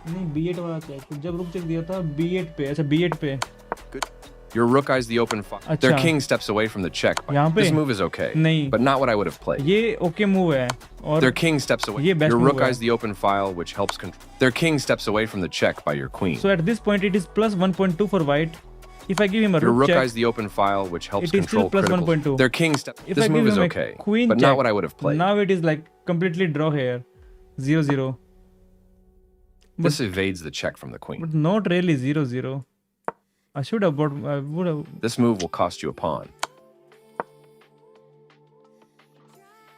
नहीं b8 वाला चेक. जब रुक चेक दिया था b8 पे. अच्छा b8 पे. Good. Your rook eyes the open file. अच्छा. Their king steps away from the check. यहाँ पे? This move is okay, नहीं. but not what I would have played. ये ओके मूव है. और Their king steps away. ये best Your move rook है. eyes the open file, which helps control. Their king steps away from the check by your queen. so at this point it is plus 1.2 for white. If I give him a Your rook rook check, eyes the open file, which helps It is still control plus criticals. 1.2. Their king step. if This I move give is him okay, a queen but check, not what I would have played. now it is like completely draw here. 0-0. This evades the check from the queen. But not really 0-0. I should have bought. I would have. This move will cost you a pawn.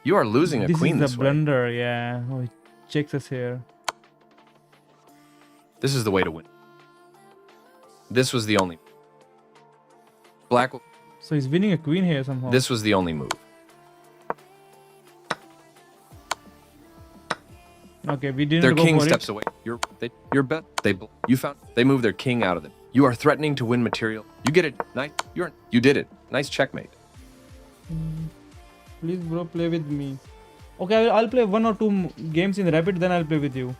You are losing a This queen is the this way. blunder. Yeah. Oh, he checks us here. This is the way to win. This was the only. Black. So he's winning a queen here somehow. This was the only move. Okay, we didn't Their go king for steps it. away. Your bet. You found. They move their king out of it. You are threatening to win material. You get it. Nice. You did it. Nice checkmate. Please, bro, play with me. Okay, I'll play 1 or 2 games in rapid. Then I'll play with you.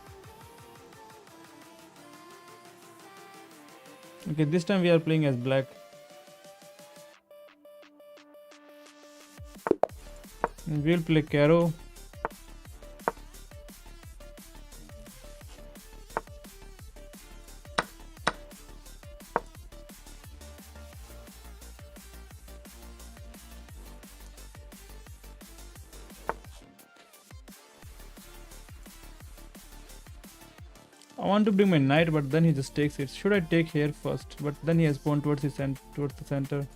Okay, this time we are playing as black. We'll play Caro. I want to bring my knight, but then he just takes it. Should I take here first? But then he has pawn towards the center.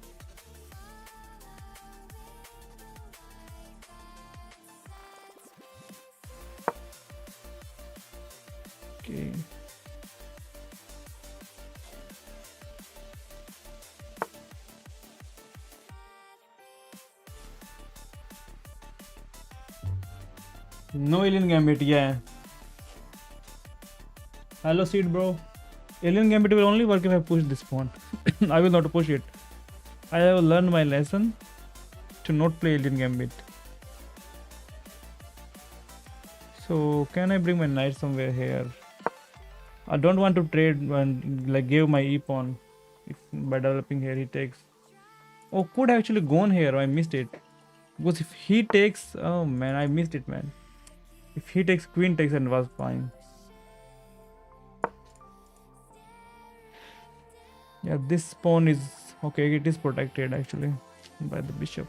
Okay. No alien gambit, yeah. Hello, Seed bro. Alien Gambit will only work if I push this pawn. I will not push it. I have learned my lesson to not play Alien Gambit. So can I bring my knight somewhere here? I don't want to trade and like give my e-pawn. If by developing here he takes. Oh, could have actually gone here. I missed it. Because if he takes, oh man, I missed it, man. If he takes queen takes and was fine. Yeah, this pawn is okay. It is protected actually by the bishop.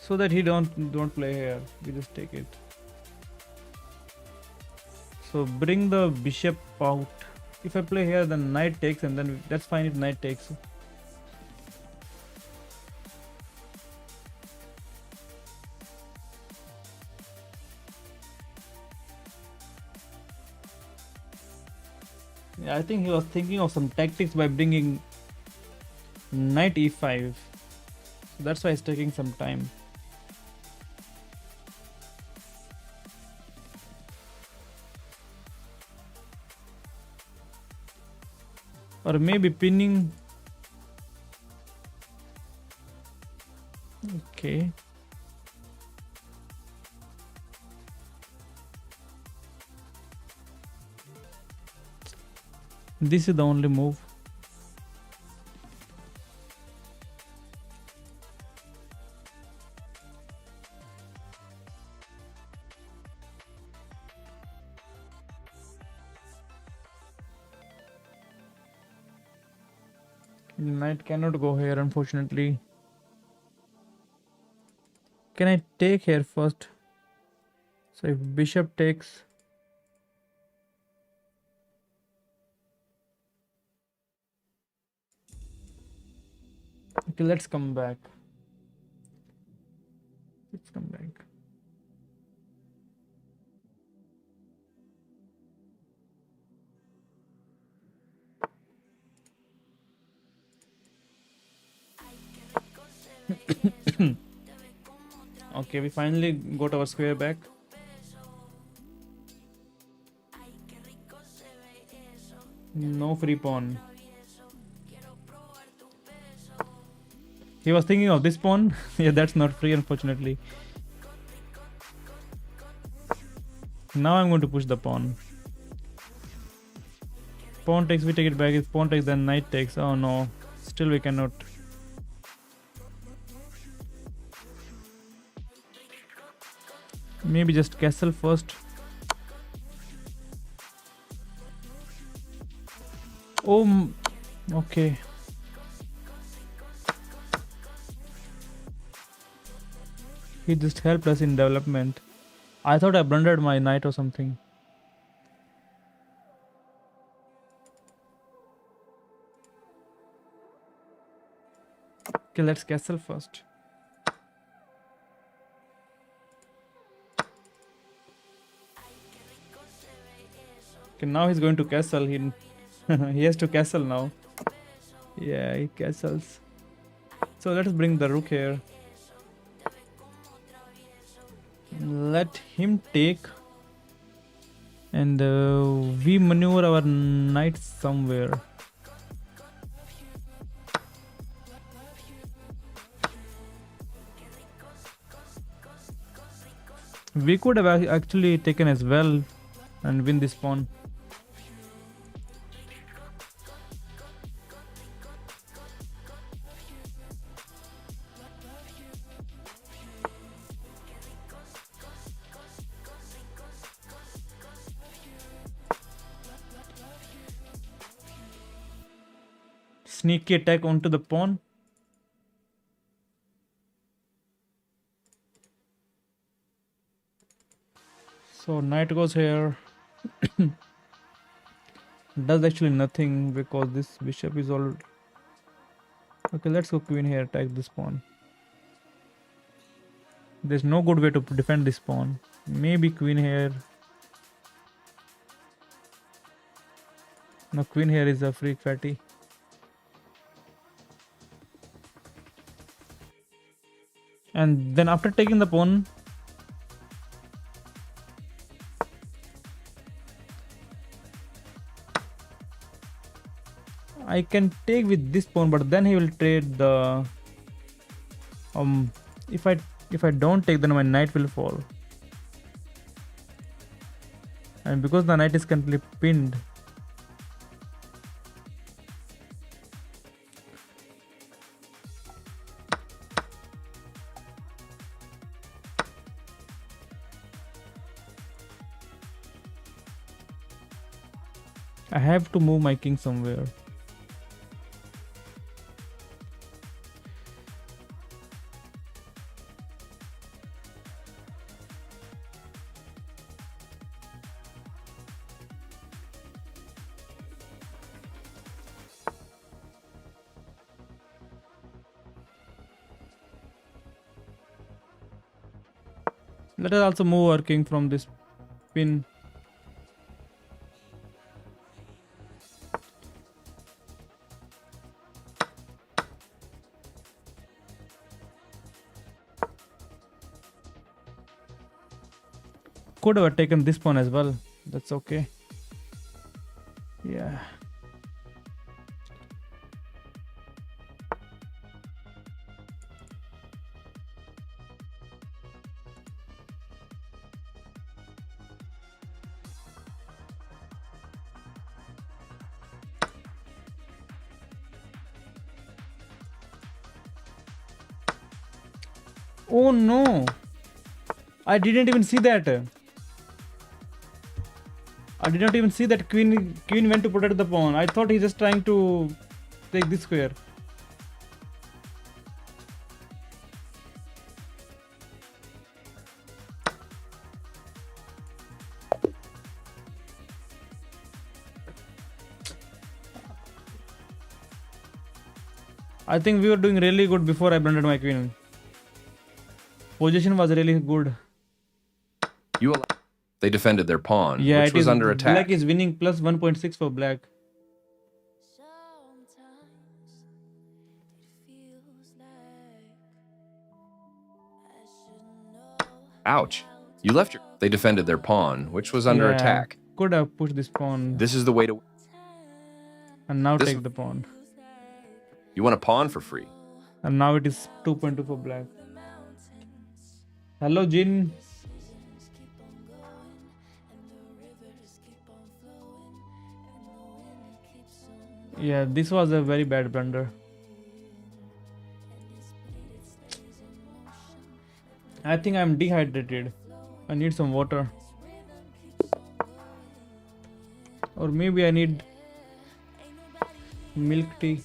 So that he don't play here. We just take it. So bring the bishop out. If I play here, then knight takes, and then that's fine if knight takes. Yeah, I think he was thinking of some tactics by bringing knight e5. So that's why it's taking some time. Or maybe pinning. Okay. This is the only move. Knight cannot go here, unfortunately. Can I take here first? So if bishop takes, okay, let's come back. Let's come back. Okay, we finally got our square back. No free pawn. He was thinking of this pawn. Yeah, that's not free, unfortunately. Now I'm going to push the pawn. Pawn takes, we take it back. If pawn takes, then knight takes. Oh no, still we cannot. Maybe just castle first. Oh, okay. He just helped us in development. I thought I blundered my knight or something. Okay, let's castle first. Okay, now he's going to castle. He he has to castle now. Yeah, he castles. So let's bring the rook here. Let him take, and we maneuver our knight somewhere. We could have actually taken as well and win this pawn. Sneaky attack onto the pawn. So knight goes here. Does actually nothing because this bishop is all. Okay, let's go queen here, attack this pawn. There's no good way to defend this pawn. Maybe queen here. No, queen here is a freak fatty. And then after taking the pawn, I can take with this pawn, but then he will trade the if I don't take, then my knight will fall. And because the knight is completely pinned, I have to move my king somewhere. Let us also move our king from this pin. Could have taken this pawn as well. That's okay. Yeah. Oh no! I didn't even see that. I did not even see that queen went to protect the pawn. I thought he's just trying to take this square. I think we were doing really good before I blundered my queen. Position was really good. You allow. They defended their pawn, Yeah, which it was is. under attack. Black is winning plus 1.6 for black. Sometimes it feels like I should know. Ouch. You left your. They defended their pawn, which was under Yeah, attack. Could have pushed this pawn This is the way to. and now this- take the pawn. You want a pawn for free. And now it is 2.2 for black. Hello, Jin. Yeah, this was a very bad blunder. I think I'm dehydrated. I need some water. Or maybe I need milk tea.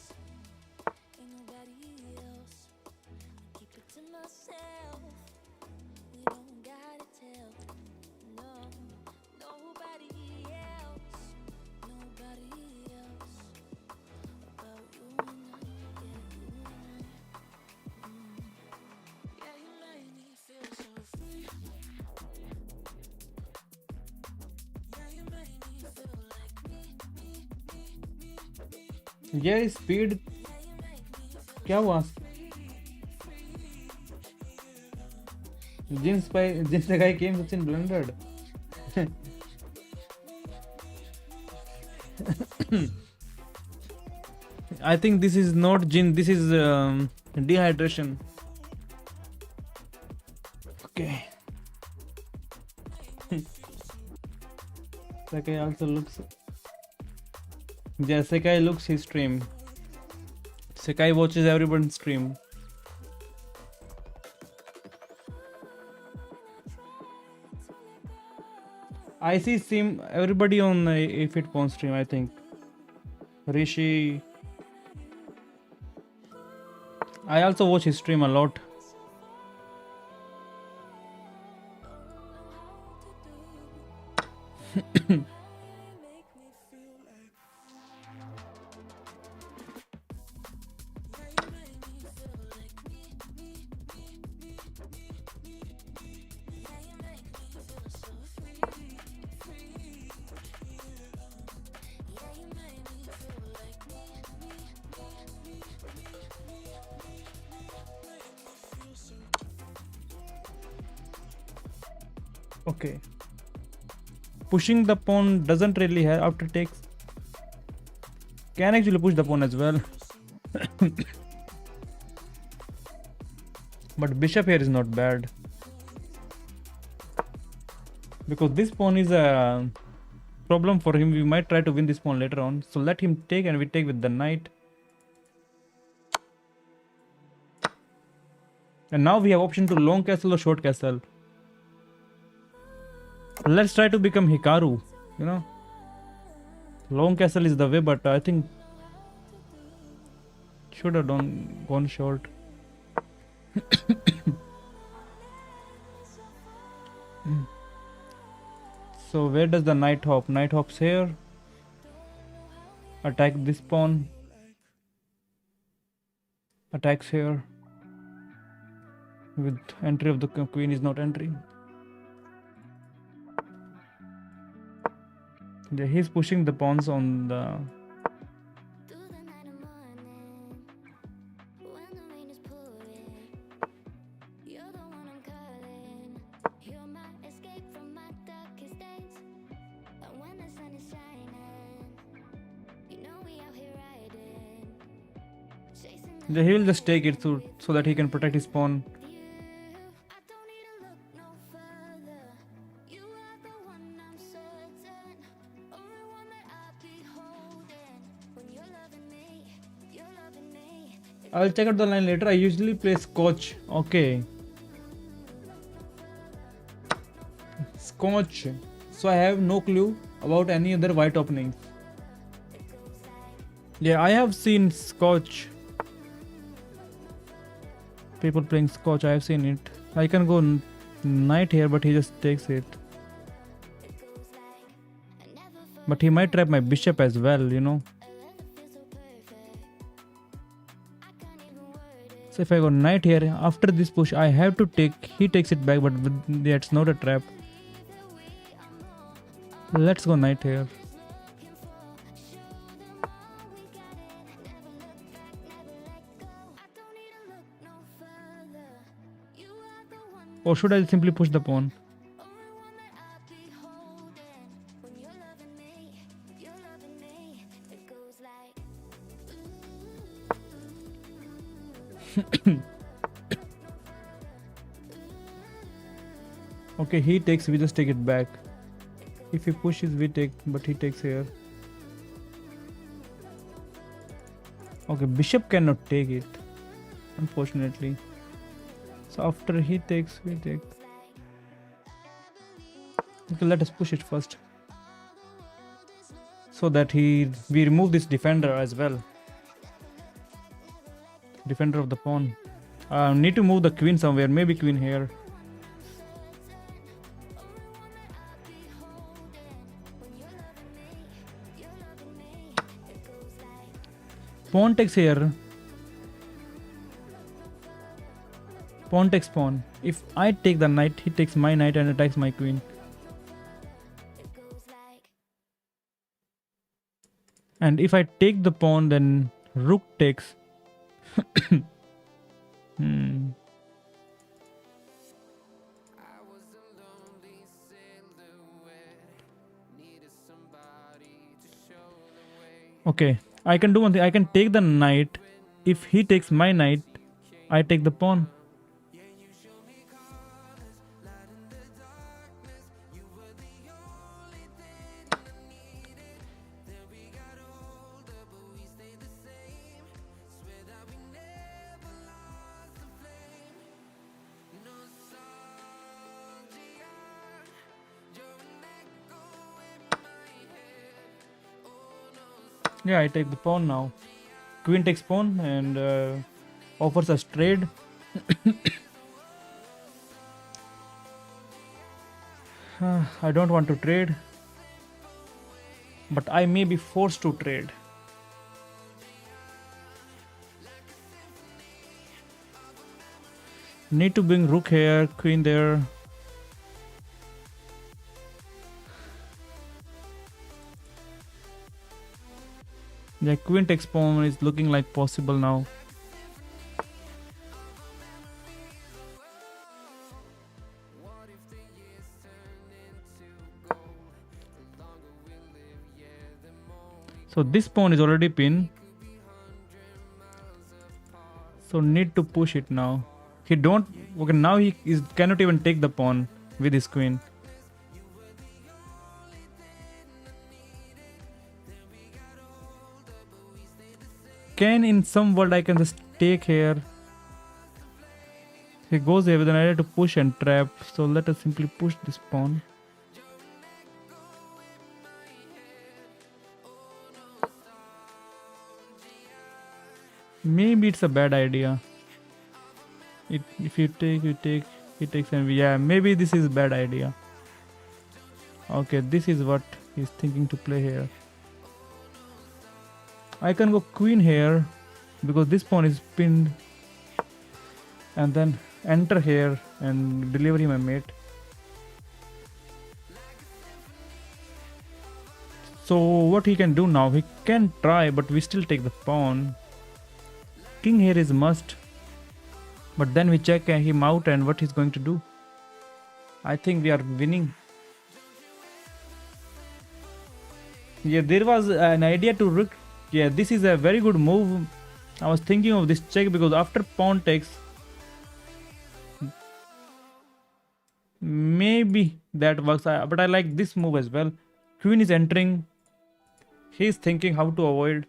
Yeah, speed. क्या हुआ? Jin's the guy came within blundered. I think this is not Jin. This is dehydration. Okay. Sakai also looks. Yeah, Sakai looks his stream. Sakai watches everyone's stream. I see everybody on a Fit Pawn stream, I think. Rishi. I also watch his stream a lot. Okay. Pushing the pawn doesn't really have after takes. Can actually push the pawn as well. But bishop here is not bad. Because this pawn is a problem for him. We might try to win this pawn later on. So let him take and we take with the knight. And now we have option to long castle or short castle. Let's try to become Hikaru, you know. Long castle is the way, but I think should have gone short. So where does the knight hop? Knight hops here. Attack this pawn. Attacks here. With entry of the queen is not entry. Yeah, he's pushing the pawns on the. Through the night and morning, when the rain is pouring, you're the one I'm calling. You're my escape from my darkest days. And when the sun is shining, you know we out here riding, chasing the Yeah, he will just take it so that he can protect his pawn. view. I don't need to look no further. You are the one I'm certain, only one that I'll be holding. When you're loving me, you're loving me. I'll check out the line later. I usually play Scotch. Okay. Scotch. So I have no clue about any other white openings. Yeah, I have seen Scotch. People playing Scotch, I have seen it. I can go knight here, but he just takes it. But he might trap my bishop as well, you know. So if I go knight here, after this push, I have to take. He takes it back, but that's not a trap. Let's go knight here. Or should I simply push the pawn? Okay, he takes, we just take it back. If he pushes, we take, but he takes here. Okay, bishop cannot take it, unfortunately. So after he takes, we take. Okay, let us push it first, so that we remove this defender as well. Defender of the pawn. Need to move the queen somewhere. Maybe queen here. Pawn takes here. Pawn takes pawn. If I take the knight, he takes my knight and attacks my queen. And if I take the pawn, then rook takes. Okay, I can do one thing. I can take the knight. If he takes my knight, I take the pawn. Yeah, I take the pawn now. Queen takes pawn and offers us trade. I don't want to trade, but I may be forced to trade. Need to bring rook here, queen there. Yeah, queen takes pawn is looking like possible now. So this pawn is already pinned. So need to push it now. He don't. Okay, now he cannot even take the pawn with his queen. Can in some world I can just take here. He goes here with an idea to push and trap. So let us simply push this pawn. Maybe it's a bad idea. If you take, he takes, and yeah, maybe this is bad idea. Okay, this is what he's thinking to play here. I can go queen here because this pawn is pinned, and then enter here and deliver him a mate. So what he can do now, he can try, but we still take the pawn. King here is must, but then we check him out and what he's going to do. I think we are winning. Yeah, there was an idea to rook. Yeah, this is a very good move. I was thinking of this check because after pawn takes, maybe that works. But I like this move as well. Queen is entering. He's thinking how to avoid.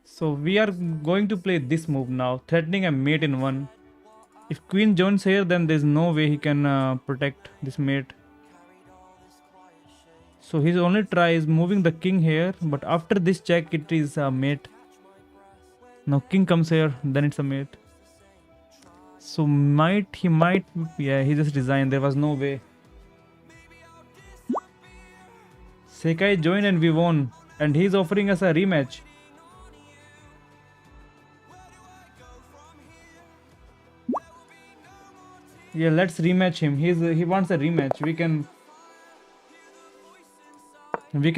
So we are going to play this move now, threatening a mate in one. If queen joins here, then there's no way he can protect this mate. So his only try is moving the king here, but after this check, it is a mate. Now king comes here, then it's a mate. So he might, yeah, he just resigned. There was no way. Sekai joined and we won, and he's offering us a rematch. Yeah, let's rematch him. He wants a rematch. We can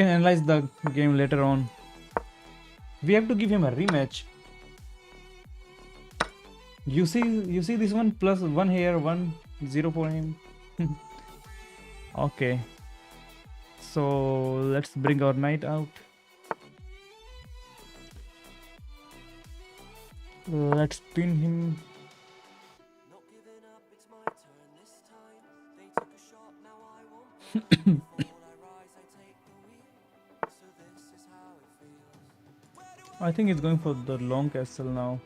analyze the game later on. We have to give him a rematch. You see this one plus 1 here, 1-0 for him. Okay. So let's bring our knight out. Let's pin him. Not giving up, it's my turn this time. They took a shot, now I won't. Fall, I rise, I take the wheel. So this is how it feels. I think he's going for the long castle now.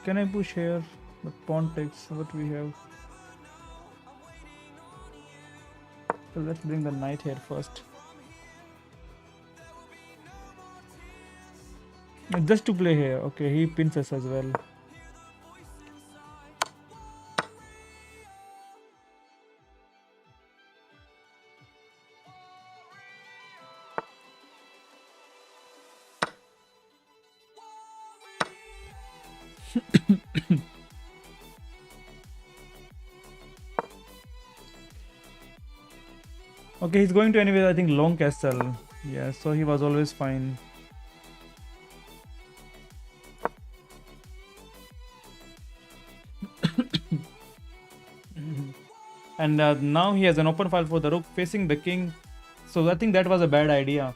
Can I push here? But pawn takes what we have. So let's bring the knight here first. Just to play here. Okay, he pins us as well. Okay, he's going to anyway, I think long castle. Yeah, so he was always fine. And now he has an open file for the rook facing the king. So I think that was a bad idea.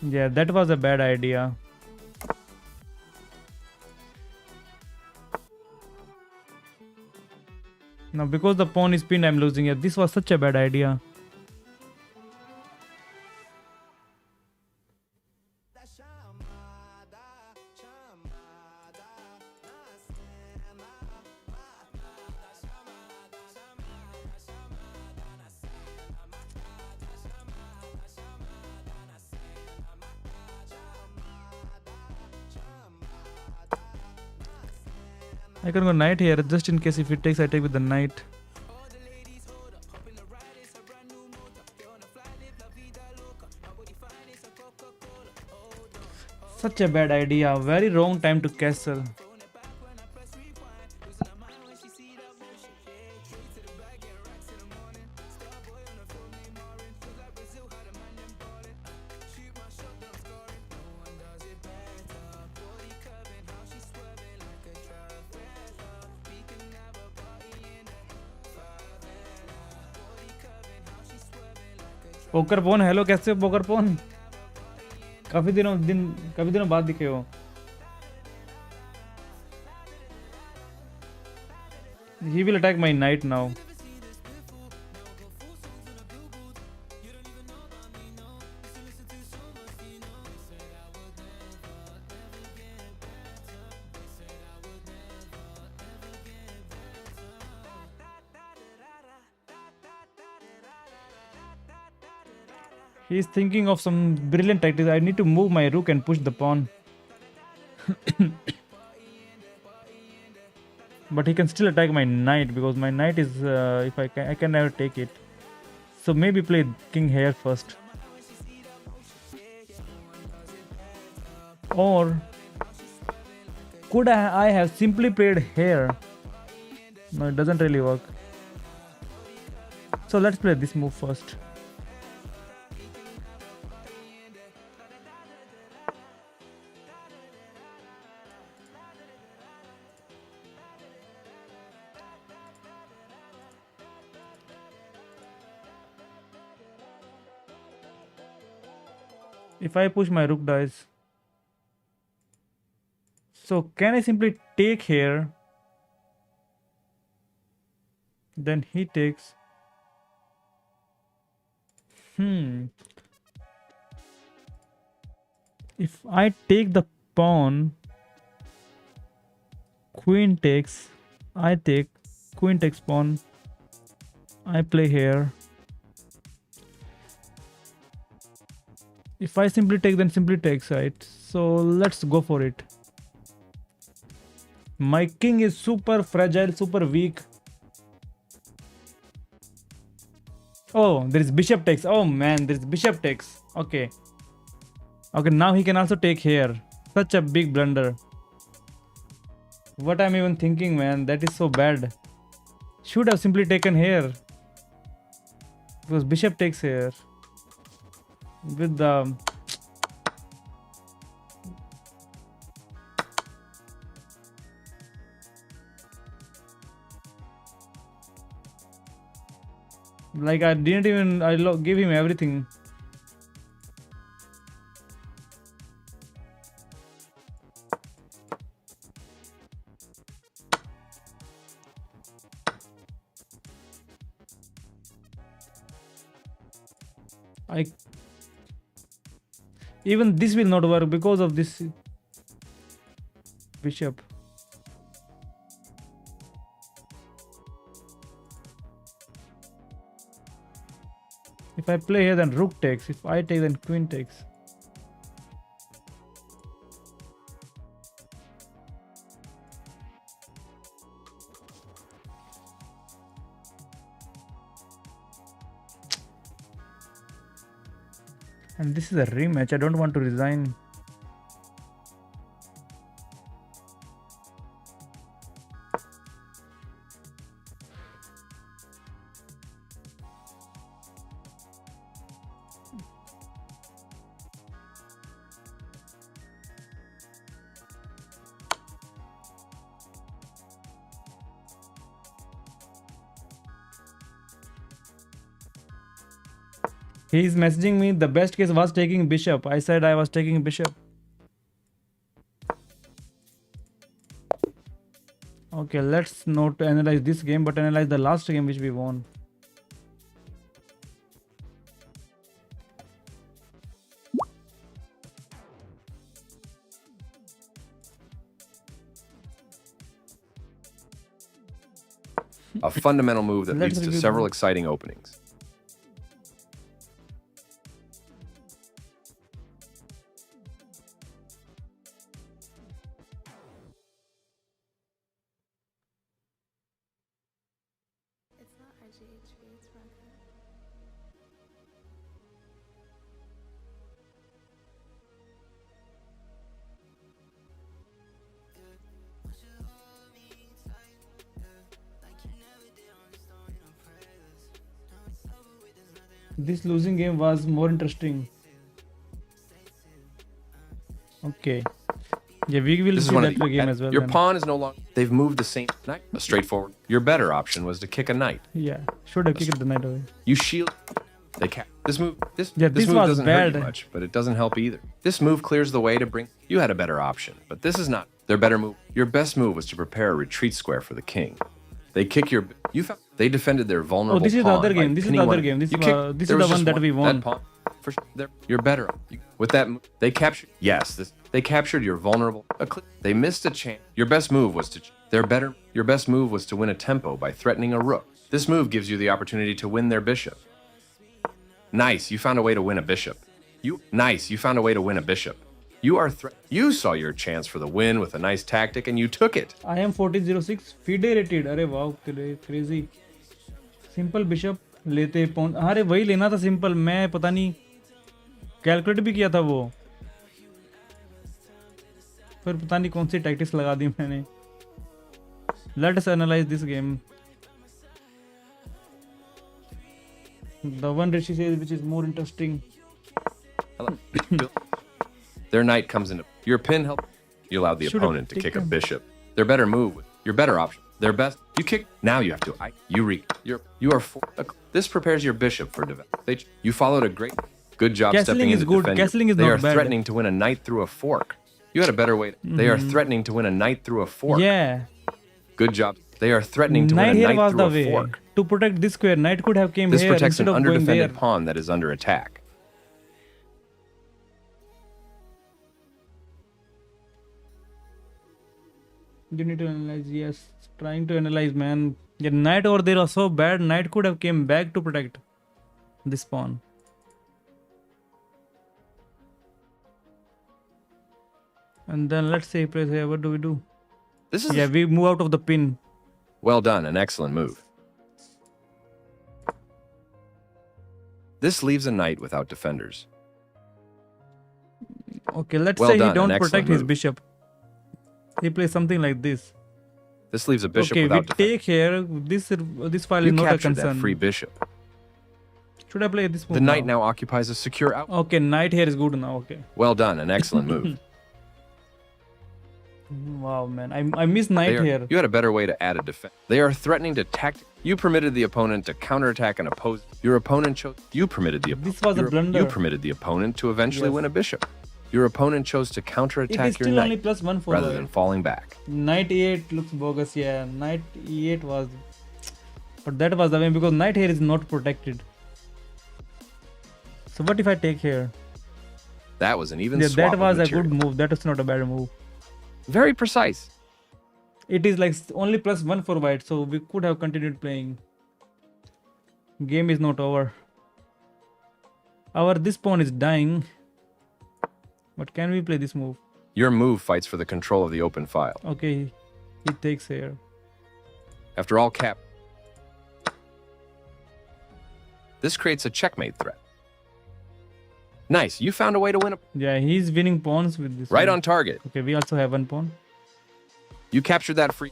Yeah, that was a bad idea. Now because the pawn is pinned, I'm losing it. This was such a bad idea. I can go knight here just in case if it takes, I take with the knight. Such a bad idea. Very wrong time to castle. Poker phone, hello, कैसे हो poker phone? काफी दिनों बाद दिखे हो. He will attack my knight now. He's thinking of some brilliant tactics. I need to move my rook and push the pawn. But he can still attack my knight because my knight is if I can never take it. So maybe play king here first. Or could I have simply played here? No, it doesn't really work. So let's play this move first. If I push, my rook dies. So can I simply take here? Then he takes. If I take the pawn, queen takes, I take, queen takes pawn, I play here. If I simply take, then simply takes, right? So let's go for it. My king is super fragile, super weak. Oh, there is bishop takes. Oh man, there is bishop takes. Okay. Okay, now he can also take here. Such a big blunder. What I'm even thinking, man, that is so bad. Should have simply taken here. Because bishop takes here. With the... Like I didn't even, give him everything. Even this will not work because of this bishop. If I play here, then rook takes. If I take, then queen takes. And this is a rematch. I don't want to resign. He is messaging me. The best case was taking bishop. I said I was taking bishop. Okay, let's not analyze this game, but analyze the last game which we won. A fundamental move that Let's leads to review several them. exciting openings. It's not RGHB, it's Runka. This losing game was more interesting. Okay. Yeah, we will This is see one that of the, game as well. Your then. pawn is no longer. They've moved the same knight. A straightforward. Your better option was to kick a knight. Yeah, should have kicked the knight away. You shield. They this move. This This move was doesn't hurt you bad. much, but it doesn't help either. This move clears the way to bring. You had a better option, but this is not their better move. Your best move was to prepare a retreat square for the king. They kick your. You found they defended their vulnerable. Oh, this is the pawn other by game. This is pinning the other one- game. This you is kicked- this there is the was one just that we won. That pawn, you're better. With that, they captured. Yes, they captured your vulnerable. They missed a chance. Your best move was to. They're better. Your best move was to win a tempo by threatening a rook. This move gives you the opportunity to win their bishop. Nice, you found a way to win a bishop. Nice, you found a way to win a bishop. You saw your chance for the win with a nice tactic and you took it. I am 1406 federated. अरे वाह crazy. Simple bishop लेते pawn. अरे वही लेना था simple. मैं पता नहीं कैलकुलेट भी किया था वो, फिर पता नहीं कौन सी टैक्टिक्स लगा दी मैंने. Let us analyze this game. The one Rishi says which is more interesting. Their knight comes into your pin help. You allowed the Should've opponent to kick a taken- bishop. Their better move, your better option. Their best. You kick. Now you have to. You are. This prepares your bishop for development. You followed a great. Good job Castling stepping in is to good. defend. Castling is they not are bad. threatening to win a knight through a fork. You had a better way. They are threatening to win a knight through a fork. Yeah. Good job. They are threatening to win Knight a here knight was through the a way fork. to protect this square. Knight could have came This here protects instead an of going there. underdefended pawn that is under attack. You need to analyze. Yes, trying to analyze, man. The knight over there was so bad. Knight could have came back to protect this pawn. And then let's say press here. What do we do? This is Yeah, we move out of the pin. well done. An excellent move. This leaves a knight without defenders. Okay, let's Well say done, he an don't excellent protect his move. bishop. He plays something like this. This leaves a bishop Okay, we without defenders. take here. This file You is not a captured that concern. free bishop. Should I play this move? The knight now occupies a secure out. Okay, knight here is good now. Okay. Well done. An excellent move. Wow, man. I miss knight here. You had a better way to add a defense. They are threatening to tactic. You permitted the opponent to counterattack an oppose. Your opponent chose. You permitted the. This was a blunder. You permitted the opponent to eventually Yes. win a bishop. Your opponent chose to It counterattack is your still only knight +1 for rather than falling back. knight e8 looks bogus. Yeah, knight e8 was, but that was the way because knight here is not protected. So what if I take here? That was an even Yeah, swap that was of a material. good move. That was not a bad move. Very precise. It is like only +1 for white, so we could have continued playing. Game is not over. This pawn is dying. But can we play this move? Your move fights for the control of the open file. Okay, he takes here. After all, this creates a checkmate threat. Nice. You found a way to win a. Yeah, he's winning pawns with this. Right move. on target. Okay, we also have one pawn. You captured that free.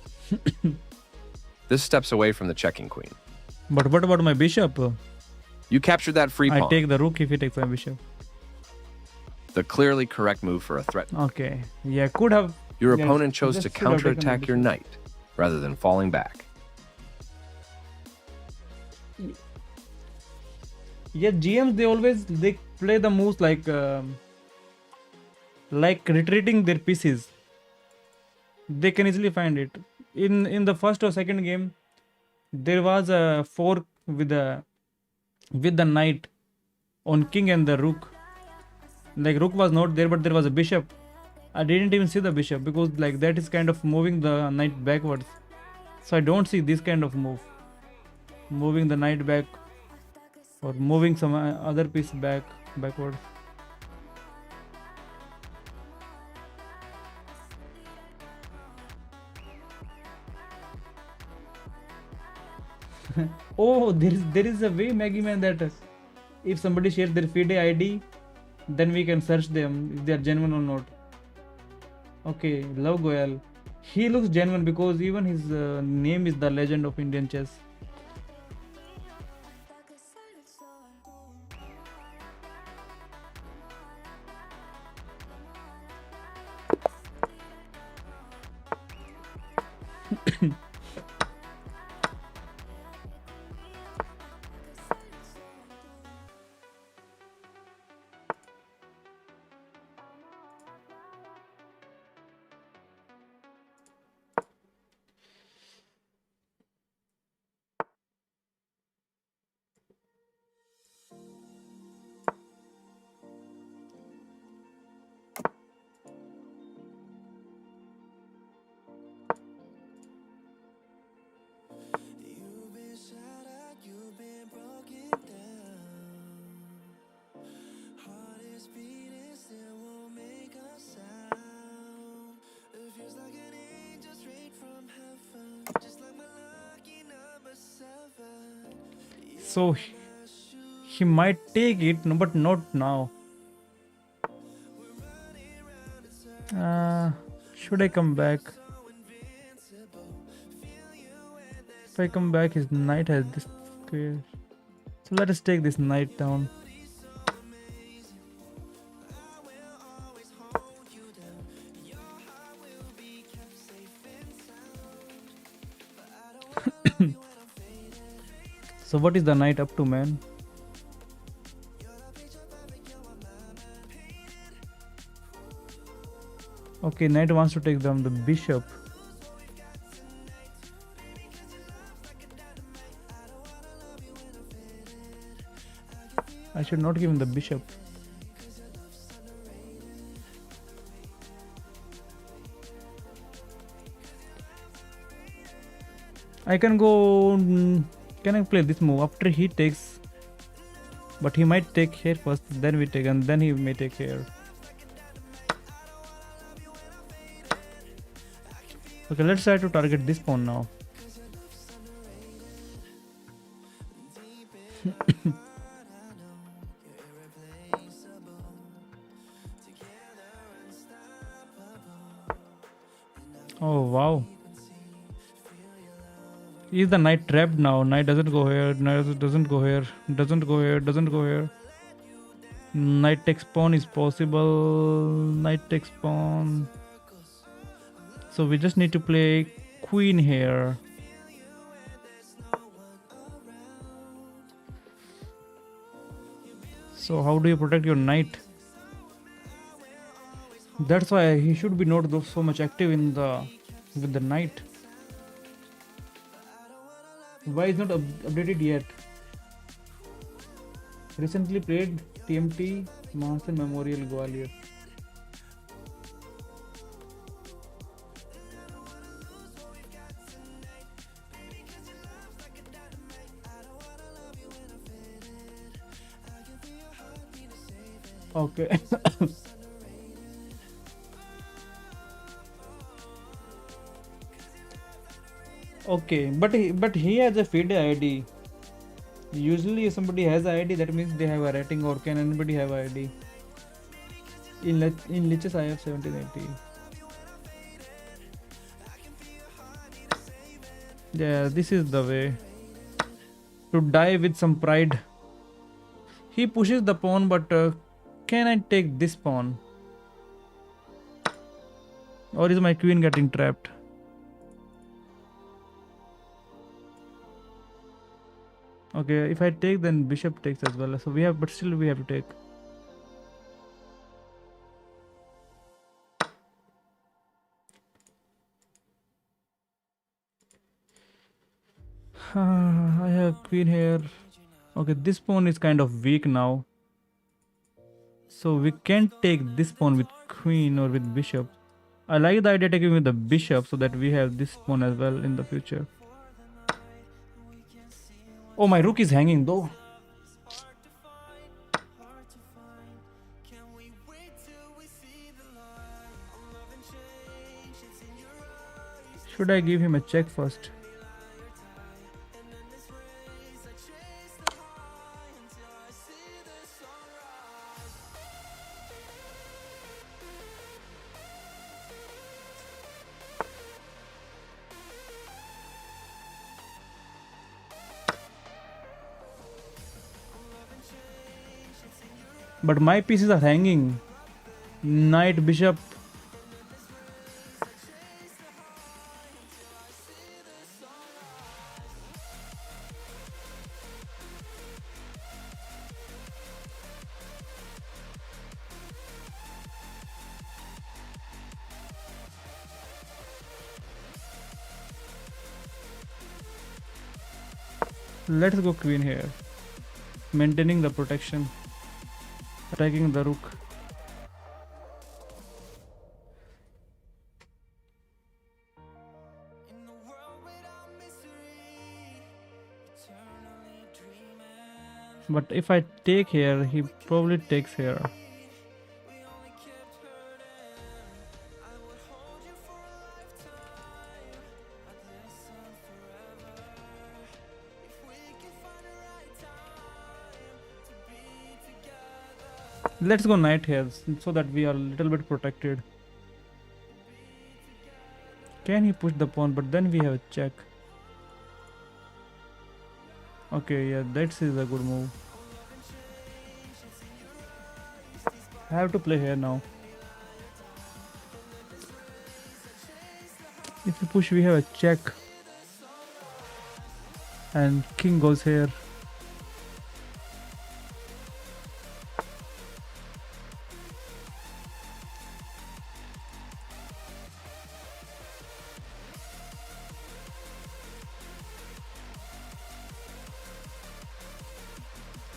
This steps away from the checking queen. But what about my bishop? You captured that free I pawn. take the rook if he takes my bishop. The clearly correct move for a threat. Okay, yeah, could have. Your yes, opponent chose just to should have taken the counterattack your bishop. knight rather than falling back. Yeah, GMs they play the moves like retreating their pieces. They can easily find it. In the first or second game, there was a fork with the knight on king and the rook. Like rook was not there, but there was a bishop. I didn't even see the bishop because like that is kind of moving the knight backwards. So I don't see this kind of move. Moving the knight back or moving some other piece backward. Oh, there is a way, Maggie Man, that if somebody shares their FIDE ID, then we can search them if they are genuine or not. Okay, Love Goyal. He looks genuine because even his name is the legend of Indian chess. So he might take it, no, but not now. Should I come back? If I come back, his knight has this square. So let us take this knight down. So what is the knight up to, man? Okay, knight wants to take down the bishop. I should not give him the bishop. I can go. Can I play this move after he takes? But he might take here first, then we take, and then he may take here. Okay, let's try to target this pawn now. Oh wow. Is the knight trapped now? Knight doesn't go here, knight doesn't go here, doesn't go here, doesn't go here. Knight takes pawn is possible. Knight takes pawn. So we just need to play queen here. So how do you protect your knight? That's why he should be not so much active in the with the knight. Why is not updated yet? Recently played TMT Mahasan Memorial Gwalior. Okay. Okay, but he has a FIDE ID. Usually, if somebody has a ID, that means they have a rating. Or can anybody have a ID? In Lichess, I have 1780. Yeah, this is the way to die with some pride. He pushes the pawn, but can I take this pawn? Or is my queen getting trapped? Okay, if I take, then bishop takes as well. So we have, but still we have to take. I have queen here. Okay, this pawn is kind of weak now. So we can't take this pawn with queen or with bishop. I like the idea of taking with the bishop so that we have this pawn as well in the future. Oh, my rook is hanging though. Should I give him a check first? But my pieces are hanging. Knight, bishop. Let's go queen here. Maintaining the protection. Attacking the rook. But if I take here, he probably takes here. Let's go knight here so that we are a little bit protected. Can he push the pawn? But then we have a check. Okay, yeah, that is a good move. I have to play here now. If we push, we have a check. And king goes here.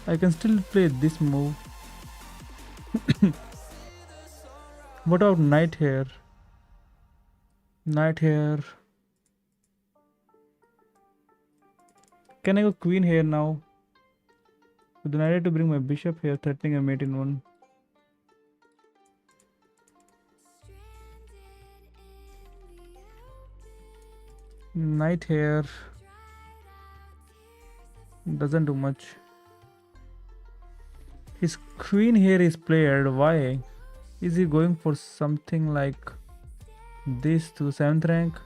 I can still play this move. What about knight here? Knight here. Can I go queen here now? With the knight to bring my bishop here, threatening a mate in one. Knight here. Doesn't do much. His queen here is played. Why? Is he going for something like this to 7th rank?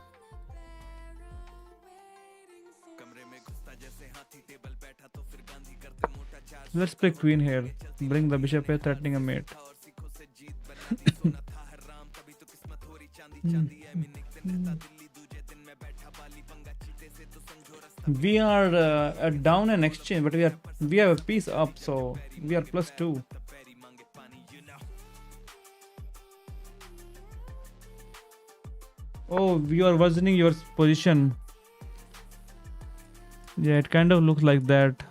Let's play queen here. Bring the bishop here, threatening a mate. We are down an exchange, but we have a piece up, so we are +2. Oh, you are worsening your position. Yeah, it kind of looks like that.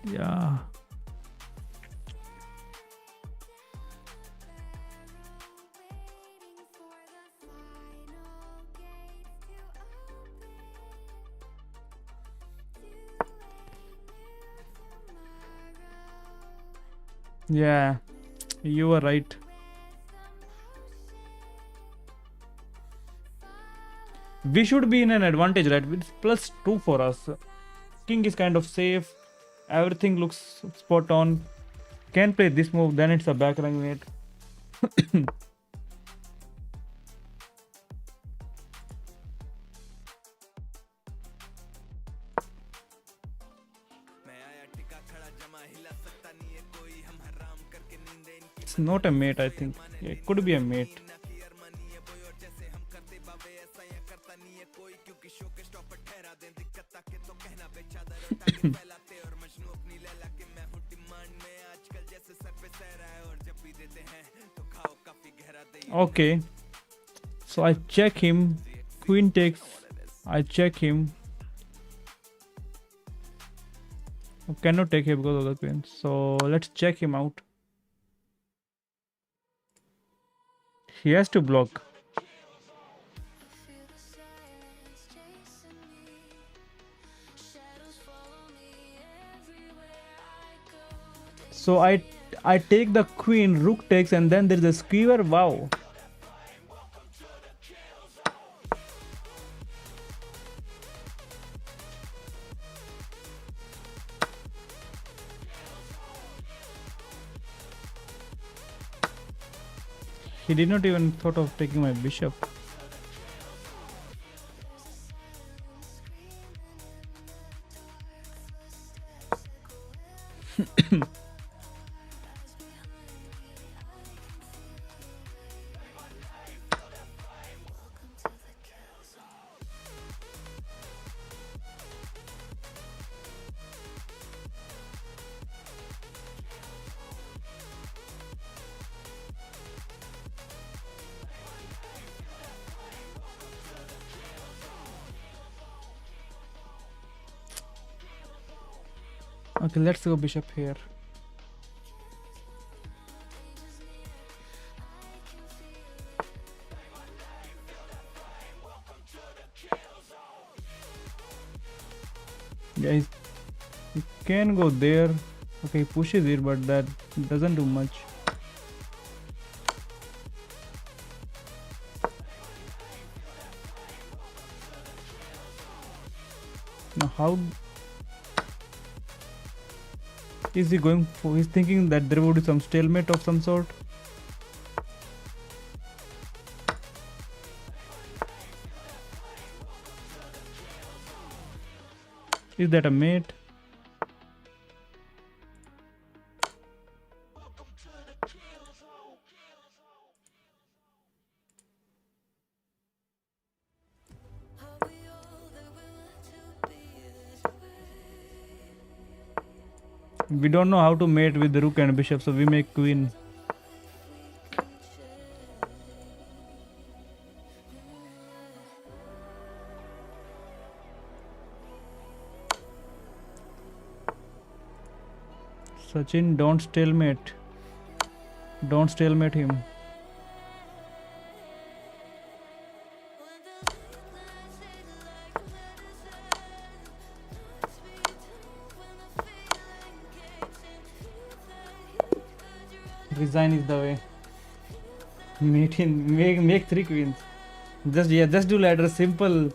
Yeah. Yeah, you were right. We should be in an advantage, right? It's +2 for us. King is kind of safe. Everything looks spot on. Can play this move, then it's a back rank mate. It's not a mate, I think. Yeah, it could be a mate. Okay, so I check him. Queen takes. I check him. I cannot take him because of the queen. So let's check him out. He has to block. So I take the queen, rook takes, and then there is a skewer. Wow. He did not even thought of taking my bishop. Okay, let's go bishop here. Yeah, he can go there. Okay, he pushes it, but that doesn't do much. Now how? Is he going for? He's thinking that there would be some stalemate of some sort. Is that a mate? We don't know how to mate with the rook and bishop, so we make queen. Sachin, don't stalemate. Don't stalemate him. Resign is the way. Mate in, make 3 queens. Just do ladder. Simple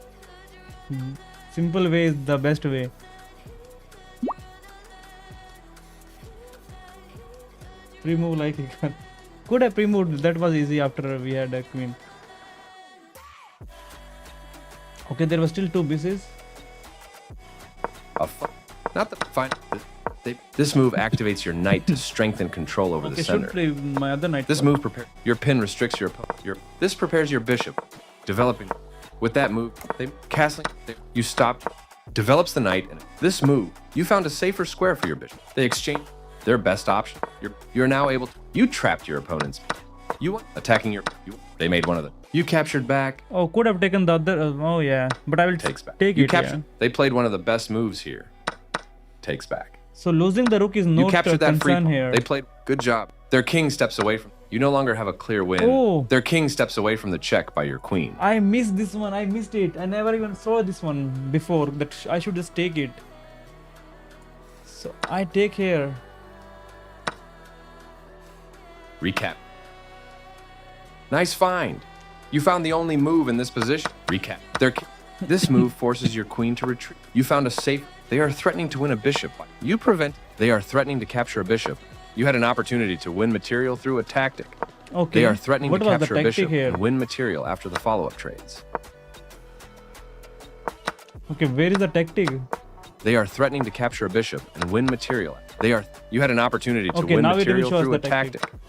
way is the best way. Pre-move like he can. Could have pre-moved. That was easy after we had a queen. Okay, there were still 2 pieces. Not the fine. This move activates your knight to strengthen control over the Okay, center. should play my other knight. This move your pin restricts your opponent. This prepares your bishop, developing. With that move, you stop, develops the knight, and this move, you found a safer square for your bishop. They exchange their best option. You're now able to. You trapped your opponent's. You won attacking your. They made one of them. You captured back. Oh, could have taken the other. Oh yeah, but I will Takes back. take You it. captured. Yeah. They played one of the best moves here. Takes back. So losing the rook is You no captured that free. concern here. They played. Good job. Their king steps away from. You no longer have a clear win. Oh. Their king steps away from the check by your queen. I missed this one. I missed it. I never even saw this one before. That I should just take it. So I take here. Recap. Nice find. You found the only move in this position. Recap. This move forces your queen to retreat. You found a safe. They are threatening to win a bishop. You prevent. They are threatening to capture a bishop. You had an opportunity to win material through a tactic. Okay. They are threatening What to was the capture a tactic bishop here? and win material after the follow-up trades. Okay, where is the tactic? They are threatening to capture a bishop and win material. You had an opportunity to Okay, win now it will material show us through a the tactic. tactic.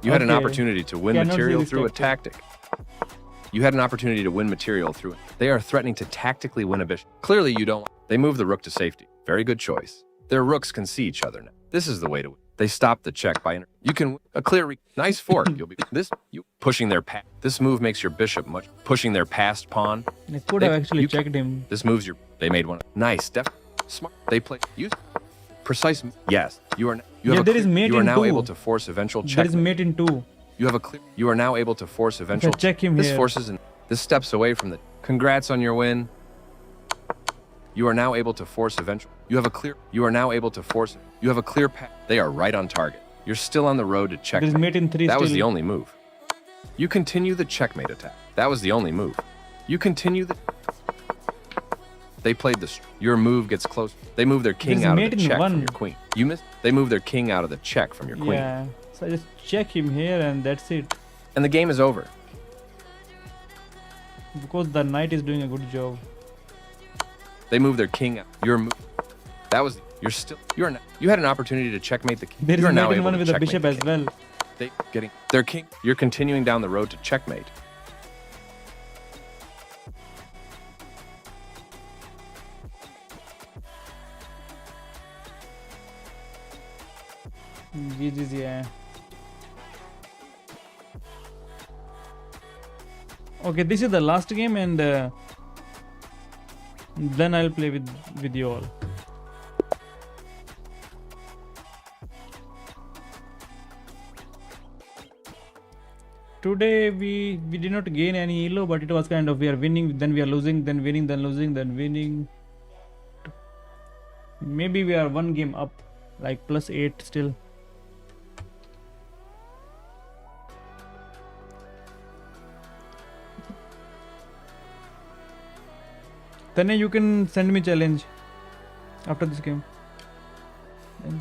You had an Okay. opportunity to win Cannot see material this through a tactic. tactic. You had an opportunity to win material through it. They are threatening to tactically win a bishop. Clearly you don't. They move the rook to safety. Very good choice. Their rooks can see each other now. This is the way to win. They stop the check by you can a clear nice fork. You'll be pushing their this move makes your bishop much pushing their passed pawn. I could have actually you checked him. This moves your. They made one. Nice, smart. They play use precise. Yes, you are. You have Yeah, a there is clear- mate You are in now two. able to force eventual There check. is mate in 2. You have a clear. You are now able to force eventual. check him This here. forces and this steps away from the. Congrats on your win. You are now able to force eventual. You have a clear. You are now able to force. You have a clear path. They are right on target. You're still on the road to check. There is mate in 3 That still. was the only move. You continue the checkmate attack. That was the only move. You continue the. They played this. Your move gets close. They move their king There's out of mate the in check one. from your queen. You missed. They move their king out of the check from your queen. Yeah. So I just check him here and that's it. And the game is over. Because the knight is doing a good job. They move their king out. Your move. That was. You're still. You're not. You had an opportunity to checkmate the king. There is You're now mate in able one to with the checkmate bishop the as king. well. They getting their king. You're continuing down the road to checkmate. GG's, yeah. Okay, this is the last game and then I'll play with you all. Today we did not gain any elo, but it was kind of we are winning, then we are losing, then winning, then losing, then winning. Maybe we are 1 game up, like +8 still. Tanya, you can send me challenge after this game. Thank you.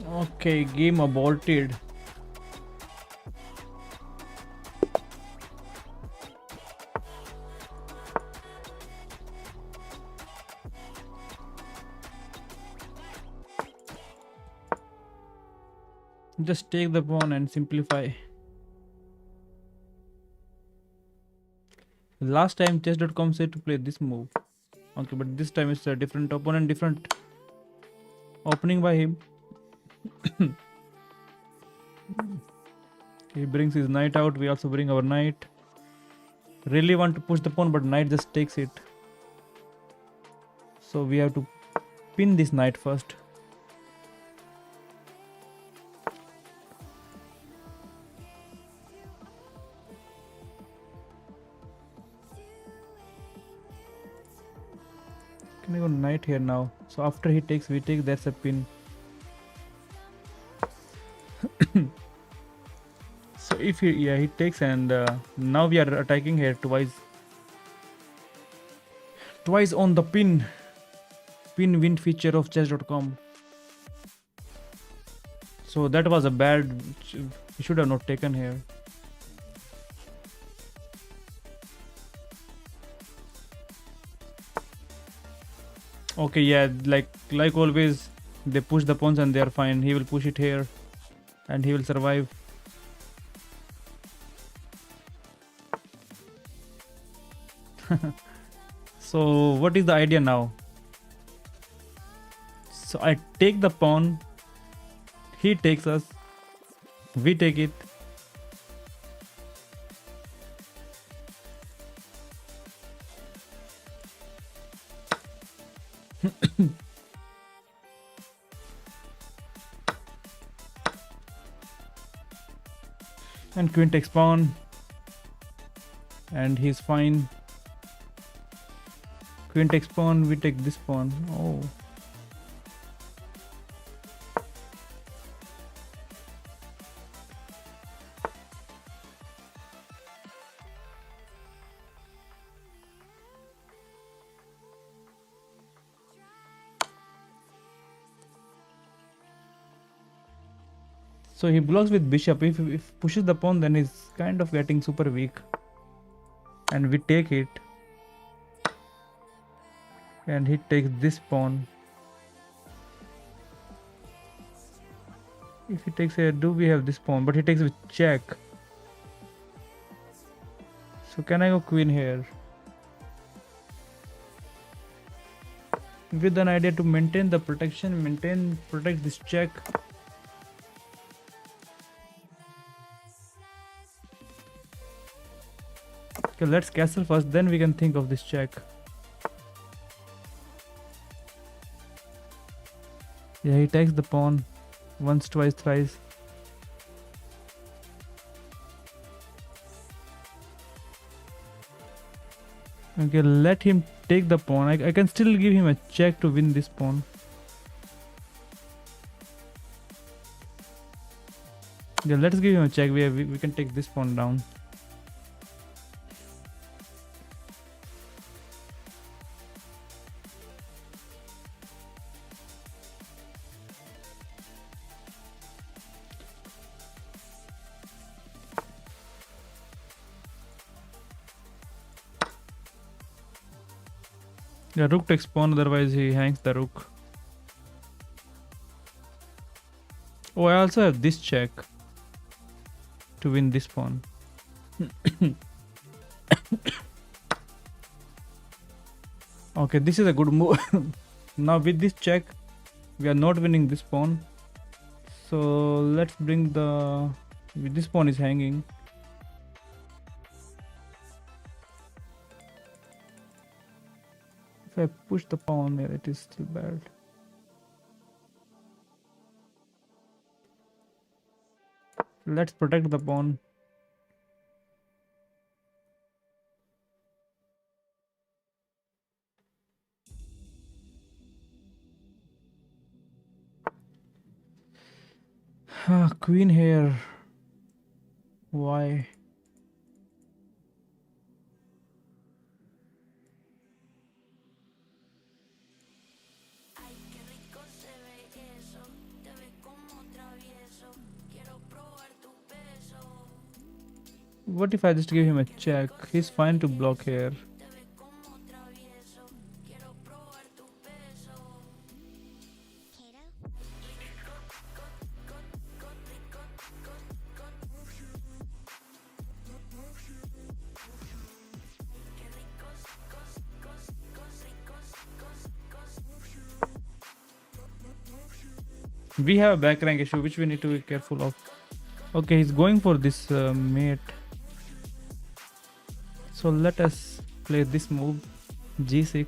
Okay, game aborted. Just take the pawn and simplify. Last time chess.com said to play this move. Okay, but this time it's a different opponent, different opening by him. He brings his knight out, we also bring our knight. Really want to push the pawn, but knight just takes it. So we have to pin this knight first. Can I go knight here now? So after he takes, we take, that's a pin. So if he takes, and now we are attacking here twice on the pin win feature of chess.com. So that was a bad, we should have not taken here. Okay, yeah, like always, they push the pawns and they are fine. He will push it here and he will survive. So what is the idea now? So I take the pawn, he takes us, we take it. And queen takes pawn, and he's fine. Queen takes pawn, we take this pawn. Oh. So he blocks with bishop. If pushes the pawn, then he's kind of getting super weak. And we take it. And he takes this pawn. If he takes here, do we have this pawn? But he takes with check. So can I go queen here? With an idea to maintain the protection, protect this check. Okay, let's castle first, then we can think of this check. Yeah, he takes the pawn once, twice, thrice. Okay, let him take the pawn. I can still give him a check to win this pawn. Yeah, let's give him a check. We can take this pawn down. Yeah, rook takes pawn, otherwise he hangs the rook. Oh, I also have this check to win this pawn. Okay, this is a good move. Now with this check, we are not winning this pawn. So let's bring the... This pawn is hanging. If I push the pawn here, it is still bad. Let's protect the pawn. Queen here. Why? What if I just give him a check? He's fine to block here. We have a back rank issue which we need to be careful of. Okay, he's going for this mate. So let us play this move, g6,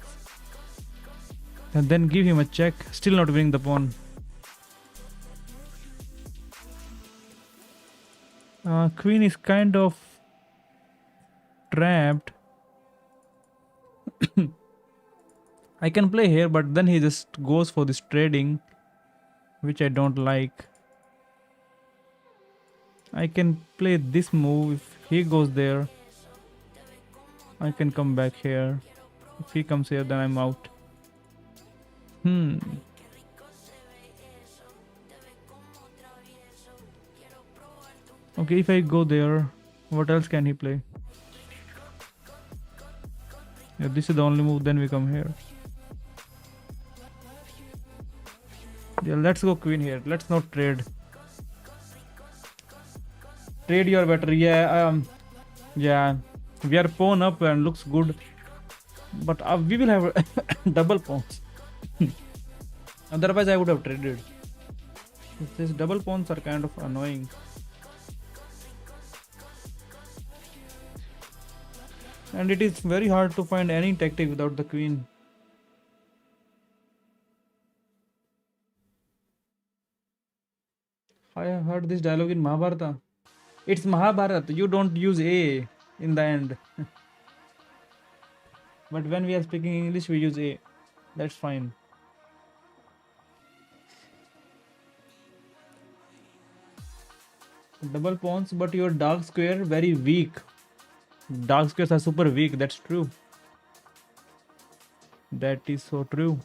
and then give him a check. Still not winning the pawn. Queen is kind of trapped. I can play here, but then he just goes for this trading, which I don't like. I can play this move. If he goes there, I can come back here. If he comes here, then I'm out. Okay, if I go there, what else can he play? Yeah, this is the only move, then we come here. Yeah, let's go queen here. Let's not trade. Trade, you're better. Yeah, we are pawn up and looks good, but we will have double pawns. Otherwise I would have traded. These double pawns are kind of annoying. And it is very hard to find any tactic without the queen. I have heard this dialogue in Mahabharata. It's Mahabharata. You don't use A in the end. But when we are speaking English, we use A. That's fine. Double pawns, but your dark square very weak. Dark squares are super weak. That's true. That is so true.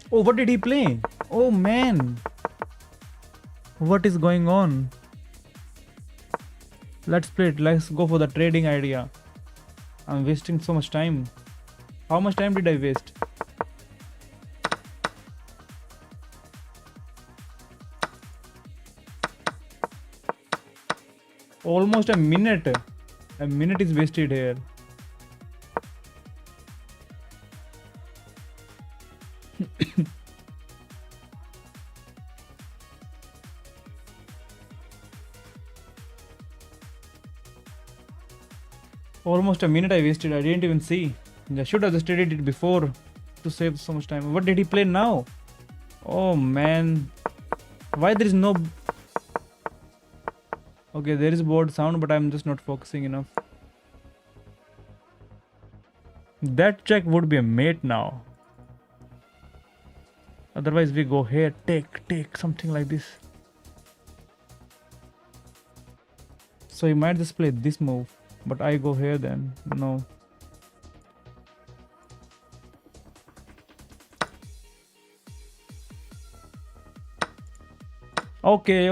Oh, what did he play? Oh man. What is going on? Let's play it. Let's go for the trading idea. I'm wasting so much time. How much time did I waste? Almost a minute. A minute is wasted here. Almost a minute I wasted. I didn't even see. I should have just traded it before to save so much time. What did he play now? Oh man. Why there is no... Okay, there is board sound, but I'm just not focusing enough. That check would be a mate now. Otherwise we go here, take, something like this. So he might just play this move, but I go here then. No. Okay.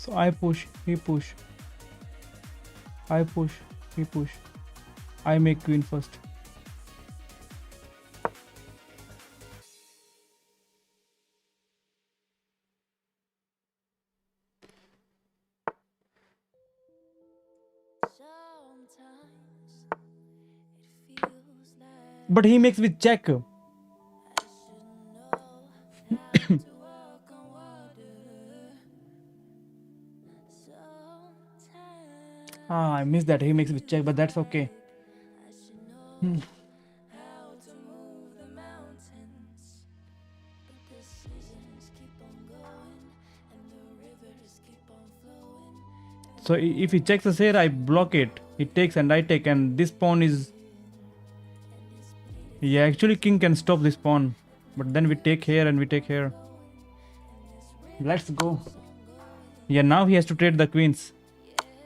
So I push, he push. I push, he push. I make queen first. But he makes with check. Ah, I missed that. He makes with check, but that's okay. So if he checks us here, I block it. He takes and I take, and this pawn is. Yeah, actually, king can stop this pawn, but then we take here and we take here. Let's go. Yeah, now he has to trade the queens.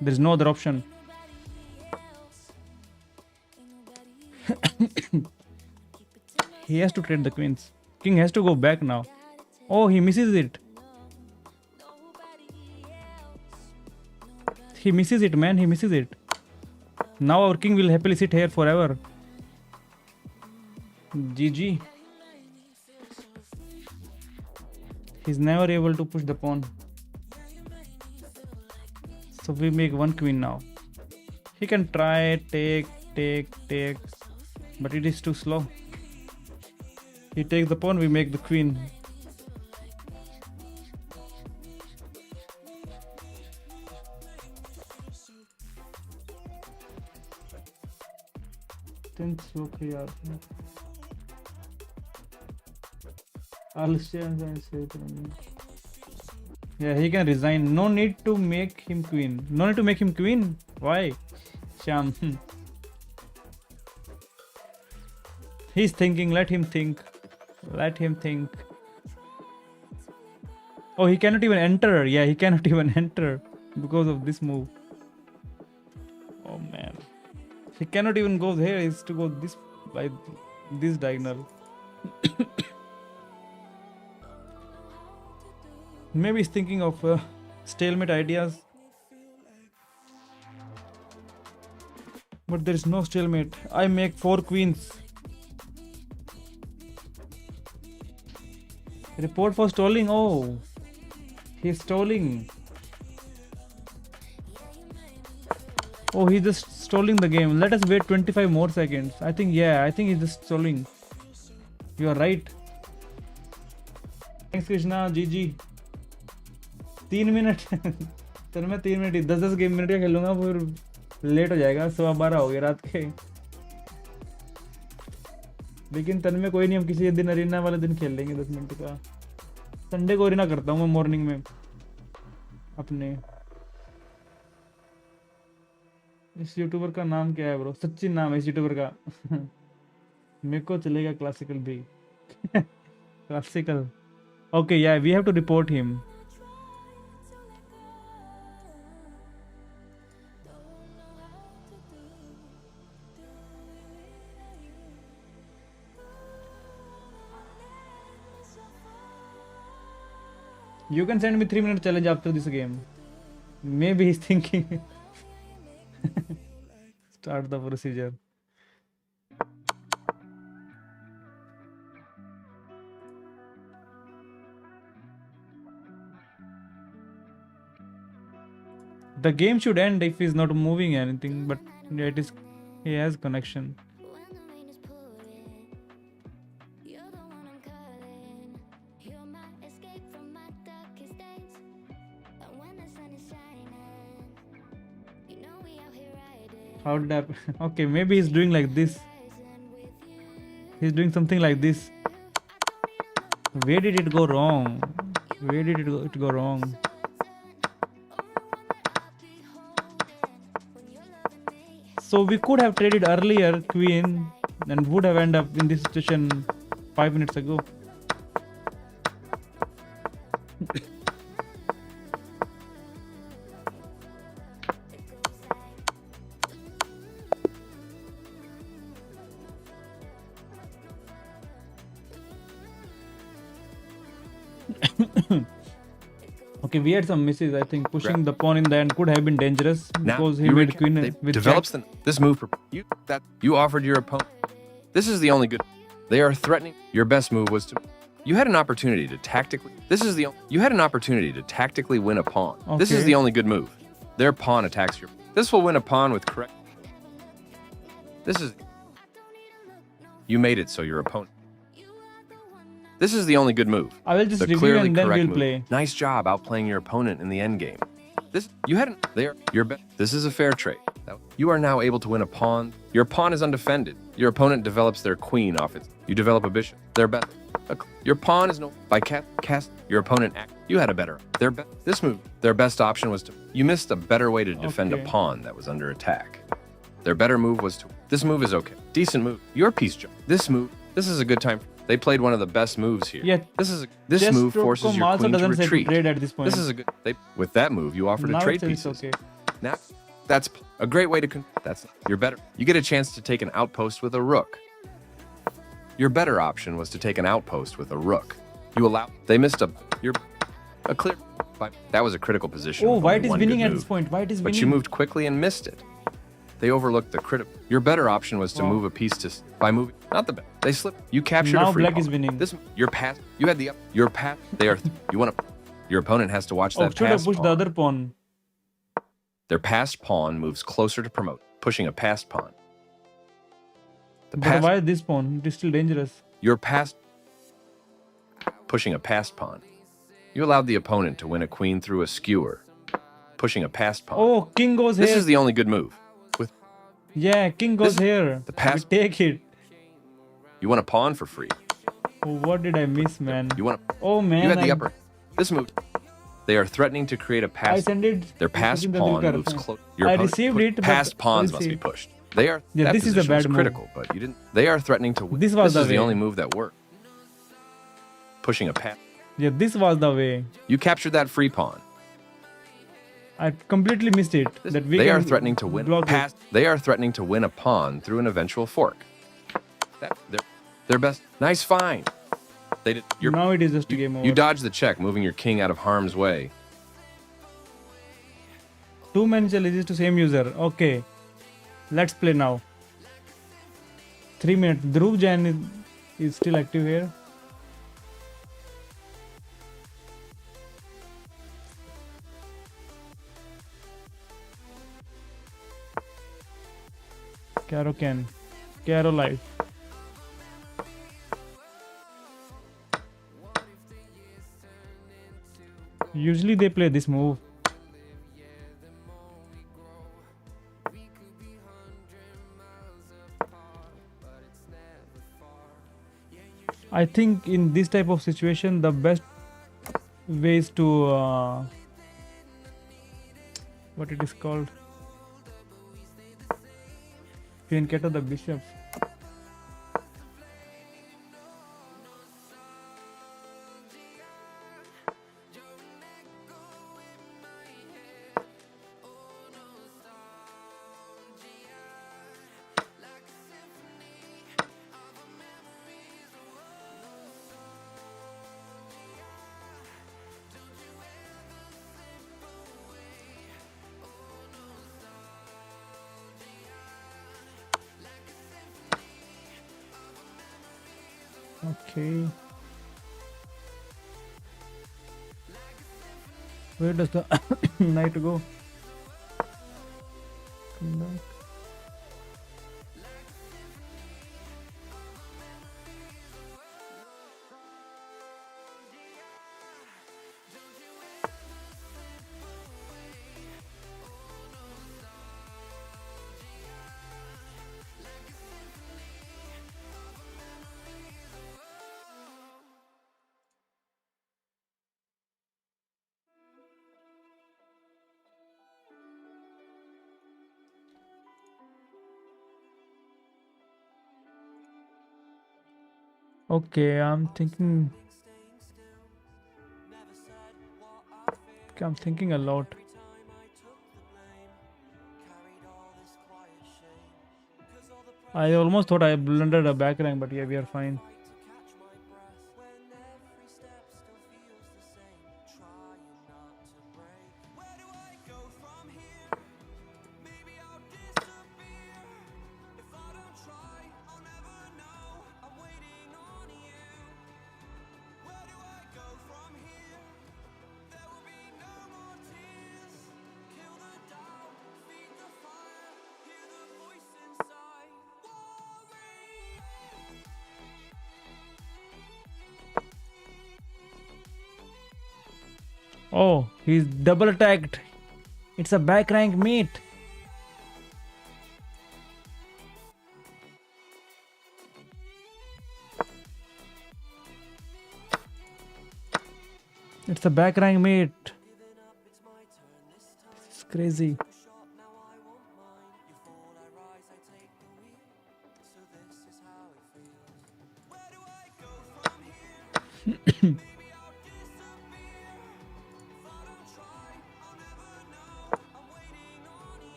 There's no other option. He has to trade the queens. King has to go back now. Oh, he misses it. He misses it, man. He misses it. Now our king will happily sit here forever. GG. He's never able to push the pawn. So we make one queen now. He can try, take, but it is too slow. He takes the pawn, we make the queen. Yeah, he can resign. No need to make him queen. No need to make him queen. Why? Sham. He's thinking. Let him think. Let him think. Oh, he cannot even enter. Yeah, he cannot even enter because of this move. Oh man. He cannot even go there. He has to go this by this diagonal. Maybe he's thinking of stalemate ideas. But there is no stalemate. I make 4 queens. Report for stalling. Oh, he's stalling. Oh, he's just stalling the game. Let us wait 25 more seconds. I think he's just stalling. You are right. Thanks Krishna. GG. 3 minute sir मैं 3 minute 10-10 game minute का खेलूंगा फिर late हो जाएगा 12:15 हो गया रात के लेकिन तन में कोई नहीं हम किसी दिन अरीना वाले दिन खेल लेंगे 10 मिनट का संडे को अरीना करता हूँ मैं मॉर्निंग में अपने इस यूट्यूबर का नाम क्या है ब्रो सचिन नाम है इस यूट्यूबर का मेरे को चलेगा क्लासिकल भी क्लासिकल ओके या we have to report him You can send me 3-minute challenge after this game. Maybe he's thinking. Start the procedure. The game should end if he's not moving anything, but yeah, it is. He has connection. How did that? Okay, maybe he's doing like this. He's doing something like this. Where did it go wrong? Where did it go wrong? So we could have traded earlier queen and would have ended up in this situation 5 minutes ago. Okay, we had some misses. I think pushing Grab. the pawn in the end could have been dangerous Now because he you made queen they with develops jack. this move for you that you offered your opponent. This is the only good. They are threatening. Your best move was to. You had an opportunity to tactically. This is the. You had an opportunity to tactically win a pawn. This is Okay. the only good move. Their pawn attacks your. This will win a pawn with correct. This is. You made it so your opponent. This is the only good move. I will just The review clearly and then correct we'll move. play. Nice job outplaying your opponent in the endgame. This you hadn't. There, your bet. This is a fair trade. You are now able to win a pawn. Your pawn is undefended. Your opponent develops their queen off its. You develop a bishop. Their bet. Your pawn is no by cast. Your opponent act. You had a better. Their bet. This move. Their best option was to. You missed a better way to defend Okay. a pawn that was under attack. Their better move was to. This move is okay. Decent move. Your piece. This move. This is a good time. They played one of the best moves here. Yeah. This Chess move forces Trotcom your also queen to doesn't say to retreat. trade at this point. This is a good. With that move, you offered Now a it trade says piece. it's okay. Now, that's a great way to. That's you're better. You get a chance to take an outpost with a rook. Your better option was to take an outpost with a rook. You allow. They missed a. You're a clear. That was a critical position. Oh, with white only is one winning good at move. this point. White is But winning. you moved quickly and missed it. They overlooked the critical. Your better option was to Oh. move a piece to by moving. Not the best. They slipped. You captured Now a free black pawn. is winning. This your pass. You had the up. Your pass. They are. You want to. Your opponent has to watch Oh, that should have pass pushed the pawn. other pawn. Their passed pawn moves closer to promote, pushing a passed pawn. The But passed, why this pawn? It is still dangerous. your passed, pushing a passed pawn. You allowed the opponent to win a queen through a skewer, pushing a passed pawn. Oh, king goes This here. is the only good move. With Yeah, king goes This- here. the pass- We take it. you want a pawn for free. Oh, what did I miss, man? You want. Oh man, You had the I- upper. This move. They are threatening to create a I pass. sent it. Their passed within the pawn Dilkar. moves close. I received it, but Passed pawns we'll must be see. pushed. They are. Yeah, that this is a position was bad move. critical, but you didn't. They are threatening to win. This was is the the way. only move that worked. Pushing a pass. Yeah, this was the way. You captured that free pawn. I completely missed it. That we They can are threatening to win. block it. They are threatening to win a pawn through an eventual fork. Their best. Nice find. They did. Now it is just a game over. You dodged the check, moving your king out of harm's way. Two men challenges to same user. Okay, let's play now. 3 minutes. Dhruv Jain is still active here. Caro can. Caro live. Usually they play this move. I think in this type of situation, the best ways to what it is called, fianchetto the bishop. Okay. Where does the knight go? Come back. Okay, I'm thinking. Okay, I'm thinking a lot. I almost thought I blundered a back rank, but yeah, we are fine. Oh, he's double attacked. It's a back rank mate. It's a back rank mate. This is crazy.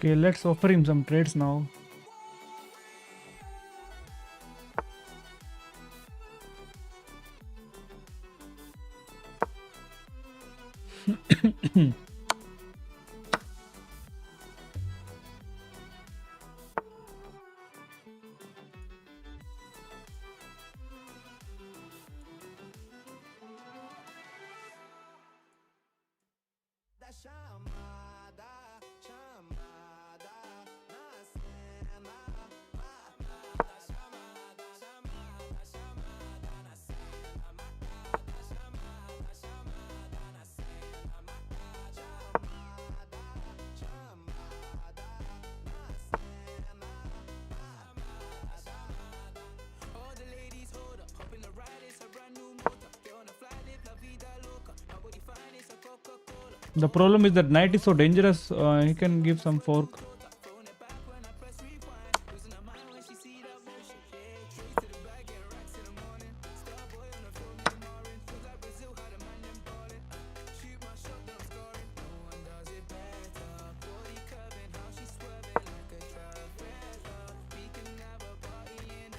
Okay, let's offer him some trades now. The problem is that knight is so dangerous. He can give some fork.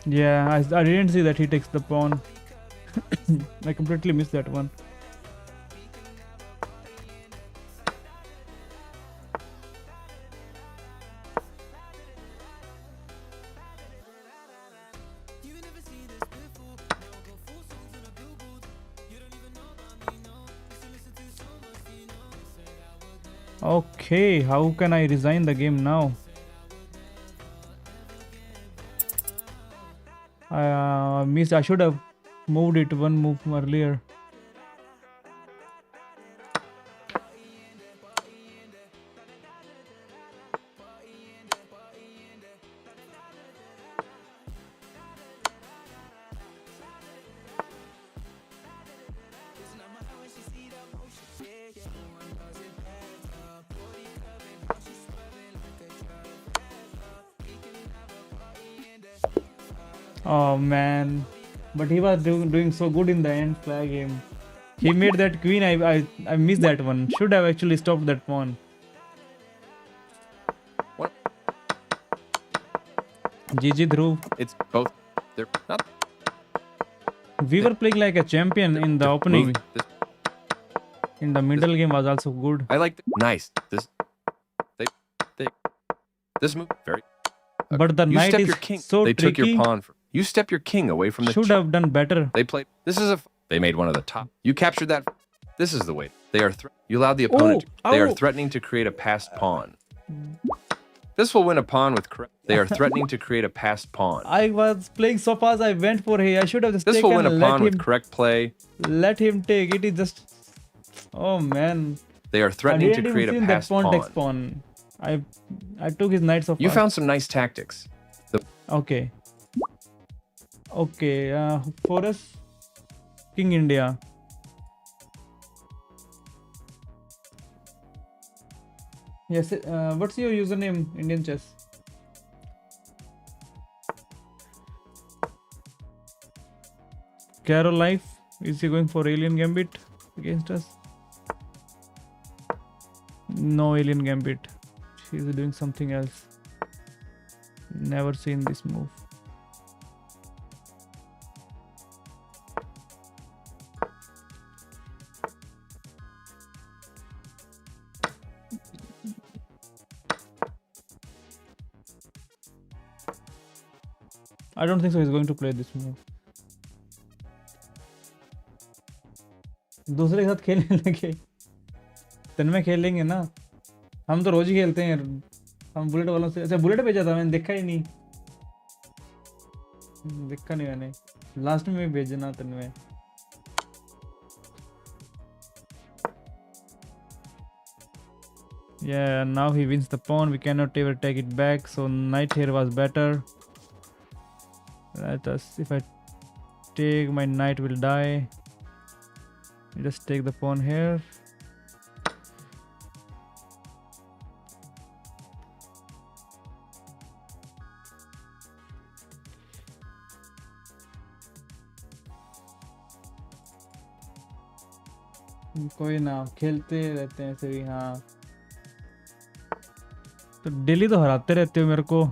Yeah, I didn't see that he takes the pawn. I completely missed that one. Okay, how can I resign the game now? I should have moved it one move earlier. Oh man, but he was doing so good in the end flag game. He made that queen. I missed that one. Should have actually stopped that pawn. What? GG Dhruv. It's both. They're not. We were playing like a champion in the opening. Moving. In the middle game was also good. I like nice. This move very. But the You knight step is your king. so They took tricky. your pawn. You step your king away from the. Should have done better. They played. This is a. They made one of the top. You captured that. This is the way. They are. You allowed the opponent. They are threatening to create a passed pawn. This will win a pawn with. They are threatening to create a passed pawn. I was playing so fast. I went for hey. I should have just This taken. will win a Let pawn him, with correct play. Let him take. It is just. Oh man. They are threatening to create a passed pawn. pawn. Takes pawn. I took his knight so far. You found some nice tactics. Okay. Okay. For us, King India. Yes. What's your username? Indian chess. Carol Life. Is he going for Alien Gambit against us? No Alien Gambit. he's doing something else. Never seen this move. I don't think so he's going to play this move. दूसरे के साथ खेलने लगे। तन्मय खेल लेंगे ना, हम तो रोज ही खेलते हैं। हम बुलेट वालों से, अच्छा बुलेट भेजा था, मैंने देखा ही नहीं, देखा नहीं मैंने। लास्ट में भेजना तन्मय। Yeah, now he wins the pawn. We cannot ever take it back. So knight here was better. Let us. If I take, my knight will die. Just take the pawn here. कोई ना, खेलते रहते हैं ऐसे भी। हाँ, तो daily तो हराते रहते हो मेरे को।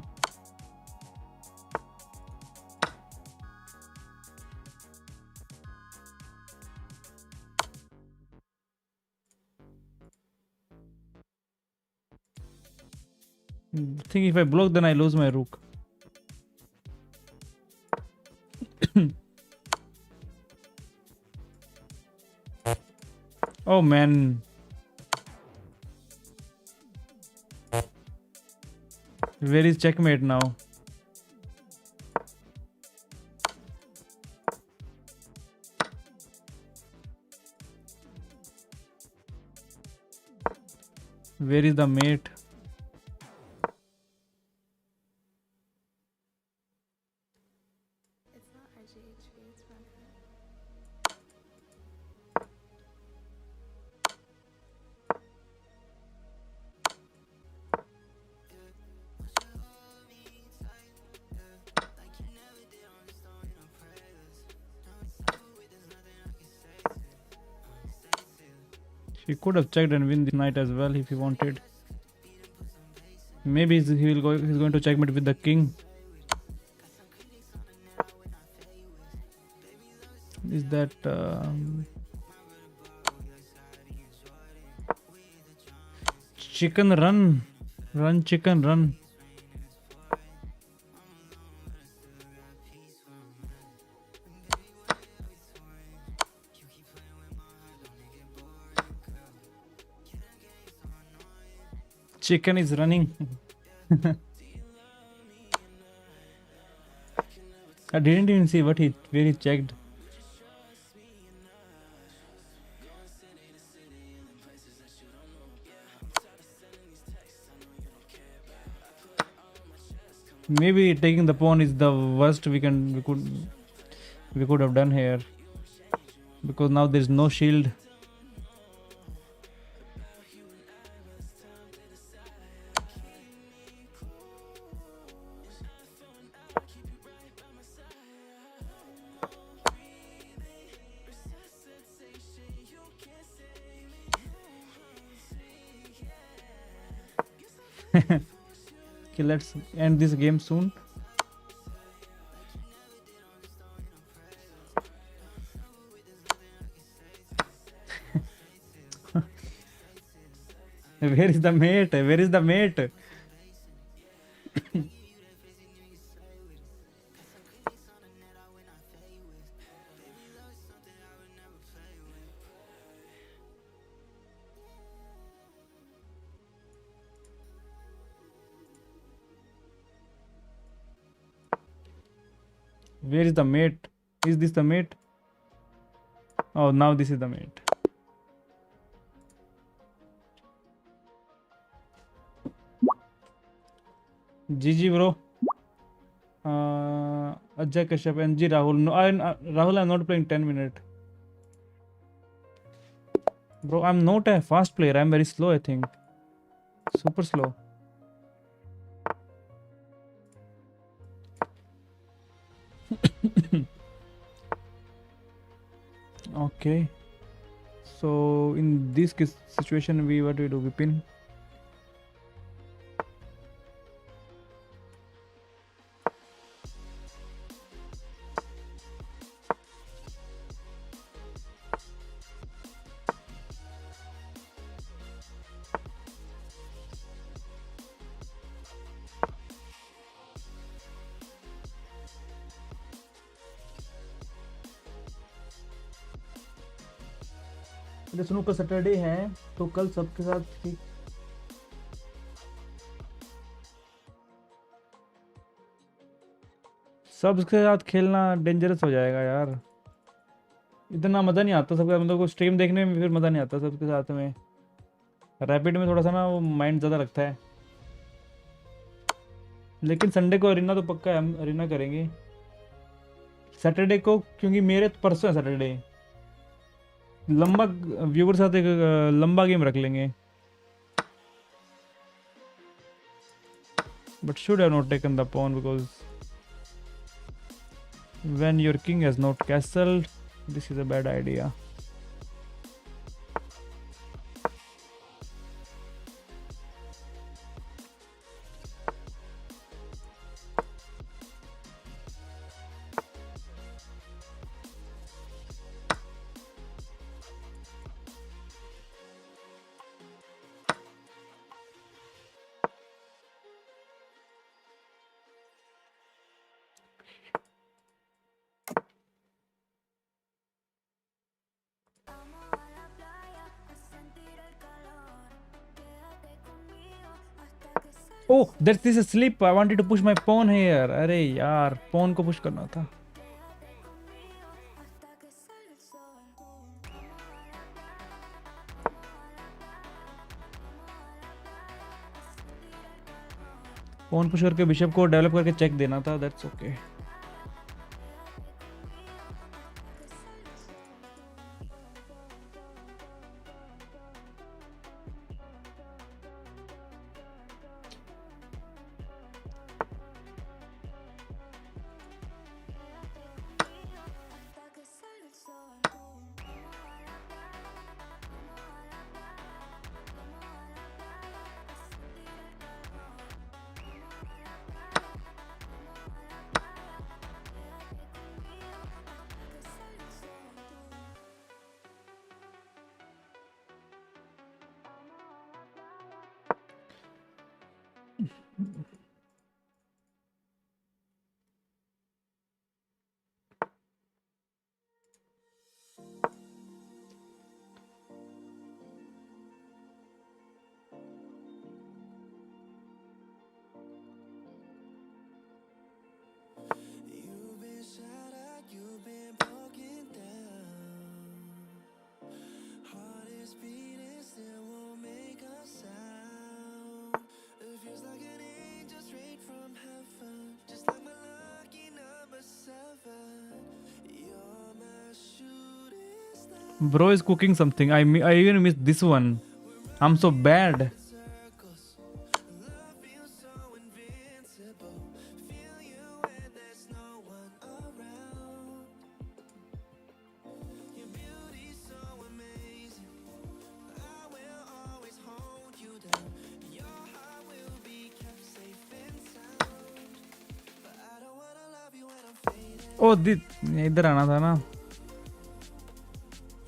think if I block, then I lose my rook. Oh man. Where is checkmate now? Where is the mate? It's not RGHV, it's Runker. He could have checked and win the knight as well if he wanted. Maybe he's going to checkmate with the king. Is that chicken run? Run chicken run. Chicken is running. I didn't even see where he checked. Maybe taking the pawn is the worst we could have done here, because now there is no shield. Okay, let's end this game soon. Where is the mate? Where is the mate? Where is the mate? Is this the mate? Oh, now this is the mate. GG, bro. Ajay Kashyap and G Rahul. No, Rahul, I'm not playing 10 minutes. Bro, I'm not a fast player. I'm very slow, I think. Super slow. Okay, so in this situation, what do? We pin. अरे सुनो, कल Saturday है तो कल सबके साथ सबके साथ खेलना डेंजरस हो जाएगा यार। इतना मज़ा नहीं आता सबके, मतलब को स्ट्रीम देखने में फिर मज़ा नहीं आता सबके साथ में। रैपिड में थोड़ा सा ना वो माइंड ज़्यादा लगता है। लेकिन संडे को अरीना तो पक्का है, हम अरीना करेंगे सैटरडे को, क्योंकि मेरे तो परसों है सैटरडे। लंबा व्यूवर साथ एक लंबा गेम रख लेंगे। But should have not taken the pawn because when your king has not castled, this is a bad idea. Vamos a la playa a sentir el calor. Quédate conmigo hasta que salga Oh, that is a slip. I wanted to push my pawn here. अरे यार, pawn को push करना था। Quédate conmigo hasta que salga el sol. Vamos a la playa, a sentir el calor. pawn push करके bishop को develop करके check देना था। That's okay. Hasta que salga el sol. Vamos a la playa, a sentir el calor. Vamos a la playa, quédate conmigo hasta que salga el sol. You've been shattered, you've been broken down. Heart is beating, still won't make a sound. It feels like an angel straight from heaven, just like my lucky number 7. You're my shooting star. Bro is cooking something. I even missed this one. I'm so bad. Circles, love feels so invincible. Feel you when there's no one around. Your beauty's so amazing. I will always hold you down. Your heart will be kept safe and sound. But I don't wanna love you when I'm fading. Oh, इधर आना था ना।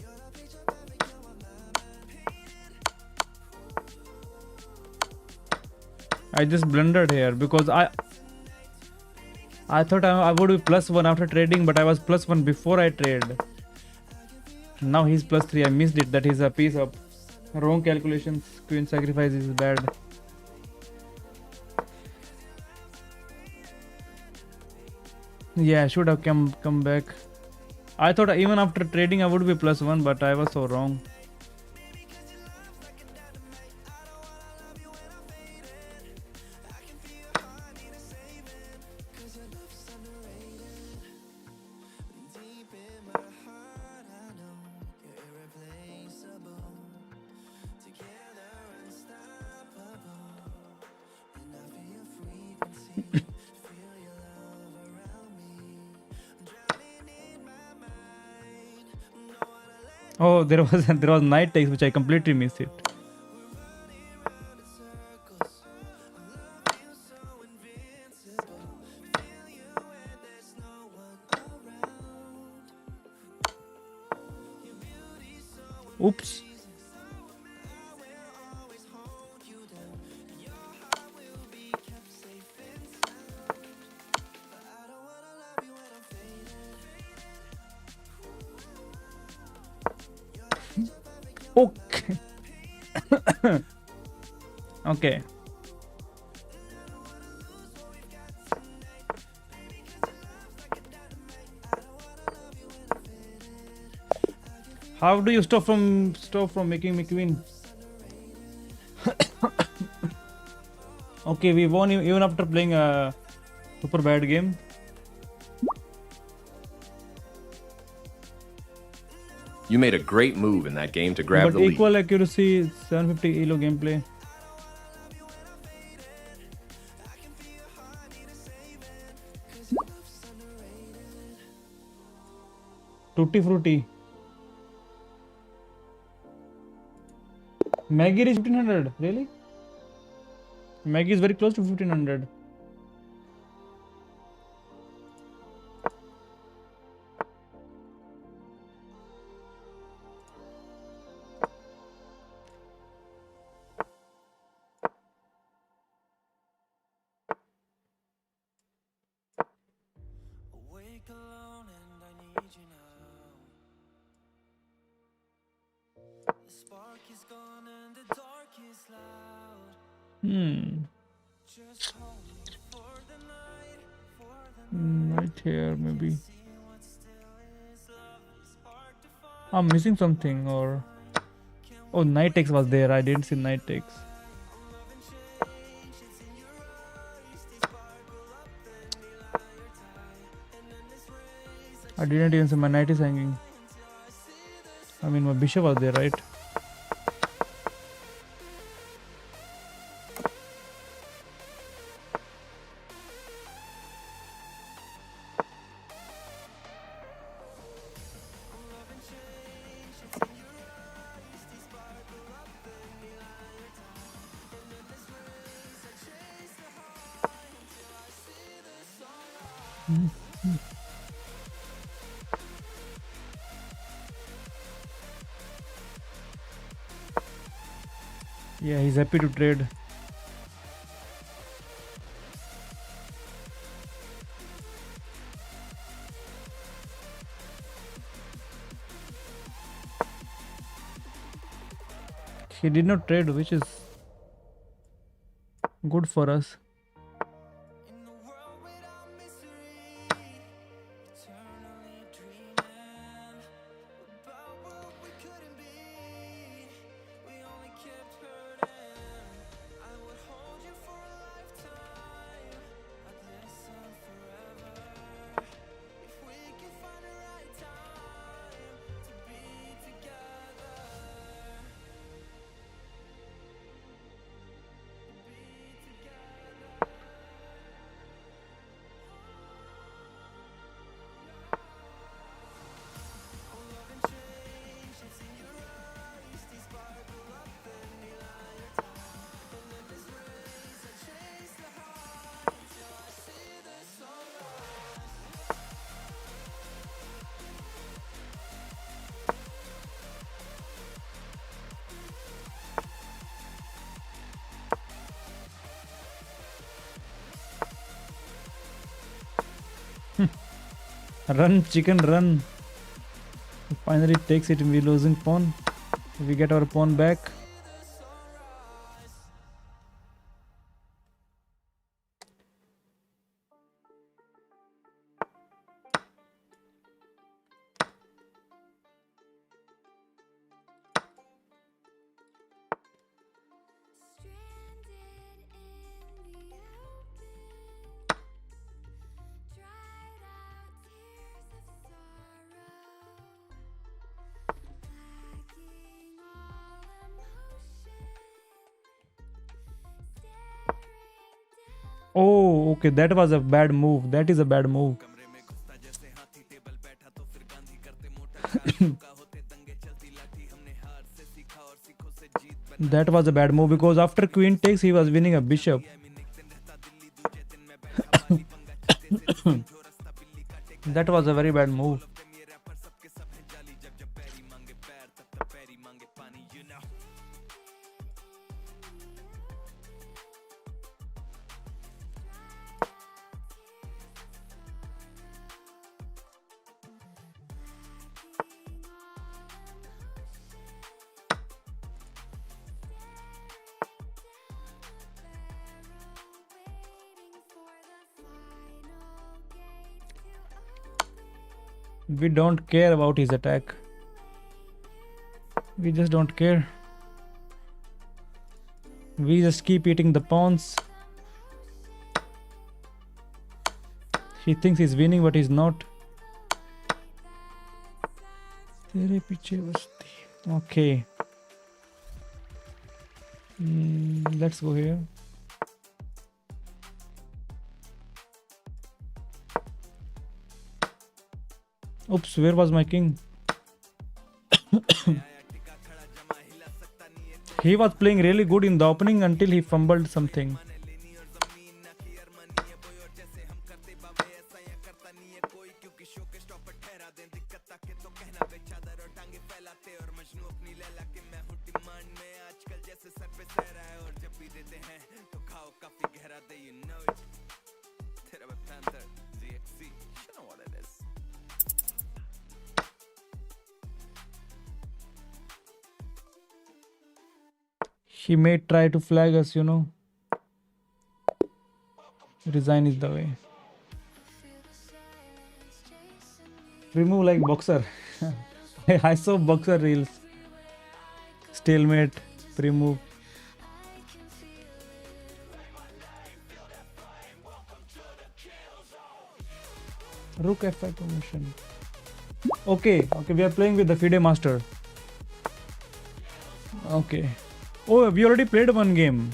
You're the picture perfect, you're what my mind painted. I just blundered here because I thought I would be +1 after trading, but I was +1 before I trade. Now he's +3. I missed it. That is a piece of wrong calculations. Queen sacrifice is bad. Yeah, I should have come back. I thought even after trading I would be +1, but I was so wrong. Deep in my heart, I know you're irreplaceable. Together, unstoppable. And I feel your frequency. Feel your love around me. I'm drowning in my mind. Don't wanna let Oh, there was night takes which I completely missed it. running round in circles. Our love feels so invincible. Feel you when there's no one around. Your beauty's so Oops. I will always hold you down. Your heart will be kept safe and sound. But I don't wanna love you when I'm fading. You're the picture perfect, Okay. Okay. How do you stop from making me queen? Okay, we won even after playing a super bad game. You made a great move in that game to grab But the lead. equal accuracy, 750 elo gameplay. Tutti Frutti. Maggie is 1500. Really? Maggie is very close to 1500. Awake alone and I need you now. The spark is gone and the dark is loud. Just hold me for the night, Right here, maybe. see what still is. Love is hard to find. I'm missing something, or oh, Night X was there. I didn't see Night X. I didn't even see my knight is hanging. I mean, my bishop was there, right? Yeah, he's happy to trade. He did not trade, which is good for us. In a world without misery, eternally dreaming about what we couldn't be. We only kept hurting. I would hold you for a lifetime. I'd listen forever. If we could find the right time to be together. Run, chicken, run. He finally takes it. We losing pawn. We get our pawn back. Stranded in the open, dried out tears of sorrow, lacking all emotion, staring down. Oh, okay. That was a bad move. That is a bad move. That was a bad move because after queen takes, he was winning a bishop. That was a very bad move. We don't care about his attack. We just don't care. We just keep eating the pawns. He thinks he's winning, but he's not. तेरे पीछे बस्ती. Okay. Let's go here. Oops, where was my king? He was playing really good in the opening until he fumbled something. He may try to flag us, you know. Resign is the way. Remove like boxer. I saw boxer reels. Stalemate, remove. Rook F5 promotion. Okay, we are playing with the FIDE master. Okay. Oh, we already played one game.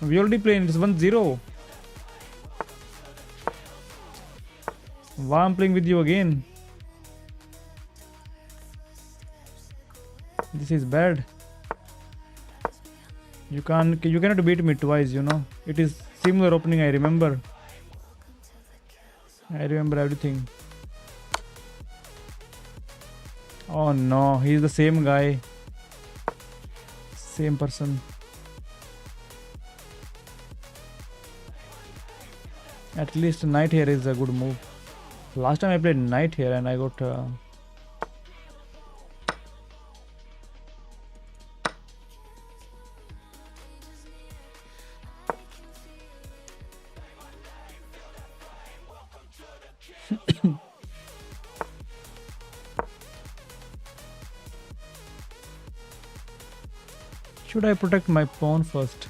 We already played, it's 1-0. Why I'm playing with you again? This is bad. You cannot beat me twice, you know. It is similar opening, I remember. I remember everything. Oh no, he's the same guy. Same person. At least knight here is a good move. Last time I played knight here and I got should I protect my pawn first?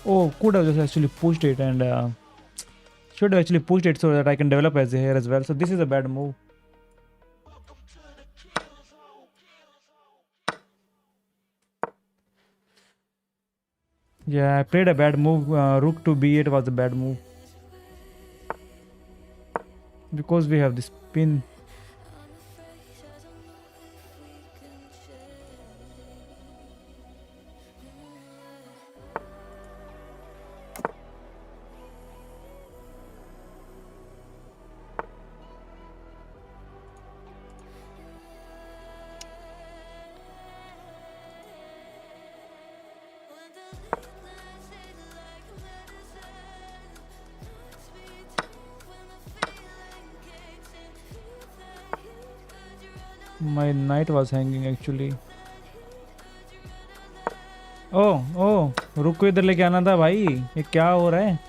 Oh, could have just actually pushed it and should have actually pushed it so that I can develop as a here as well. So this is a bad move. Yeah, I played a bad move. Rook to b8 was a bad move. Because we have this pin. My knight was hanging actually. ओ रुक को इधर लेके आना था भाई. ये क्या हो रहा है?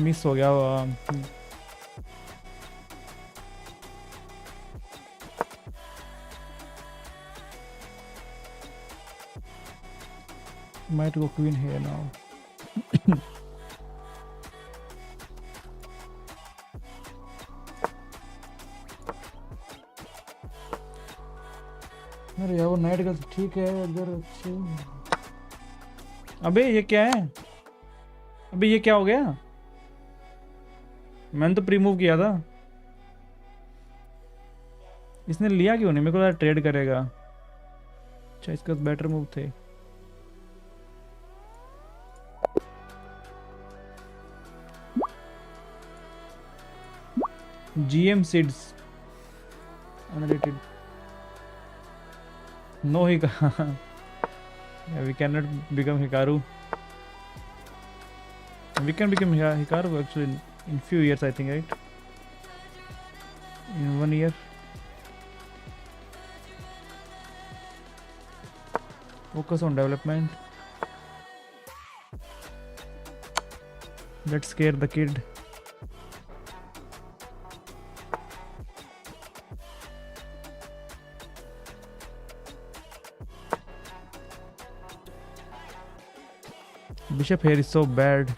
मिस हो गया. Might go queen here now. अरे यार वो नाइट का ठीक है अगर अच्छे. अबे ये क्या है? अबे ये क्या हो गया? मैंने तो प्री मूव किया था. इसने लिया क्यों नहीं? मेरे को लगा ट्रेड करेगा. अच्छा इसका बेटर मूव थे. GM seeds. Unrated. No Hikaru. Yeah, we cannot become Hikaru. We can become Hikaru actually in few years, I think, right? In 1 year. Focus on development. Let's scare the kid. Bishop here is so bad.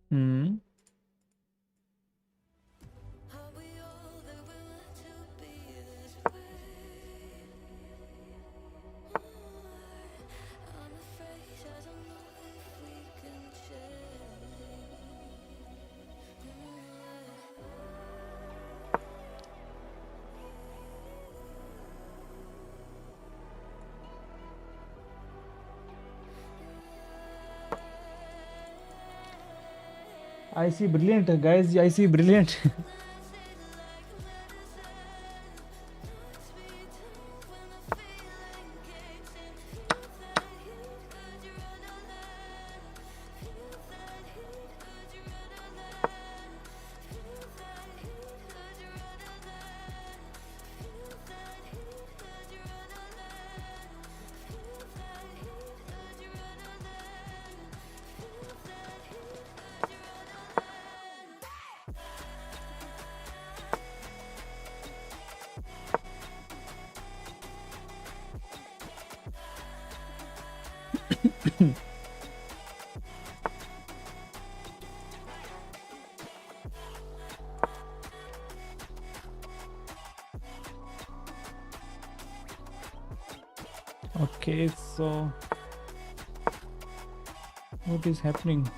Hmm. Are we all that we're meant to be this way? I'm afraid I don't know if we can change. I see brilliant, guys. I see brilliant. Okay, so what is happening?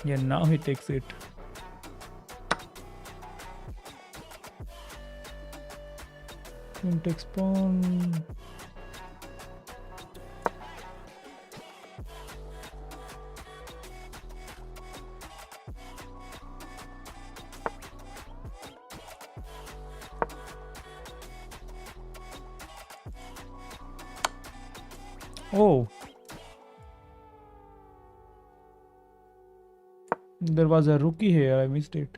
Yeah, now he takes it. Queen takes pawn. Oh, there was a rookie here. I missed it.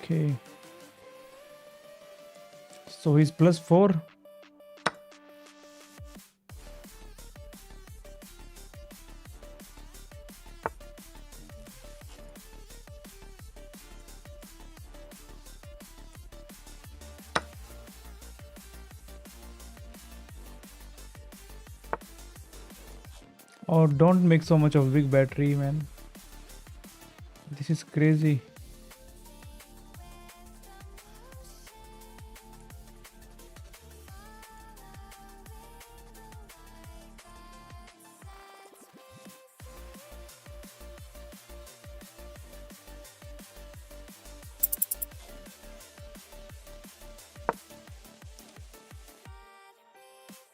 Okay. So he's +4. Oh, don't make so much of big battery, man. This is crazy.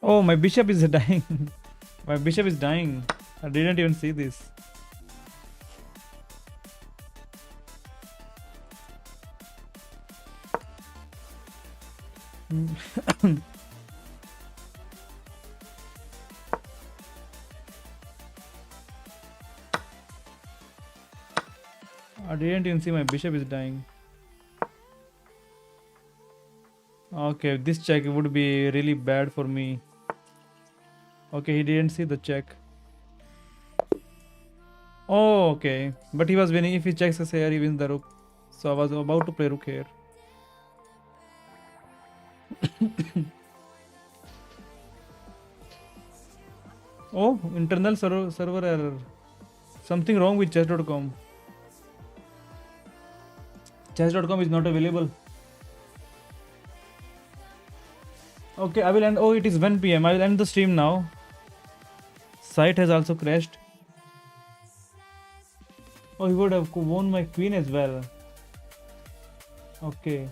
Oh, my bishop is dying. My bishop is dying. I didn't even see this. I didn't even see my bishop is dying. Okay, this check would be really bad for me. Okay, he didn't see the check. Oh, okay. But he was winning. If he checks his here, he wins the rook. So I was about to play rook here. Oh, internal server error. Something wrong with chess.com. Chess.com is not available. Okay, I will end. Oh, it is 1 p.m. I will end the stream now. Site has also crashed. Oh, he would have won my queen as well. Okay.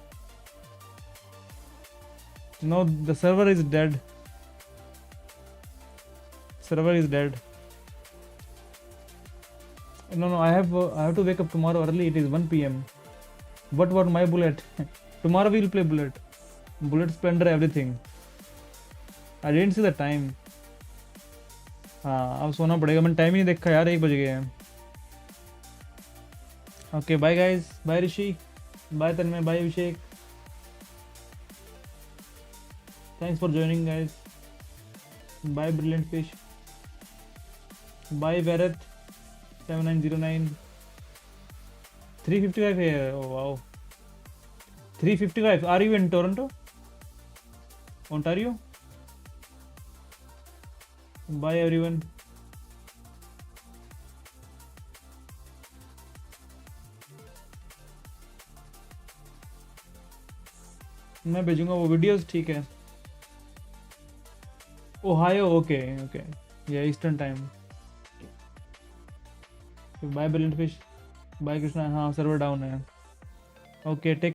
No, the server is dead. Server is dead. No, I have to wake up tomorrow early. It is 1 p.m. What about my bullet? Tomorrow we will play bullet. Bullet splendor everything. I didn't see the time. हाँ अब सोना पड़ेगा. मैंने time ही नहीं देखा यार. 1 बज गए हैं. Okay, bye guys. Bye Rishi. Bye Tanmay. Bye Abhishek. Thanks for joining guys. Bye Brilliant Fish. Bye Bharat 7909. 355 here. Oh wow. 355. Are you in Toronto? Ontario? Bye everyone. मैं भेजूंगा वो वीडियोस. ठीक है. ओहायो. Okay okay. या eastern time. Bye brilliant fish. Bye Krishna. हाँ server down है. Okay take